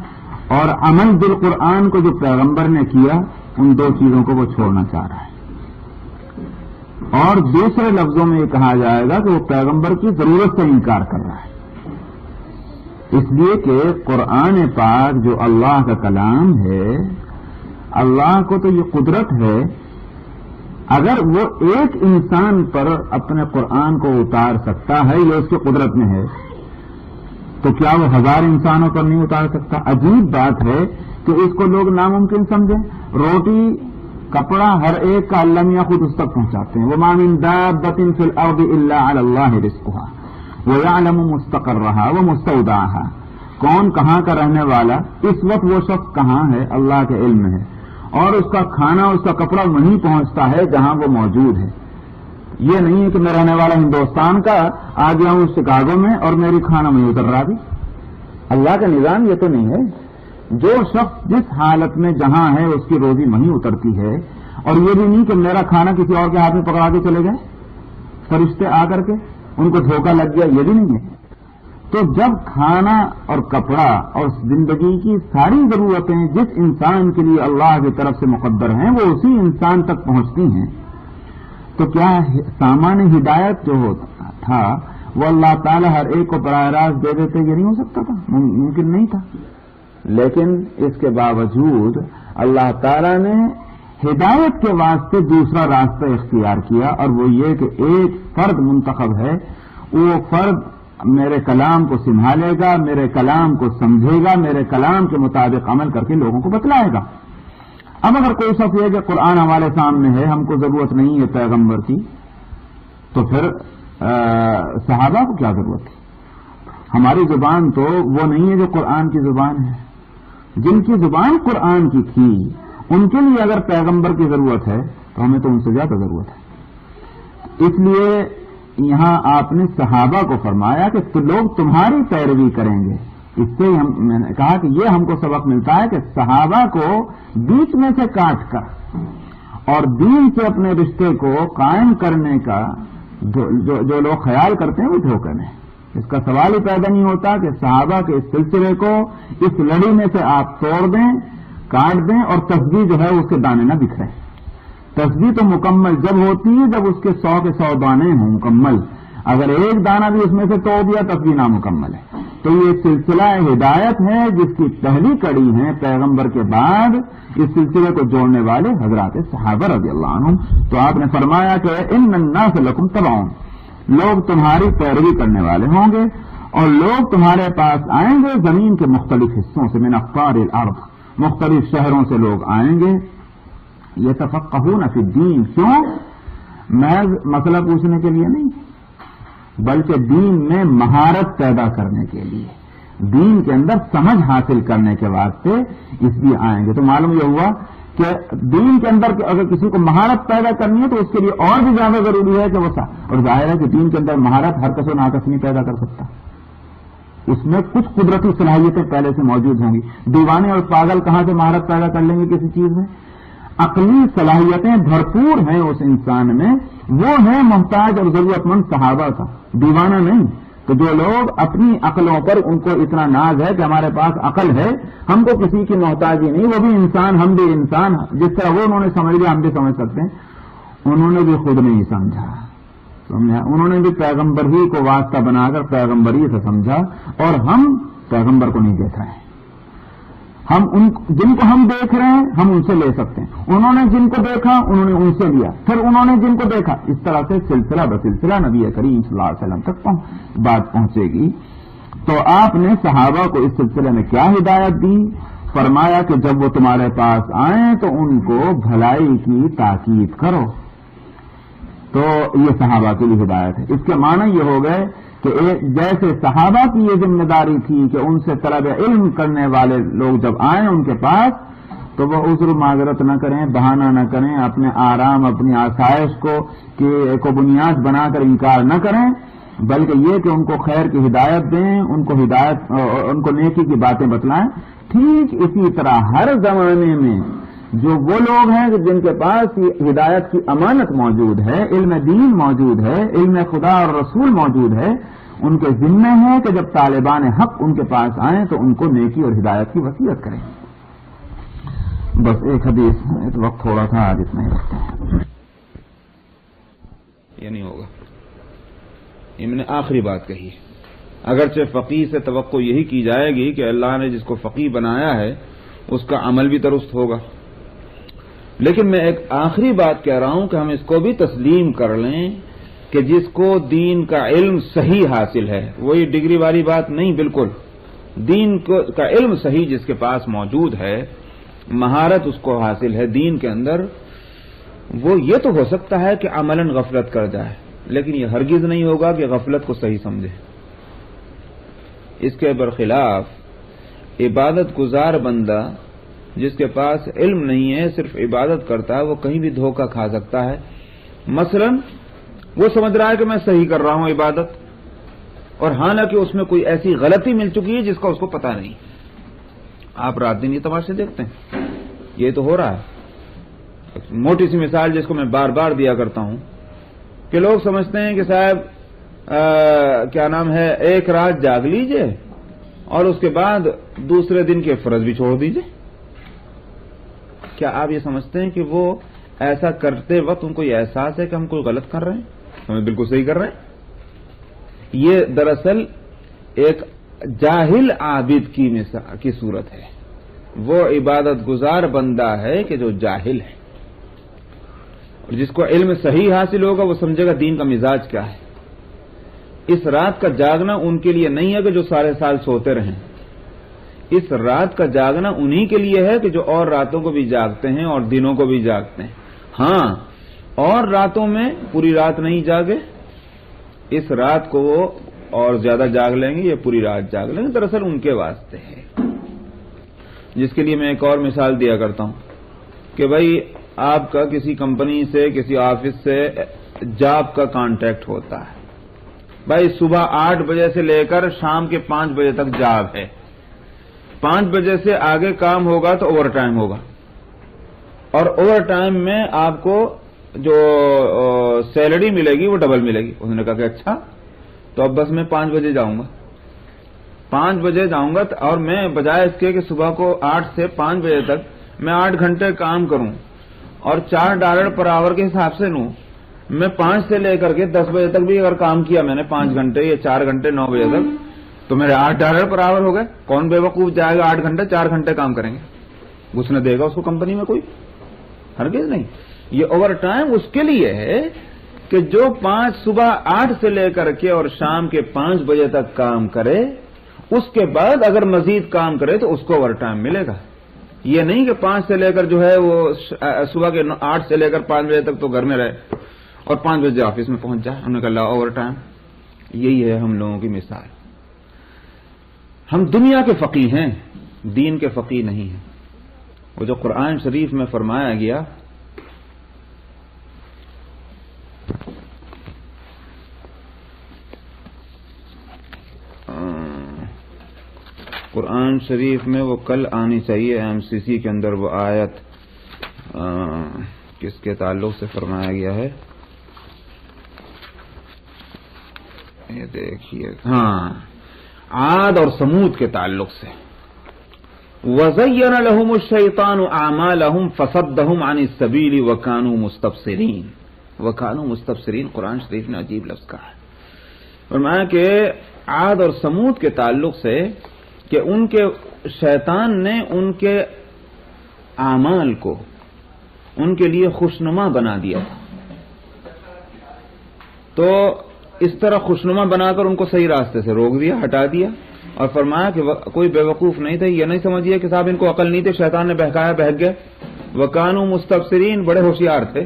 اور عمل بالقرآن کو جو پیغمبر نے کیا، ان دو چیزوں کو وہ چھوڑنا چاہ رہا ہے. اور دوسرے لفظوں میں یہ کہا جائے گا کہ وہ پیغمبر کی ضرورت سے انکار کر رہا ہے، اس لیے کہ قرآن پاک جو اللہ کا کلام ہے، اللہ کو تو یہ قدرت ہے، اگر وہ ایک انسان پر اپنے قرآن کو اتار سکتا ہے، یہ اس کی قدرت میں ہے، تو کیا وہ 1000 انسانوں پر نہیں اتار سکتا؟ عجیب بات ہے کہ اس کو لوگ ناممکن سمجھیں. روٹی کپڑا ہر ایک کا اللہ میاں خود اس تک پہنچاتے ہیں. وَمَا مِن دَابَّةٍ فِي الْأَرْضِ إِلَّا عَلَى اللَّهِ رِزْقُهَا وَيَعْلَمُ مُسْتَقَرَّهَا وَمُسْتَوْدَعَهَا. کون کہاں کا رہنے والا، اس وقت وہ شخص کہاں ہے، اللہ کے علم ہے، اور اس کا کھانا اس کا کپڑا وہیں پہنچتا ہے جہاں وہ موجود ہے. یہ نہیں ہے کہ میں رہنے والا ہندوستان کا آ گیا ہوں شکاگو میں اور میری کھانا وہیں اتر رہا بھی. اللہ کا نظام یہ تو نہیں ہے. جو شخص جس حالت میں جہاں ہے اس کی روزی وہیں اترتی ہے. اور یہ بھی نہیں کہ میرا کھانا کسی اور کے ہاتھ میں پکڑا کے چلے گئے فرشتے آ کر کے، ان کو دھوکہ لگ گیا، یہ بھی نہیں ہے. تو جب کھانا اور کپڑا اور زندگی کی ساری ضرورتیں جس انسان کے لیے اللہ کی طرف سے مقدر ہیں وہ اسی انسان تک پہنچتی ہیں، تو کیا سامان ہدایت جو ہوتا تھا وہ اللہ تعالیٰ ہر ایک کو براہ راست دے دیتے؟ یہ نہیں ہو سکتا تھا، ممکن نہیں تھا. لیکن اس کے باوجود اللہ تعالیٰ نے ہدایت کے واسطے دوسرا راستہ اختیار کیا، اور وہ یہ کہ ایک فرد منتخب ہے، وہ فرد میرے کلام کو سنبھالے گا، میرے کلام کو سمجھے گا، میرے کلام کے مطابق عمل کر کے لوگوں کو بتلائے گا. اب اگر کوئی شخص یہ کہ قرآن ہمارے سامنے ہے، ہم کو ضرورت نہیں ہے پیغمبر کی، تو پھر صحابہ کو کیا ضرورت ہے؟ ہماری زبان تو وہ نہیں ہے جو قرآن کی زبان ہے. جن کی زبان قرآن کی تھی ان کے لیے اگر پیغمبر کی ضرورت ہے تو ہمیں تو ان سے زیادہ ضرورت ہے. اس لیے یہاں آپ نے صحابہ کو فرمایا کہ لوگ تمہاری پیروی کریں گے. اس سے میں نے کہا کہ یہ ہم کو سبق ملتا ہے کہ صحابہ کو بیچ میں سے کاٹ کر اور دین سے اپنے رشتے کو قائم کرنے کا جو لوگ خیال کرتے ہیں وہ دھوکہ ہے. اس کا سوال ہی پیدا نہیں ہوتا کہ صحابہ کے اس سلسلے کو اس لڑی میں سے آپ توڑ دیں، کاٹ دیں، اور تسبیح جو ہے اس کے دانے نہ بکھریں. تسبیح تو مکمل جب ہوتی ہے جب اس کے 100 کے 100 دانے ہوں مکمل. اگر ایک دانہ بھی اس میں سے توڑ دیا تسبیح نامکمل ہے. تو یہ سلسلہ ہدایت ہے جس کی پہلی کڑی ہے پیغمبر کے بعد اس سلسلے کو جوڑنے والے حضرات صحابہ رضی اللہ عنہم. تو آپ نے فرمایا کہ ان الناس لکم تبعون، لوگ تمہاری پیروی کرنے والے ہوں گے اور لوگ تمہارے پاس آئیں گے زمین کے مختلف حصوں سے، من اقطار الارض، مختلف شہروں سے لوگ آئیں گے. یتفقہون فی الدین، کیوں؟ محض مسئلہ پوچھنے کے لیے نہیں بلکہ دین میں مہارت پیدا کرنے کے لیے، دین کے اندر سمجھ حاصل کرنے کے واسطے اس لیے آئیں گے. تو معلوم یہ ہوا کہ دین کے اندر اگر کسی کو مہارت پیدا کرنی ہے تو اس کے لیے اور بھی زیادہ ضروری ہے کہ وہ اور ظاہر ہے کہ دین کے اندر مہارت ہر کس و ناقص نہیں پیدا کر سکتا. اس میں کچھ قدرتی صلاحیتیں پہلے سے موجود ہوں گی. دیوانے اور پاگل کہاں سے مہارت پیدا کر لیں گے کسی چیز میں؟ عقلی صلاحیتیں بھرپور ہیں اس انسان میں، وہ ہیں محتاج اور ضرورت مند صحابہ کا، دیوانہ نہیں. تو جو لوگ اپنی عقلوں پر ان کو اتنا ناز ہے کہ ہمارے پاس عقل ہے، ہم کو کسی کی محتاجی نہیں، وہ بھی انسان ہم بھی انسان، جس طرح وہ انہوں نے سمجھ لیا ہم بھی سمجھ سکتے ہیں، انہوں نے بھی خود نہیں سمجھا. انہوں نے بھی پیغمبر ہی کو واسطہ بنا کر پیغمبر ہی سے سمجھا، اور ہم پیغمبر کو نہیں دیکھ رہے ہیں. ہم جن کو ہم دیکھ رہے ہیں ہم ان سے لے سکتے ہیں، انہوں نے جن کو دیکھا انہوں نے ان سے لیا، پھر انہوں نے جن کو دیکھا، اس طرح سے سلسلہ بسلسلہ نبی کریم صلی اللہ علیہ وسلم تک بات پہنچے گی. تو آپ نے صحابہ کو اس سلسلے میں کیا ہدایت دی؟ فرمایا کہ جب وہ تمہارے پاس آئیں تو ان کو بھلائی کی تاکید کرو. تو یہ صحابہ کی ہدایت ہے. اس کے معنی یہ ہو گئے کہ جیسے صحابہ کی یہ ذمہ داری تھی کہ ان سے طلب علم کرنے والے لوگ جب آئیں ان کے پاس تو وہ عذر معذرت نہ کریں، بہانہ نہ کریں، اپنے آرام اپنی آسائش کو بنیاد بنا کر انکار نہ کریں، بلکہ یہ کہ ان کو خیر کی ہدایت دیں، ان کو نیکی کی باتیں بتلائیں. ٹھیک اسی طرح ہر زمانے میں جو وہ لوگ ہیں جن کے پاس ہدایت کی امانت موجود ہے، علم دین موجود ہے، علم خدا اور رسول موجود ہے، ان کے ذمہ ہے کہ جب طالبان حق ان کے پاس آئیں تو ان کو نیکی اور ہدایت کی وصیت کریں. بس ایک حدیث اس وقت تھوڑا تھا، آج اتنا ہی رکھتے ہیں. یہ نہیں ہوگا، یہ میں نے آخری بات کہی. اگرچہ فقیہ سے توقع یہی کی جائے گی کہ اللہ نے جس کو فقیہ بنایا ہے اس کا عمل بھی درست ہوگا، لیکن میں ایک آخری بات کہہ رہا ہوں کہ ہم اس کو بھی تسلیم کر لیں کہ جس کو دین کا علم صحیح حاصل ہے، وہ یہ ڈگری والی بات نہیں، بالکل دین کا علم صحیح جس کے پاس موجود ہے، مہارت اس کو حاصل ہے دین کے اندر، وہ یہ تو ہو سکتا ہے کہ عملاً غفلت کر جائے، لیکن یہ ہرگز نہیں ہوگا کہ غفلت کو صحیح سمجھے. اس کے برخلاف عبادت گزار بندہ جس کے پاس علم نہیں ہے، صرف عبادت کرتا ہے، وہ کہیں بھی دھوکہ کھا سکتا ہے. مثلا وہ سمجھ رہا ہے کہ میں صحیح کر رہا ہوں عبادت، اور حالانکہ اس میں کوئی ایسی غلطی مل چکی ہے جس کا اس کو پتہ نہیں. آپ رات دن یہ تماشے دیکھتے ہیں، یہ تو ہو رہا ہے. موٹی سی مثال جس کو میں بار بار دیا کرتا ہوں کہ لوگ سمجھتے ہیں کہ صاحب کیا نام ہے، ایک رات جاگ لیجئے اور اس کے بعد دوسرے دن کے فرض بھی چھوڑ دیجئے. کیا آپ یہ سمجھتے ہیں کہ وہ ایسا کرتے وقت ان کو یہ احساس ہے کہ ہم کوئی غلط کر رہے ہیں؟ ہمیں بالکل صحیح کر رہے ہیں. یہ دراصل ایک جاہل عابد کی صورت ہے. وہ عبادت گزار بندہ ہے کہ جو جاہل ہے، اور جس کو علم صحیح حاصل ہوگا وہ سمجھے گا دین کا مزاج کیا ہے. اس رات کا جاگنا ان کے لیے نہیں ہے کہ جو سارے سال سوتے رہیں. اس رات کا جاگنا انہی کے لیے ہے کہ جو اور راتوں کو بھی جاگتے ہیں اور دنوں کو بھی جاگتے ہیں. ہاں، اور راتوں میں پوری رات نہیں جاگے، اس رات کو وہ اور زیادہ جاگ لیں گے، یہ پوری رات جاگ لیں گے. دراصل ان کے واسطے ہے. جس کے لیے میں ایک اور مثال دیا کرتا ہوں کہ بھائی آپ کا کسی کمپنی سے، کسی آفس سے جاب کا کانٹریکٹ ہوتا ہے. بھائی صبح 8 بجے سے لے کر شام کے 5 بجے تک جاب ہے. 5 بجے سے آگے کام ہوگا تو اوور ٹائم ہوگا، اور اوور ٹائم میں آپ کو جو سیلری ملے گی وہ ڈبل ملے گی. انہوں نے کہا کہ اچھا، تو اب بس میں 5 بجے جاؤں گا. 5 بجے جاؤں گا اور میں بجائے اس کے کہ صبح کو 8 سے 5 بجے تک میں 8 گھنٹے کام کروں اور $4 پر آور کے حساب سے لوں، میں 5 سے لے کر کے 10 بجے تک بھی اگر کام کیا میں نے 5 گھنٹے یا 4 گھنٹے 9 بجے تک، تو میرے $8 پر آور ہو گئے. کون بے وقوف جائے گا 8 گھنٹے 4 گھنٹے کام کریں گے؟ گھسنے دے گا اس کو کمپنی میں کوئی؟ ہرگز نہیں. یہ اوور ٹائم اس کے لیے ہے کہ جو صبح 8 سے لے کر کے اور شام کے 5 بجے تک کام کرے، اس کے بعد اگر مزید کام کرے تو اس کو اوور ٹائم ملے گا. یہ نہیں کہ 5 سے لے کر جو ہے وہ صبح کے 8 سے لے کر 5 بجے تک تو گھر میں رہے اور 5 بجے آفس میں پہنچ جائے. انہوں نے کہا اوور ٹائم. یہی ہے ہم لوگوں کی مثال. ہم دنیا کے فقیہ ہیں، دین کے فقیہ نہیں ہیں. وہ جو قرآن شریف میں فرمایا گیا قرآن شریف میں، وہ کل آنی چاہیے MCC کے اندر، وہ آیت کس کے تعلق سے فرمایا گیا ہے؟ یہ دیکھیے، ہاں، عاد اور سمود کے تعلق سے. وَزَيَّنَ لَهُمُ الشَّيْطَانُ أَعْمَالَهُمْ فَصَدَّهُمْ عَنِ السَّبِيلِ وَكَانُوا مُسْتَبْصِرِينَ. قرآن شریف نے عجیب لفظ کہا ہے. فرمایا کہ عاد اور سمود کے تعلق سے کہ ان کے شیطان نے ان کے اعمال کو ان کے لیے خوشنما بنا دیا تھا. تو اس طرح خوشنما بنا کر ان کو صحیح راستے سے روک دیا، ہٹا دیا، اور فرمایا کہ کوئی بے وقوف نہیں تھا. یہ نہیں سمجھیے کہ صاحب ان کو عقل نہیں تھی، شیطان نے بہکایا، بہک گئے. وَكَانُوا مُسْتَبْصِرِينَ، بڑے ہوشیار تھے.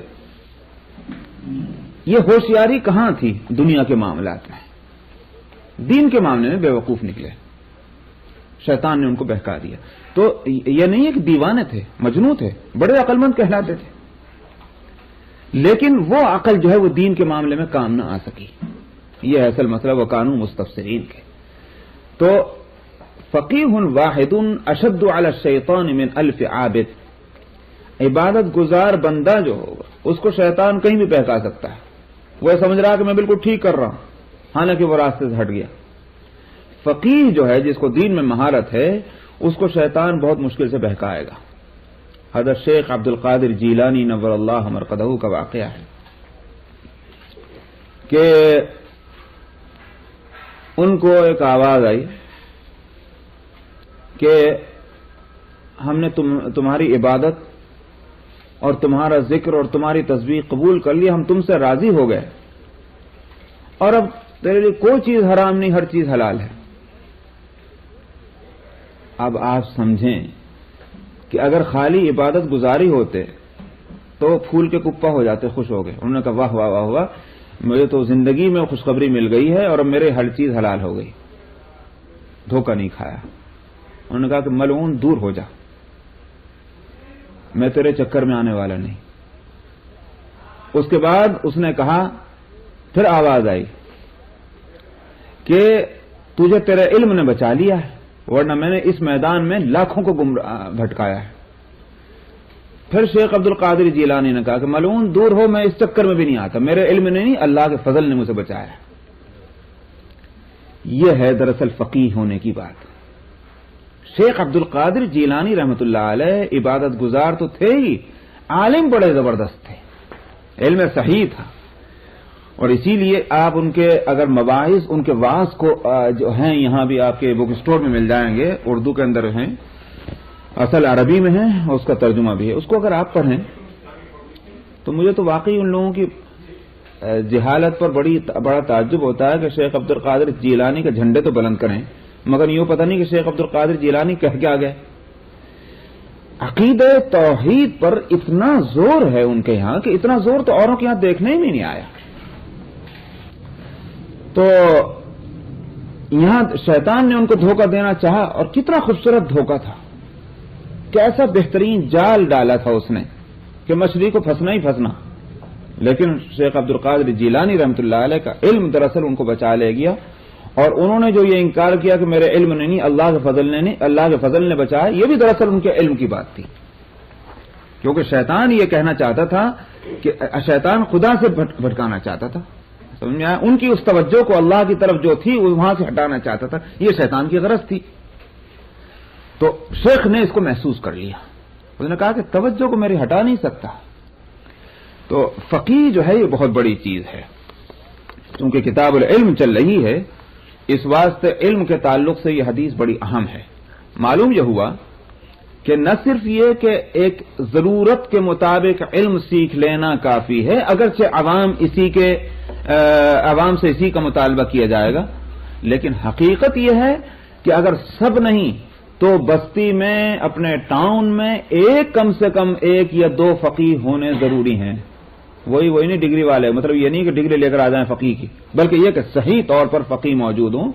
یہ ہوشیاری کہاں تھی؟ دنیا کے معاملات میں. دین کے معاملے میں بے وقوف نکلے، شیطان نے ان کو بہکا دیا. تو یہ نہیں ہے کہ دیوانے تھے، مجنوں تھے، بڑے عقل مند کہلاتے تھے، لیکن وہ عقل جو ہے وہ دین کے معاملے میں کام نہ آ سکی. یہ ہے اصل مسئلہ وَكَانُوا مُسْتَبْصِرِينَ کے. تو فقیہ واحد اشد علی الشیطان من 1000 عابد. عبادت گزار بندہ جو ہوگا اس کو شیطان کہیں بھی بہکا سکتا ہے. وہ سمجھ رہا کہ میں بالکل ٹھیک کر رہا ہوں، حالانکہ وہ راستے سے ہٹ گیا. فقیہ جو ہے، جس کو دین میں مہارت ہے، اس کو شیطان بہت مشکل سے بہکائے گا. حضرت شیخ عبد القادر جیلانی نور اللہ مرقدہ کا واقعہ ہے کہ ان کو ایک آواز آئی کہ ہم نے تمہاری عبادت اور تمہارا ذکر اور تمہاری تسبیح قبول کر لی، ہم تم سے راضی ہو گئے، اور اب تیرے لیے کوئی چیز حرام نہیں، ہر چیز حلال ہے۔ اب آپ سمجھیں کہ اگر خالی عبادت گزاری ہوتے تو پھول کے کپا ہو جاتے، خوش ہو گئے۔ انہوں نے کہا واہ واہ واہ واہ، مجھے تو زندگی میں خوشخبری مل گئی ہے اور اب میرے ہر چیز حلال ہو گئی، دھوکہ نہیں کھایا۔ انہوں نے کہا کہ ملعون دور ہو جا، میں تیرے چکر میں آنے والا نہیں۔ اس کے بعد اس نے کہا، پھر آواز آئی کہ تجھے تیرے علم نے بچا لیا ہے، ورنہ میں نے اس میدان میں لاکھوں کو بھٹکایا ہے۔ پھر شیخ عبد القادر جیلانی نے کہا کہ ملعون دور ہو، میں اس چکر میں بھی نہیں آتا، میرے علم نے نہیں، اللہ کے فضل نے مجھے بچایا۔ یہ ہے دراصل فقیہ ہونے کی بات۔ شیخ عبد القادر جیلانی رحمۃ اللہ علیہ عبادت گزار تو تھے ہی، عالم بڑے زبردست تھے، علم صحیح تھا، اور اسی لیے آپ ان کے اگر مباحث، ان کے واعظ کو جو ہیں یہاں بھی آپ کے بک اسٹور میں مل جائیں گے، اردو کے اندر ہیں، اصل عربی میں ہے، اس کا ترجمہ بھی ہے، اس کو اگر آپ پڑھیں تو مجھے تو واقعی ان لوگوں کی جہالت پر بڑا تعجب ہوتا ہے کہ شیخ عبد القادر جیلانی کے جھنڈے تو بلند کریں، مگر یوں پتہ نہیں کہ شیخ عبد القادر جیلانی کہہ کے آ گئے۔ عقیدہ توحید پر اتنا زور ہے ان کے یہاں کہ اتنا زور تو اوروں کے یہاں دیکھنے میں نہیں آیا۔ تو یہاں شیطان نے ان کو دھوکہ دینا چاہا، اور کتنا خوبصورت دھوکہ تھا، کیسا بہترین جال ڈالا تھا اس نے کہ مچھلی کو پھنسنا ہی پھنسنا، لیکن شیخ عبد القادر جیلانی رحمۃ اللہ علیہ کا علم دراصل ان کو بچا لے گیا، اور انہوں نے جو یہ انکار کیا کہ میرے علم نے نہیں، اللہ کے فضل نے نہیں، اللہ کے فضل نے بچایا، یہ بھی دراصل ان کے علم کی بات تھی، کیونکہ شیطان یہ کہنا چاہتا تھا کہ شیطان خدا سے بھٹکانا چاہتا تھا، سمجھ میں آیا؟ ان کی اس توجہ کو اللہ کی طرف جو تھی وہ وہاں سے ہٹانا چاہتا تھا، یہ شیطان کی غرض تھی۔ تو شیخ نے اس کو محسوس کر لیا، اس نے کہا کہ توجہ کو میری ہٹا نہیں سکتا۔ تو فقیہ جو ہے یہ بہت بڑی چیز ہے، کیونکہ کتاب العلم چل رہی ہے، اس واسطے علم کے تعلق سے یہ حدیث بڑی اہم ہے۔ معلوم یہ ہوا کہ نہ صرف یہ کہ ایک ضرورت کے مطابق علم سیکھ لینا کافی ہے، اگرچہ عوام سے اسی کا مطالبہ کیا جائے گا، لیکن حقیقت یہ ہے کہ اگر سب نہیں تو بستی میں، اپنے ٹاؤن میں کم سے کم ایک یا دو فقیہ ہونے ضروری ہیں۔ وہی نہیں ڈگری والے، مطلب یہ نہیں کہ ڈگری لے کر آ جائیں فقیہ کی، بلکہ یہ کہ صحیح طور پر فقیہ موجود ہوں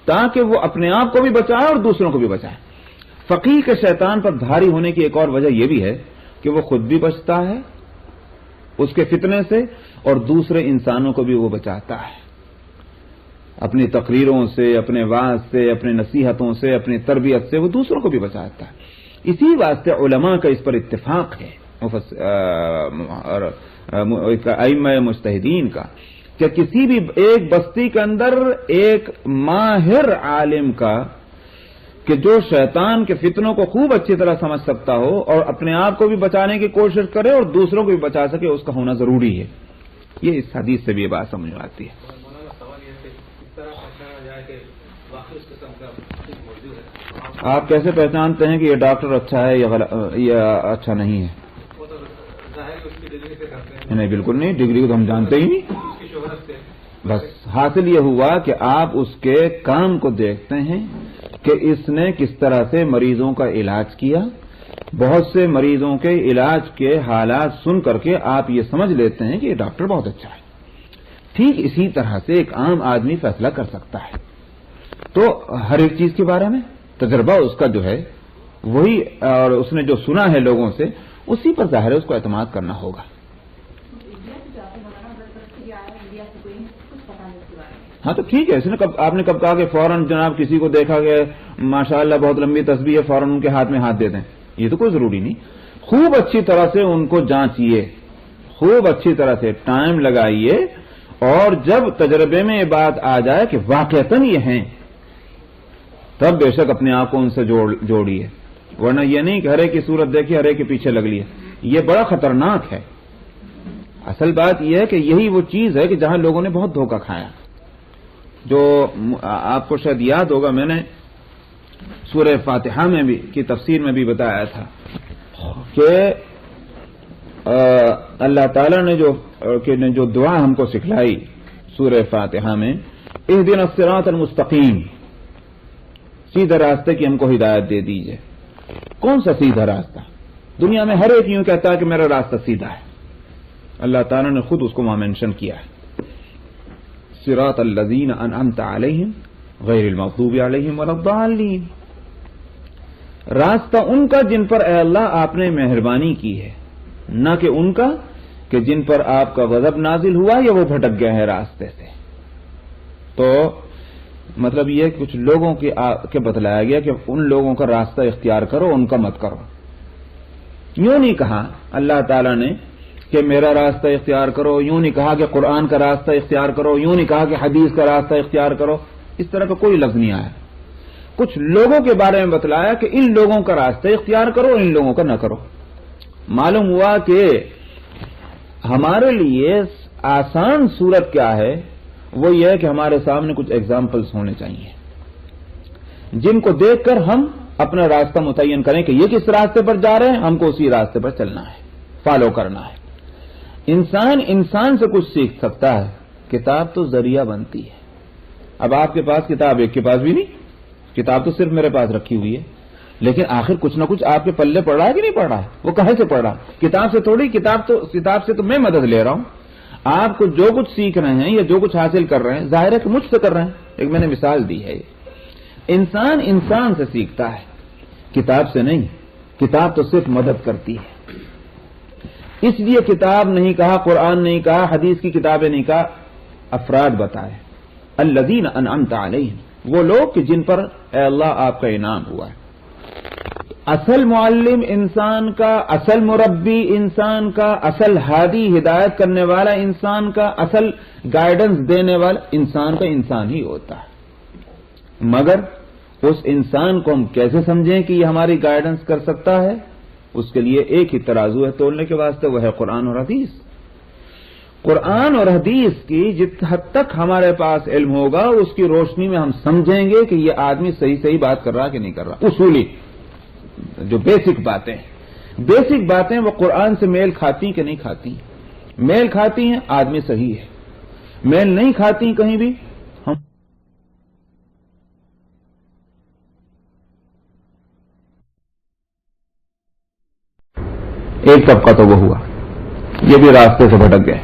تاکہ وہ اپنے آپ کو بھی بچائے اور دوسروں کو بھی بچائے۔ فقیہ کے شیطان پر بھاری ہونے کی ایک اور وجہ یہ بھی ہے کہ وہ خود بھی بچتا ہے اس کے فتنے سے، اور دوسرے انسانوں کو بھی وہ بچاتا ہے، اپنی تقریروں سے، اپنے وعظ سے، اپنے نصیحتوں سے، اپنی تربیت سے وہ دوسروں کو بھی بچاتا ہے۔ اسی واسطے علماء کا اس پر اتفاق ہے، ائمہ مجتہدین کا، کہ کسی بھی ایک بستی کے اندر ایک ماہر عالم کا کہ جو شیطان کے فتنوں کو خوب اچھی طرح سمجھ سکتا ہو اور اپنے آپ کو بھی بچانے کی کوشش کرے اور دوسروں کو بھی بچا سکے، اس کا ہونا ضروری ہے۔ یہ اس حدیث سے بھی یہ بات سمجھ میں آتی ہے۔ آپ کیسے پہچانتے ہیں کہ یہ ڈاکٹر اچھا ہے یا اچھا نہیں ہے؟ نہیں، بالکل نہیں، ڈگری کو تو ہم جانتے ہی نہیں، بس حاصل یہ ہوا کہ آپ اس کے کام کو دیکھتے ہیں کہ اس نے کس طرح سے مریضوں کا علاج کیا۔ بہت سے مریضوں کے علاج کے حالات سن کر کے آپ یہ سمجھ لیتے ہیں کہ یہ ڈاکٹر بہت اچھا ہے۔ ٹھیک اسی طرح سے ایک عام آدمی فیصلہ کر سکتا ہے۔ تو ہر ایک چیز کے بارے میں تجربہ اس کا جو ہے وہی، اور اس نے جو سنا ہے لوگوں سے، اسی پر ظاہر ہے اس کو اعتماد کرنا ہوگا۔ ہاں تو ٹھیک ہے، اس نے آپ نے کب کہا کہ فوراً جناب کسی کو دیکھا کہ ماشاءاللہ بہت لمبی تسبیح ہے، فوراً ان کے ہاتھ میں ہاتھ دے دیں، یہ تو کوئی ضروری نہیں۔ خوب اچھی طرح سے ان کو جانچیے، خوب اچھی طرح سے ٹائم لگائیے، اور جب تجربے میں یہ بات آ جائے کہ واقعتاً یہ ہیں، تب بے شک اپنے آپ کو ان سے جوڑیے۔ ورنہ یہ نہیں کہ ہر ایک کی صورت دیکھی ہر ایک کے پیچھے لگ لیا، یہ بڑا خطرناک ہے۔ اصل بات یہ ہے کہ یہی وہ چیز ہے کہ جہاں لوگوں نے بہت دھوکہ کھایا۔ جو آپ کو شاید یاد ہوگا، میں نے سورہ فاتحہ میں بھی کی تفسیر میں بھی بتایا تھا کہ اللہ تعالیٰ نے جو دعا ہم کو سکھلائی سورہ فاتحہ میں، اہدنا الصراط المستقیم، سیدھے راستے کی ہم کو ہدایت دے دیجئے۔ کون سا سیدھا راستہ؟ دنیا میں ہر ایک یوں کہتا ہے کہ میرا راستہ سیدھا ہے، اللہ تعالیٰ نے خود اس کو وہاں مینشن کیا ہے، صراط الذین انعمت علیہم غیر المغضوب علیہم ولا الضالین، راستہ ان کا جن پر اے اللہ آپ نے مہربانی کی ہے، نہ کہ ان کا کہ جن پر آپ کا غضب نازل ہوا یا وہ بھٹک گئے ہیں راستے سے۔ تو مطلب یہ کچھ لوگوں کے بتلایا گیا کہ ان لوگوں کا راستہ اختیار کرو، ان کا مت کرو۔ یوں نہیں کہا اللہ تعالیٰ نے کہ میرا راستہ اختیار کرو، یوں نہیں کہا کہ قرآن کا راستہ اختیار کرو، یوں نہیں کہا کہ حدیث کا راستہ اختیار کرو، اس طرح کا کوئی لفظ نہیں آیا۔ کچھ لوگوں کے بارے میں بتلایا کہ ان لوگوں کا راستہ اختیار کرو، ان لوگوں کا نہ کرو۔ معلوم ہوا کہ ہمارے لیے آسان صورت کیا ہے، وہ یہ ہے کہ ہمارے سامنے کچھ ایگزامپلس ہونے چاہیے جن کو دیکھ کر ہم اپنا راستہ متعین کریں کہ یہ کس راستے پر جا رہے ہیں، ہم کو اسی راستے پر چلنا ہے، فالو کرنا ہے۔ انسان سے کچھ سیکھ سکتا ہے، کتاب تو ذریعہ بنتی ہے۔ اب آپ کے پاس کتاب، ایک کے پاس بھی نہیں، کتاب تو صرف میرے پاس رکھی ہوئی ہے، لیکن آخر کچھ نہ کچھ آپ کے پلے پڑ رہا ہے کہ نہیں پڑ رہا ہے؟ وہ کہاں سے پڑ رہا ہے؟ کتاب سے تھوڑی، کتاب سے تو میں مدد لے رہا ہوں۔ آپ کو جو کچھ سیکھ رہے ہیں یا جو کچھ حاصل کر رہے ہیں، ظاہر ہے کہ مجھ سے کر رہے ہیں۔ ایک میں نے مثال دی ہے، انسان سے سیکھتا ہے، کتاب سے نہیں۔ کتاب تو صرف مدد کرتی ہے، اس لیے کتاب نہیں کہا، قرآن نہیں کہا، حدیث کی کتابیں نہیں کہا، افراد بتائے، الذین انعمت علیہم، وہ لوگ کہ جن پر اے اللہ آپ کا انعام ہوا ہے۔ اصل معلم انسان کا، اصل مربی انسان کا، اصل ہادی ہدایت کرنے والا انسان کا، اصل گائیڈنس دینے والا انسان کا انسان ہی ہوتا ہے۔ مگر اس انسان کو ہم کیسے سمجھیں کہ یہ ہماری گائیڈنس کر سکتا ہے؟ اس کے لیے ایک ہی ترازو ہے تولنے کے واسطے، وہ ہے قرآن اور حدیث۔ قرآن اور حدیث کی جت حد تک ہمارے پاس علم ہوگا، اس کی روشنی میں ہم سمجھیں گے کہ یہ آدمی صحیح بات کر رہا کہ نہیں کر رہا۔ اصولی جو بیسک باتیں وہ قرآن سے میل کھاتی کہ نہیں کھاتی؟ میل کھاتی ہیں، آدمی صحیح ہے۔ میل نہیں کھاتی کہیں بھی، ہم ایک طبقہ تو وہ ہوا، یہ بھی راستے سے بھٹک گئے۔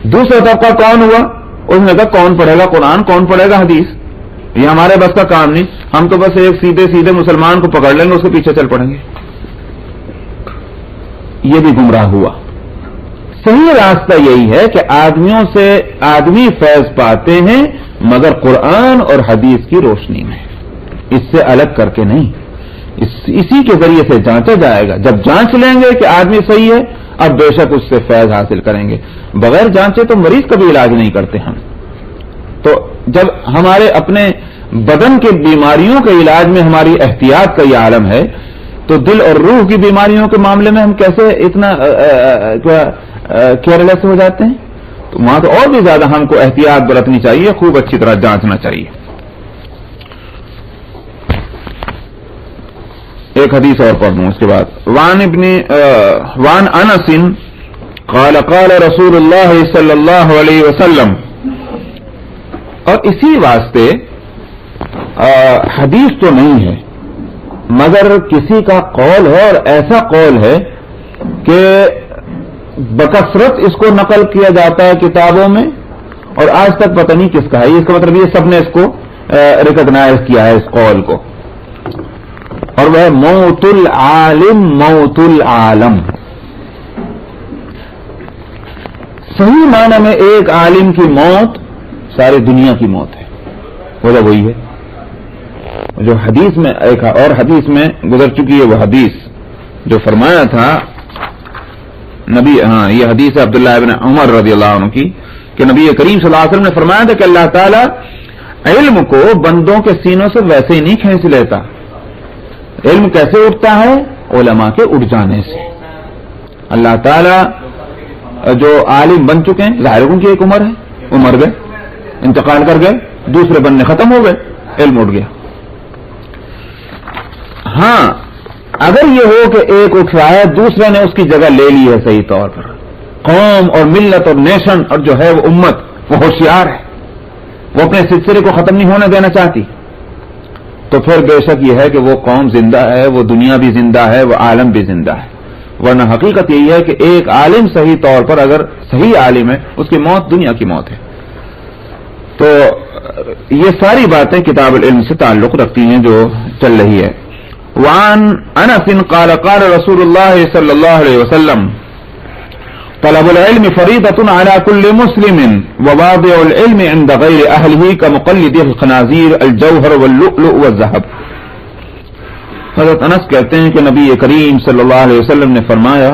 دوسرا طبقہ کون ہوا؟ اس نے کہا کون پڑھے گا قرآن، کون پڑھے گا حدیث، یہ ہمارے بس کا کام نہیں، ہم تو بس ایک سیدھے مسلمان کو پکڑ لیں گے، اس کے پیچھے چل پڑیں گے۔ یہ بھی گمراہ ہوا۔ صحیح راستہ یہی ہے کہ آدمیوں سے آدمی فیض پاتے ہیں، مگر قرآن اور حدیث کی روشنی میں، اس سے الگ کر کے نہیں۔ اسی کے ذریعے سے جانچا جائے گا۔ جب جانچ لیں گے کہ آدمی صحیح ہے، اب بے شک اس سے فیض حاصل کریں گے۔ بغیر جانچے تو مریض کا بھی علاج نہیں کرتے ہم۔ تو جب ہمارے اپنے بدن کے بیماریوں کے علاج میں ہماری احتیاط کا یہ عالم ہے، تو دل اور روح کی بیماریوں کے معاملے میں ہم کیسے اتنا کیئرلیس ہو جاتے ہیں؟ تو وہاں تو اور بھی زیادہ ہم کو احتیاط برتنی چاہیے، خوب اچھی طرح جانچنا چاہیے۔ ایک حدیث اور پڑھ لوں اس کے بعد۔ وان انس قال قال رسول اللہ صلی اللہ علیہ وسلم، اور اسی واسطے حدیث تو نہیں ہے مگر کسی کا قول ہے، اور ایسا قول ہے کہ بکثرت اس کو نقل کیا جاتا ہے کتابوں میں، اور آج تک پتہ نہیں کس کا ہے۔ اس کا مطلب یہ سب نے اس کو ریکگنائز کیا ہے اس قول کو، اور وہ موت العالم موت العالم۔ صحیح معنی میں ایک عالم کی موت ساری دنیا کی موت ہے، وجہ وہی ہے جو حدیث میں ایک اور حدیث میں گزر چکی ہے، وہ حدیث جو فرمایا تھا نبی، یہ حدیث ہے عبداللہ ابن عمر رضی اللہ عنہ کی، کہ نبی کریم صلی اللہ علیہ وسلم نے فرمایا تھا کہ اللہ تعالیٰ علم کو بندوں کے سینوں سے ویسے ہی نہیں کھینچ لیتا علم کیسے اٹھتا ہے؟ علماء کے اٹھ جانے سے. اللہ تعالیٰ جو عالم بن چکے ہیں، ظاہر ان کی ایک عمر ہے، وہ مر گئے، انتقال کر گئے، دوسرے بننے ختم ہو گئے، علم اٹھ گیا. ہاں اگر یہ ہو کہ ایک اٹھا ہے، دوسرے نے اس کی جگہ لے لی ہے صحیح طور پر، قوم اور ملت اور نیشن اور جو ہے وہ امت وہ ہوشیار ہے، وہ اپنے سلسلے کو ختم نہیں ہونے دینا چاہتی، تو پھر بے شک یہ ہے کہ وہ قوم زندہ ہے، وہ دنیا بھی زندہ ہے، وہ عالم بھی زندہ ہے. ورنہ حقیقت یہی ہے کہ ایک عالم صحیح طور پر اگر صحیح عالم ہے، اس کی موت دنیا کی موت ہے. تو یہ ساری باتیں کتاب العلم سے تعلق رکھتی ہیں جو چل رہی ہے. وعن انس قال قال رسول اللہ صلی اللہ علیہ وسلم طلب العلم فریضة على كل مسلم وواضع العلم عند غير اهله كمقلد الخنازير الجوهر واللؤلؤ والذهب. حضرت انس کہتے ہیں کہ نبی کریم صلی اللہ علیہ وسلم نے فرمایا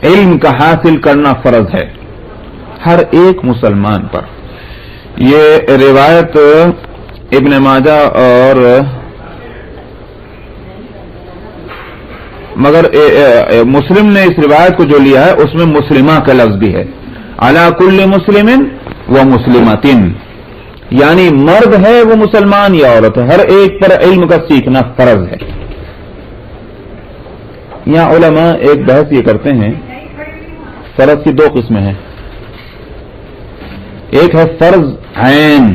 علم کا حاصل کرنا فرض ہے ہر ایک مسلمان پر. یہ روایت ابن ماجہ اور مگر مسلم نے اس روایت کو جو لیا ہے اس میں مسلمہ کا لفظ بھی ہے. علی کل مسلم و مسلمۃ، یعنی مرد ہے وہ مسلمان یا عورت ہے، ہر ایک پر علم کا سیکھنا فرض ہے. یہاں علماء ایک بحث یہ کرتے ہیں، فرض کی دو قسمیں ہیں. ایک ہے فرض عین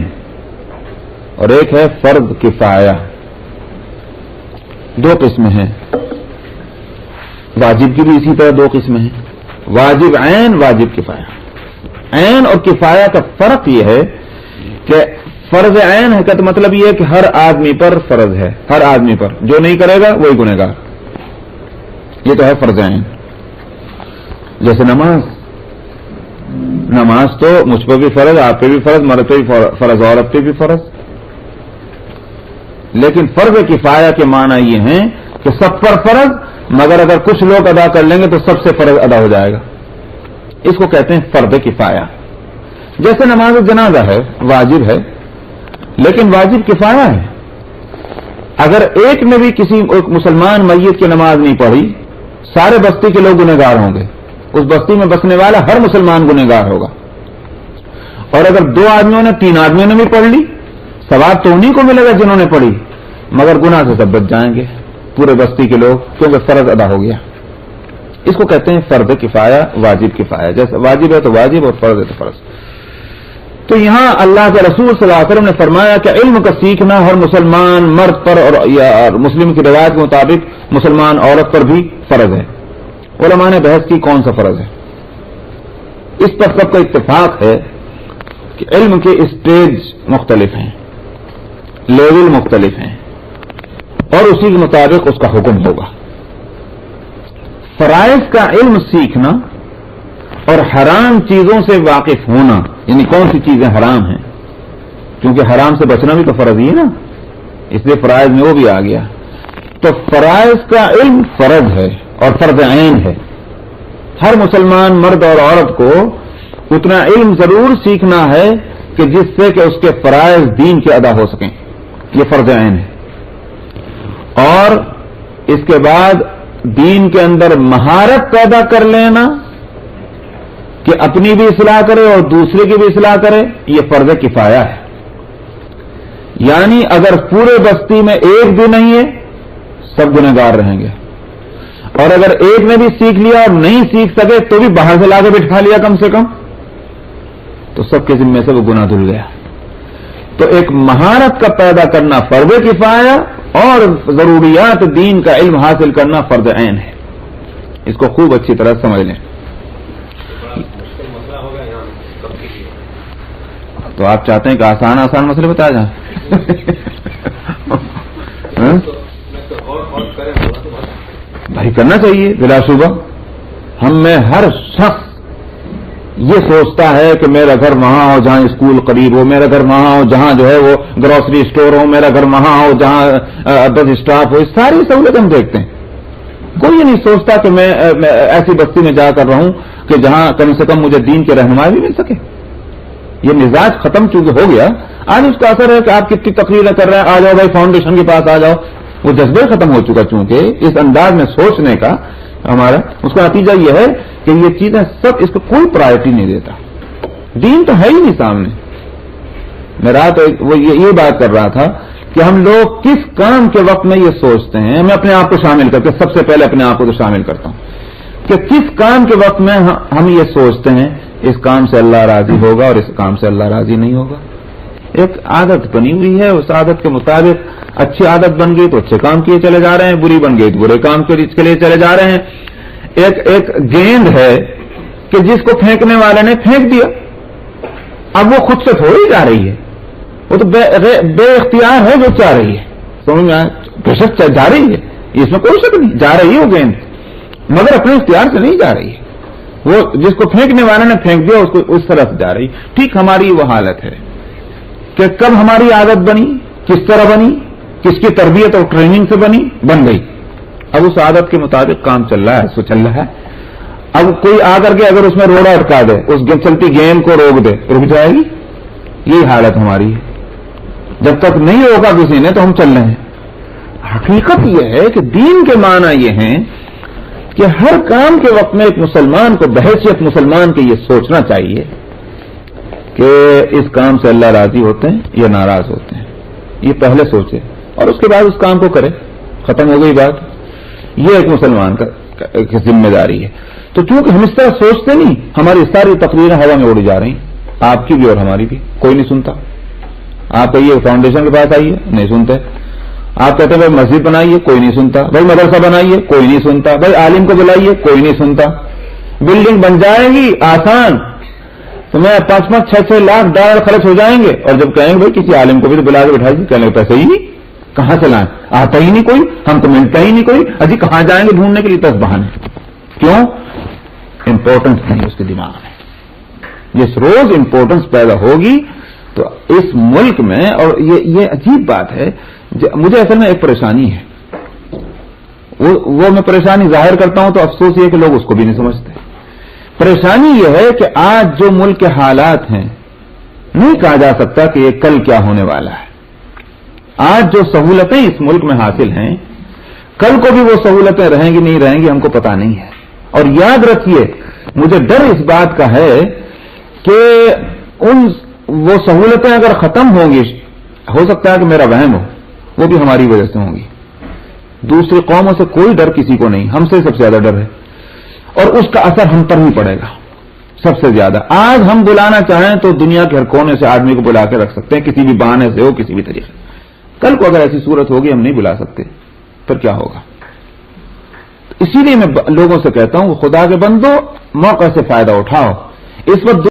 اور ایک ہے فرض کفایہ. دو قسمیں ہیں. واجب کی بھی اسی طرح دو قسمیں ہیں، واجب عین، واجب کفایہ. عین اور کفایہ کا فرق یہ ہے کہ فرض عین ہے کا مطلب یہ ہے کہ ہر آدمی پر فرض ہے، ہر آدمی پر، جو نہیں کرے گا وہی گنہگار. یہ تو ہے فرض عین. جیسے نماز تو مجھ پہ بھی فرض، آپ پہ بھی فرض، مرد پہ بھی فرض، عورت پہ بھی فرض. لیکن فرض کفایہ کے معنی یہ ہیں کہ سب پر فرض، مگر اگر کچھ لوگ ادا کر لیں گے تو سب سے فرض ادا ہو جائے گا. اس کو کہتے ہیں فرض کفایہ. جیسے نماز جنازہ ہے، واجب ہے لیکن واجب کفایہ ہے. اگر ایک نے بھی کسی مسلمان میت کی نماز نہیں پڑھی، سارے بستی کے لوگ گنہگار ہوں گے. اس بستی میں بسنے والا ہر مسلمان گنہگار ہوگا. اور اگر دو آدمیوں نے، تین آدمیوں نے بھی پڑھ لی، ثواب تو انہیں کو ملے گا جنہوں نے پڑھی، مگر گناہ سے سب بچ جائیں گے پورے بستی کے لوگ، کیونکہ فرض ادا ہو گیا. اس کو کہتے ہیں فرض کفایہ، واجب کفایہ. جیسے واجب ہے تو واجب اور فرض ہے تو فرض. تو یہاں اللہ کے رسول صلی اللہ علیہ وسلم نے فرمایا کہ علم کا سیکھنا ہر مسلمان مرد پر، اور مسلم کی روایت کے مطابق مسلمان عورت پر بھی فرض ہے. علماء نے بحث کی کون سا فرض ہے. اس پر سب کا اتفاق ہے کہ علم کے اسٹیج مختلف ہیں، لیول مختلف ہیں، اور اسی کے مطابق اس کا حکم ہوگا. فرائض کا علم سیکھنا اور حرام چیزوں سے واقف ہونا، یعنی کون سی چیزیں حرام ہیں، کیونکہ حرام سے بچنا بھی تو فرض ہی ہے نا، اس لیے فرائض میں وہ بھی آ گیا. تو فرائض کا علم فرض ہے اور فرض عین ہے. ہر مسلمان مرد اور عورت کو اتنا علم ضرور سیکھنا ہے کہ جس سے کہ اس کے فرائض دین کے ادا ہو سکیں. یہ فرض عین ہے. اور اس کے بعد دین کے اندر مہارت پیدا کر لینا کہ اپنی بھی اصلاح کرے اور دوسرے کی بھی اصلاح کرے، یہ فرض کفایہ ہے. یعنی اگر پورے بستی میں ایک بھی نہیں ہے، سب گنہگار رہیں گے. اور اگر ایک نے بھی سیکھ لیا اور نہیں سیکھ سکے تو بھی باہر سے لا کے بٹھا لیا کم سے کم، تو سب کے ذمے سے وہ گناہ دھل گیا. تو ایک مہارت کا پیدا کرنا فرض کفایہ اور ضروریات دین کا علم حاصل کرنا فرض عین ہے. اس کو خوب اچھی طرح سمجھ لیں. تو آپ چاہتے ہیں کہ آسان آسان مسئلے بتا جائیں؟ بھائی کرنا چاہیے بلا شبہ. ہم میں ہر شخص یہ سوچتا ہے کہ میرا گھر وہاں ہو جہاں اسکول قریب ہو، میرا گھر وہاں ہو جہاں جو ہے وہ گروسری اسٹور ہو، میرا گھر وہاں ہو جہاں بس اسٹاف ہو. اس ساری سہولت ہم دیکھتے ہیں. کوئی یہ نہیں سوچتا کہ میں ایسی بستی میں جا کر رہوں کہ جہاں کم سے کم مجھے دین کی رہنمائی بھی مل سکے. یہ مزاج ختم چونکہ ہو گیا. آج اس کا اثر ہے کہ آپ کتنی تقریریں کر رہے ہیں، آ جاؤ بھائی فاؤنڈیشن کے پاس آ جاؤ. وہ جذبہ ختم ہو چکا، چونکہ اس انداز میں سوچنے کا ہمارا، اس کا نتیجہ یہ ہے کہ یہ چیزیں سب اس کو کوئی پرائرٹی نہیں دیتا. دین تو ہے ہی نہیں سامنے. میں رات وہ یہ بات کر رہا تھا کہ ہم لوگ کس کام کے وقت میں یہ سوچتے ہیں، میں اپنے آپ کو شامل کر کے سب سے پہلے اپنے آپ کو تو شامل کرتا ہوں کہ کس کام کے وقت میں ہم یہ سوچتے ہیں اس کام سے اللہ راضی ہوگا اور اس کام سے اللہ راضی نہیں ہوگا. ایک عادت بنی ہوئی ہے، اس عادت کے مطابق اچھی عادت بن گئی تو اچھے کام کیے چلے جا رہے ہیں، بری بن گئی تو برے کام کے لیے چلے جا رہے ہیں. ایک گیند ہے کہ جس کو پھینکنے والے نے پھینک دیا، اب وہ خود سے تھوڑی جا رہی ہے، وہ تو بے اختیار ہے جو چاہ رہی ہے. سمجھ میں بے شک جا رہی ہے، اس میں کوئی شک نہیں، جا رہی ہے وہ گیند، مگر اپنے اختیار سے نہیں جا رہی ہے. وہ جس کو پھینکنے والے نے پھینک دیا اس کو اس طرف جا رہی. ٹھیک ہماری وہ حالت ہے کہ کب ہماری عادت بنی، کس طرح بنی، کس کی تربیت اور ٹریننگ سے بن گئی. اب اس عادت کے مطابق کام چل رہا ہے، سو چل رہا ہے. اب کوئی آ کر کے اگر اس میں روڑا اٹکا دے، اس چلتی گیم کو روک دے، رک جائے گی. یہی حالت ہماری ہے. جب تک نہیں روکا کسی نے تو ہم چل رہے ہیں. حقیقت یہ ہے کہ دین کے معنی یہ ہیں کہ ہر کام کے وقت میں ایک مسلمان کو بحیثیت مسلمان کے یہ سوچنا چاہیے کہ اس کام سے اللہ راضی ہوتے ہیں یا ناراض ہوتے ہیں. یہ پہلے سوچے اور اس کے بعد اس کام کو کرے. ختم ہو گئی بات. یہ ایک مسلمان کی ذمہ داری ہے. تو چونکہ ہم اس طرح سوچتے نہیں، ہماری ساری تقریریں ہوا میں اڑ جا رہی ہیں، آپ کی بھی اور ہماری بھی. کوئی نہیں سنتا. آپ کہیے فاؤنڈیشن کے پاس آئیے، نہیں سنتے. آپ کہتے ہیں بھائی مسجد بنائیے، کوئی نہیں سنتا. بھائی مدرسہ بنائیے، کوئی نہیں سنتا. بھائی عالم کو بلائیے، کوئی نہیں سنتا. بلڈنگ بن جائے گی آسان، تو میں 5-6 لاکھ ڈالر خرچ ہو جائیں گے، اور جب کہیں گے بھائی کسی عالم کو بھی تو بلا کے بٹھائیے، کہنے کے پیسے ہی نہیں، کہاں سے لائیں، آتا ہی نہیں کوئی، ہم تو ملتا ہی نہیں کوئی، اجی کہاں جائیں گے ڈھونڈنے کے لیے؟ 10 بہانے. کیوں؟ امپورٹنس نہیں اس کے دماغ میں. جس روز امپورٹنس پیدا ہوگی تو اس ملک میں، اور یہ عجیب بات ہے، مجھے اصل میں ایک پریشانی ہے، وہ میں پریشانی ظاہر کرتا ہوں تو افسوس یہ کہ لوگ اس کو بھی نہیں سمجھتے. پریشانی یہ ہے کہ آج جو ملک کے حالات ہیں، نہیں کہا جا سکتا کہ یہ کل کیا ہونے والا ہے. آج جو سہولتیں اس ملک میں حاصل ہیں، کل کو بھی وہ سہولتیں رہیں گی نہیں رہیں گی ہم کو پتا نہیں ہے. اور یاد رکھیے، مجھے ڈر اس بات کا ہے کہ وہ سہولتیں اگر ختم ہوں گی، ہو سکتا ہے کہ میرا وہم ہو، وہ بھی ہماری وجہ سے ہوں گی. دوسری قوموں سے کوئی ڈر کسی کو نہیں، ہم سے سب سے زیادہ ڈر ہے، اور اس کا اثر ہم پر ہی پڑے گا سب سے زیادہ. آج ہم بلانا چاہیں تو دنیا کے ہر کونے سے آدمی کو بلا کے رکھ سکتے ہیں، کسی بھی بہانے سے ہو، کسی بھی طریقے. کل کو اگر ایسی صورت ہوگی ہم نہیں بلا سکتے، پھر کیا ہوگا؟ اسی لیے میں لوگوں سے کہتا ہوں، خدا کے بندو، موقع سے فائدہ اٹھاؤ. اس وقت